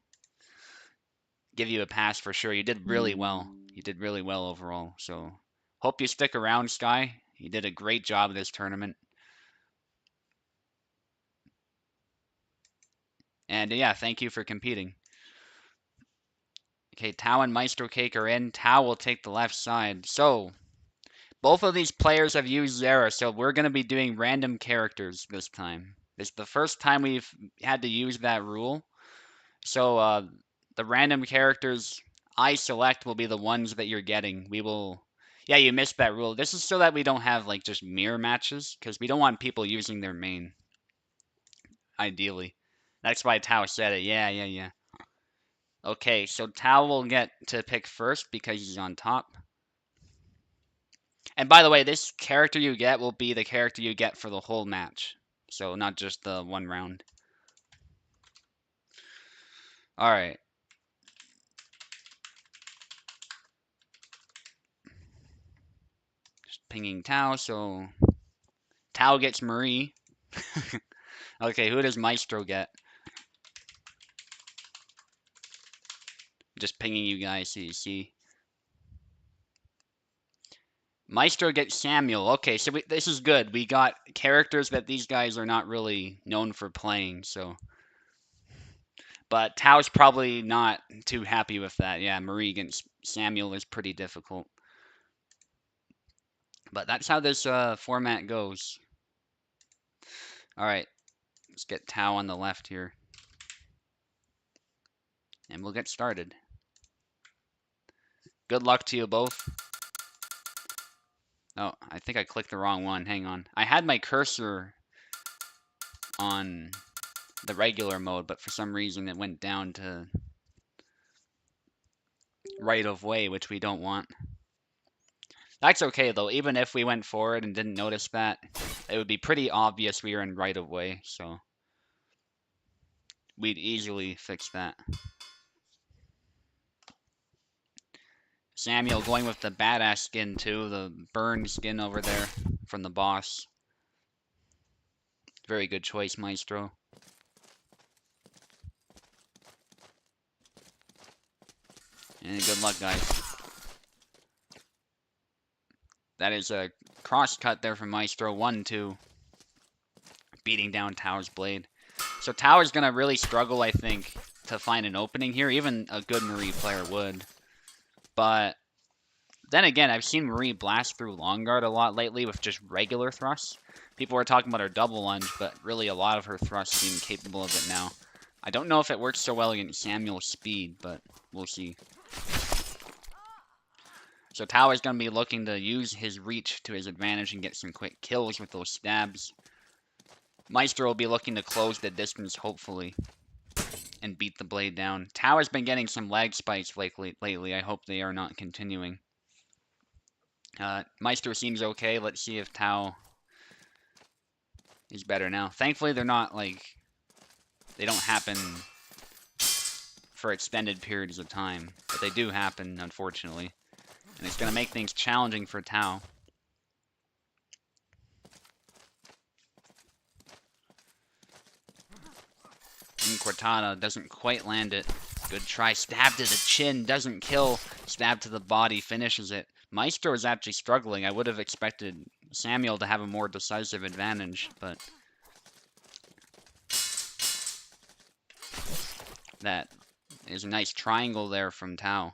give you a pass for sure. You did really well. You did really well overall. So hope you stick around, Sky. You did a great job this tournament. And yeah, thank you for competing. Okay, Tao and Maestro Cake are in. Tao will take the left side. So both of these players have used Zera, so we're going to be doing random characters this time. It's the first time we've had to use that rule. So the random characters I select will be the ones that you're getting. We will... Yeah, you missed that rule. This is so that we don't have like just mirror matches, because we don't want people using their main, ideally. That's why Tao said it. Yeah. Okay, so Tao will get to pick first because he's on top. And by the way, this character you get will be the character you get for the whole match. So not just the one round. Alright. Just pinging Tao, so... Tao gets Marie. Okay, who does Maestro get? Just pinging you guys so you see. Maestro gets Samuel. Okay, so this is good. We got characters that these guys are not really known for playing, so... But Tao's probably not too happy with that. Yeah, Marie against Samuel is pretty difficult. But that's how this format goes. Alright, let's get Tao on the left here. And we'll get started. Good luck to you both. Oh, I think I clicked the wrong one. Hang on. I had my cursor on the regular mode, but for some reason it went down to right of way, which we don't want. That's okay though. Even if we went forward and didn't notice that, it would be pretty obvious we were in right of way, so we'd easily fix that. Samuel going with the badass skin too, the burned skin over there from the boss. Very good choice, Maestro. And good luck, guys. That is a cross cut there from Maestro. 1-2. Beating down Tao's blade. So Tao is going to really struggle, I think, to find an opening here. Even a good Marie player would. But then again, I've seen Marie blast through long guard a lot lately with just regular thrusts. People were talking about her double lunge, but really a lot of her thrusts seem capable of it now. I don't know if it works so well against Samuel's speed, but we'll see. So Tao is going to be looking to use his reach to his advantage and get some quick kills with those stabs. Maestro will be looking to close the distance, hopefully, and beat the blade down. Tao has been getting some lag spikes lately. I hope they are not continuing. Maestro seems okay. Let's see if Tao is better now. Thankfully, they're not, like... They don't happen for extended periods of time. But they do happen, unfortunately. And it's going to make things challenging for Tao. Cortada doesn't quite land it. Good try. Stab to the chin. Doesn't kill. Stab to the body. Finishes it. Maestro is actually struggling. I would have expected Samuel to have a more decisive advantage, but... That is a nice triangle there from Tao.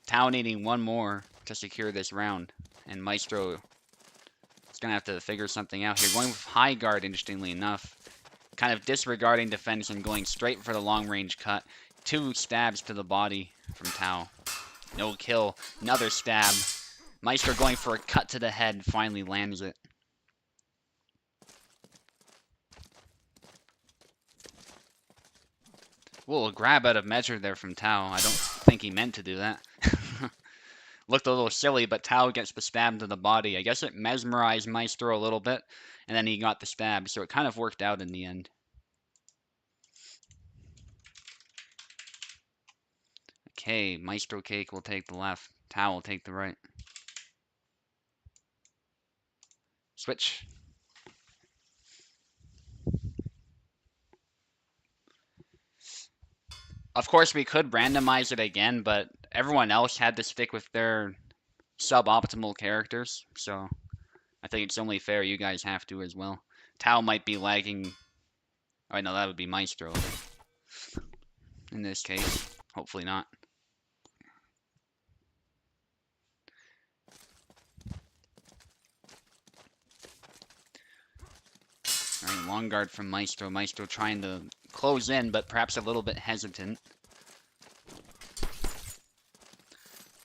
Tao needing one more to secure this round. And Maestro is going to have to figure something out here. Going with high guard, interestingly enough. Kind of disregarding defense and going straight for the long range cut. 2 stabs to the body from Tao. No kill. Another stab. Maestro going for a cut to the head. Finally lands it. Whoa, a grab out of measure there from Tao. I don't think he meant to do that. Looked a little silly, but Tao gets the stab to the body. I guess it mesmerized Maestro a little bit, and then he got the stab, so it kind of worked out in the end. Okay, Maestro Cake will take the left. Tao will take the right. Switch. Of course, we could randomize it again, but everyone else had to stick with their suboptimal characters, so I think it's only fair you guys have to as well. Tao might be lagging. Oh, no, that would be Maestro in this case. Hopefully not. Alright, long guard from Maestro. Maestro trying to close in, but perhaps a little bit hesitant.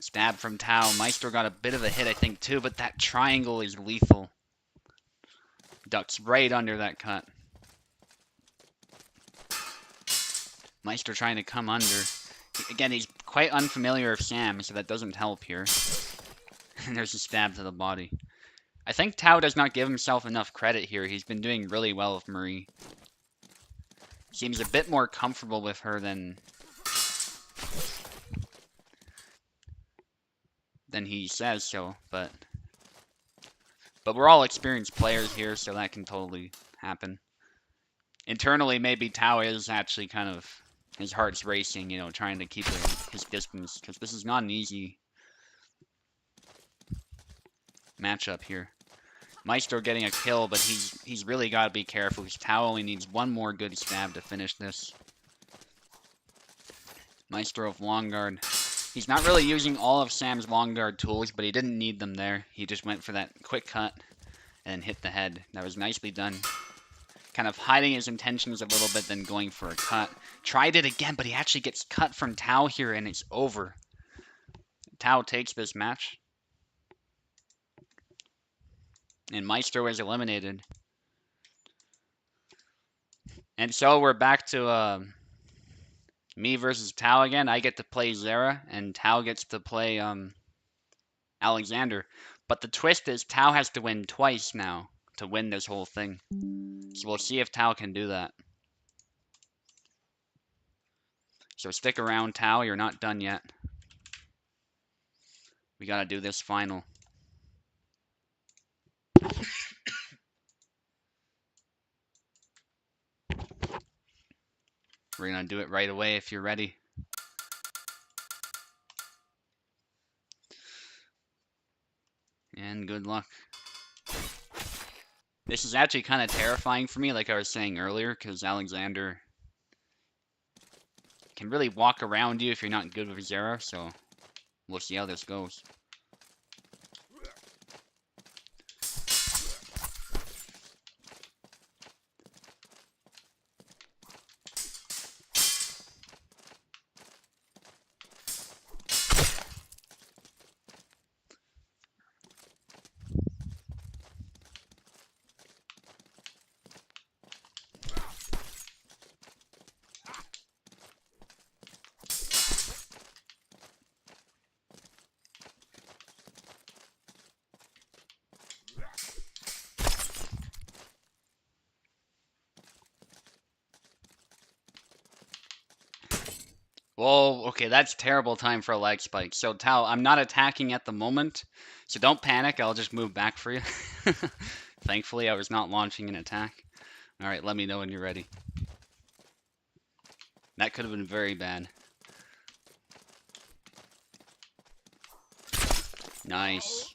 Stab from Tao. Maestro got a bit of a hit, I think, too, but that triangle is lethal. Ducks right under that cut. Maestro trying to come under. Again, he's quite unfamiliar with Sam, so that doesn't help here. And there's a stab to the body. I think Tao does not give himself enough credit here. He's been doing really well with Marie. Seems a bit more comfortable with her than he says so, but we're all experienced players here, so that can totally happen. Internally, maybe Tao is actually kind of, his heart's racing, you know, trying to keep his distance, because this is not an easy matchup here. Maestro getting a kill, but he's really got to be careful, because Tao only needs one more good stab to finish this. Maestro of long guard. He's not really using all of Sam's long guard tools, but he didn't need them there. He just went for that quick cut and hit the head. That was nicely done. Kind of hiding his intentions a little bit, then going for a cut. Tried it again, but he actually gets cut from Tao here, and it's over. Tao takes this match. And Maestro is eliminated. And so we're back to me versus Tao again. I get to play Zera, and Tao gets to play Alexander. But the twist is Tao has to win twice now to win this whole thing. So we'll see if Tao can do that. So stick around, Tao. You're not done yet. We gotta do this final. We're gonna do it right away if you're ready. And good luck. This is actually kind of terrifying for me, like I was saying earlier, because Alexander can really walk around you if you're not good with Zera, so we'll see how this goes. Whoa, okay, that's terrible time for a leg spike. So, Tao, I'm not attacking at the moment, so don't panic, I'll just move back for you. Thankfully, I was not launching an attack. Alright, let me know when you're ready. That could have been very bad. Nice.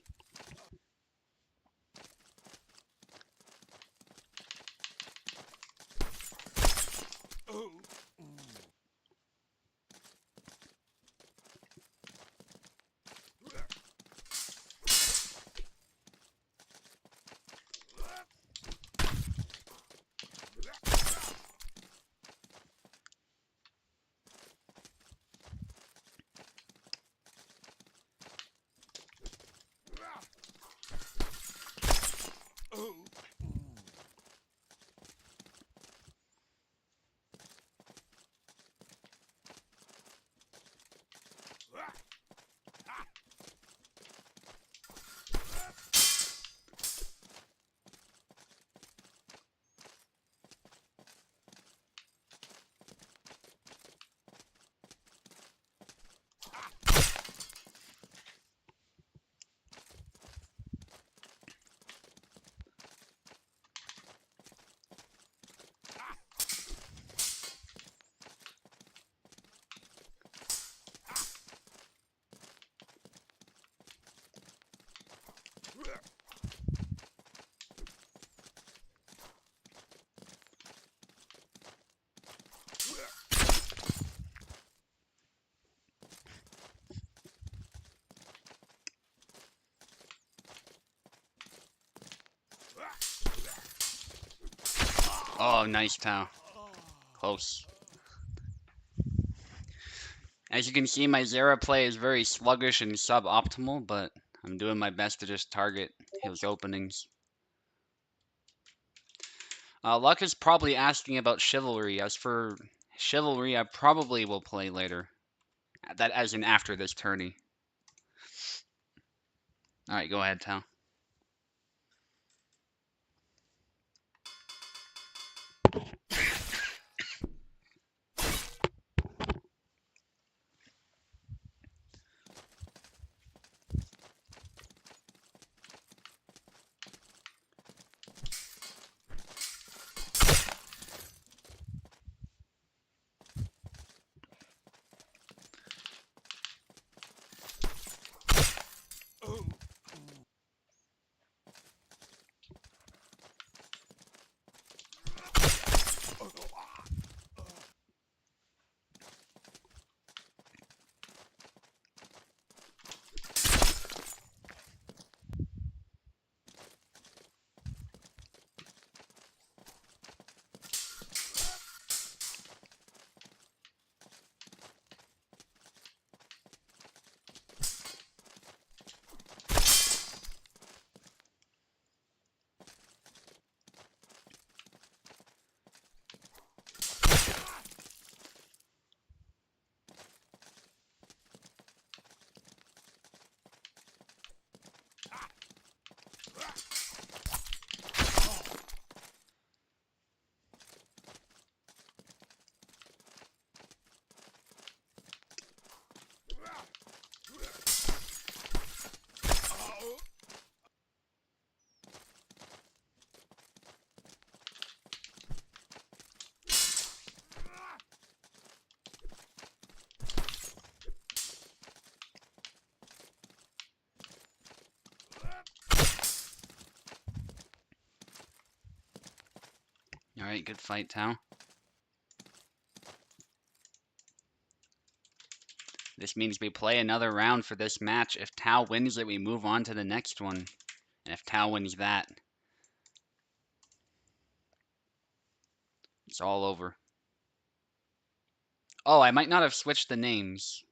Oh, nice Tao. Close. As you can see, my Zera play is very sluggish and suboptimal, but I'm doing my best to just target his openings. Luck is probably asking about Chivalry. As for Chivalry, I probably will play later. That as in after this tourney. Alright, go ahead, Tao. Alright, good fight, Tao. This means we play another round for this match. If Tao wins it, we move on to the next one. And if Tao wins that, it's all over. Oh, I might not have switched the names.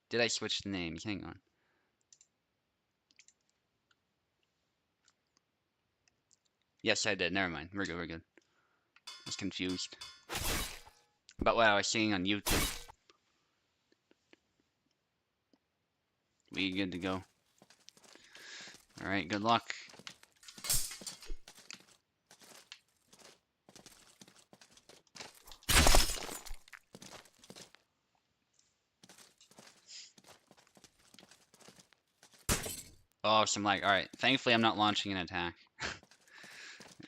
Did I switch the names? Hang on. Yes, I did. Never mind. We're good, we're good. I was confused about what I was seeing on YouTube. We good to go. Alright, good luck. Oh, some lag. Alright, thankfully I'm not launching an attack.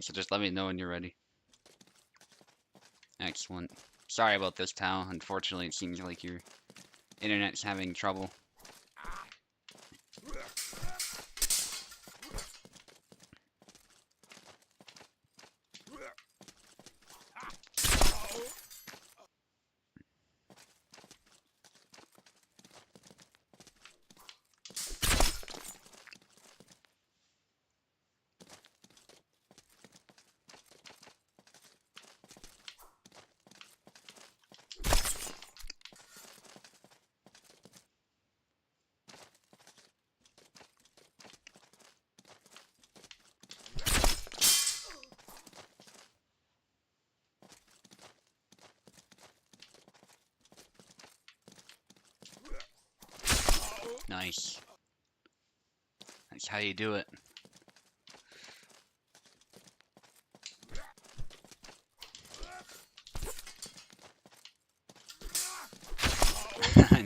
So just let me know when you're ready. Excellent. Sorry about this, Tao. Unfortunately, it seems like your internet's having trouble. Nice. That's how you do it.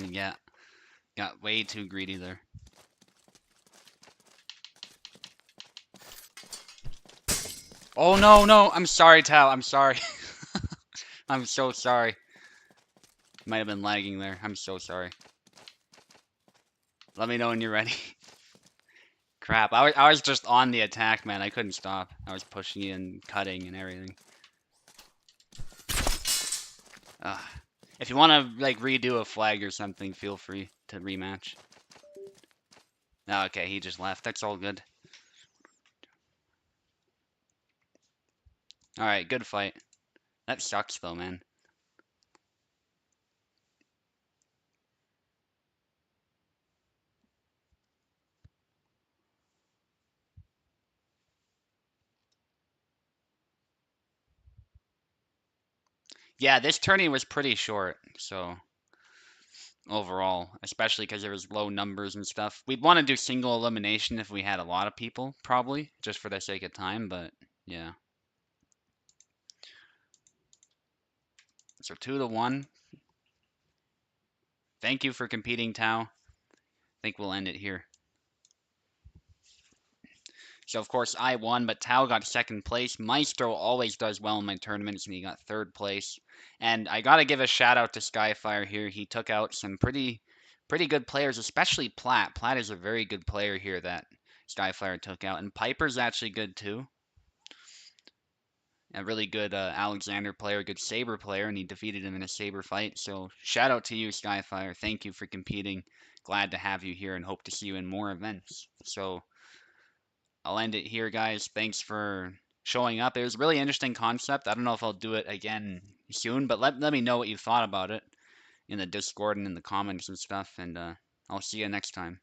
Yeah, got way too greedy there. Oh no, no, I'm sorry, Tao. I'm sorry. I'm so sorry. Might have been lagging there. I'm so sorry. Let me know when you're ready. Crap, I was just on the attack, man. I couldn't stop. I was pushing and cutting and everything. If you want to like redo a flag or something, feel free to rematch. Oh, okay, he just left. That's all good. Alright, good fight. That sucks though, man. Yeah, this tourney was pretty short, so overall, especially because there was low numbers and stuff. We'd want to do single elimination if we had a lot of people, probably, just for the sake of time, but yeah. So 2-1. Thank you for competing, Tao. I think we'll end it here. So of course I won, but Tao got second place. Maestro always does well in my tournaments, and he got third place. And I gotta give a shout out to Skyfire here. He took out some pretty good players, especially Plat. Plat is a very good player here that Skyfire took out, and Piper's actually good too. A really good Alexander player, good Saber player, and he defeated him in a Saber fight. So shout out to you, Skyfire. Thank you for competing. Glad to have you here, and hope to see you in more events. So I'll end it here, guys. Thanks for showing up. It was a really interesting concept. I don't know if I'll do it again soon, but let me know what you thought about it in the Discord and in the comments and stuff, and I'll see you next time.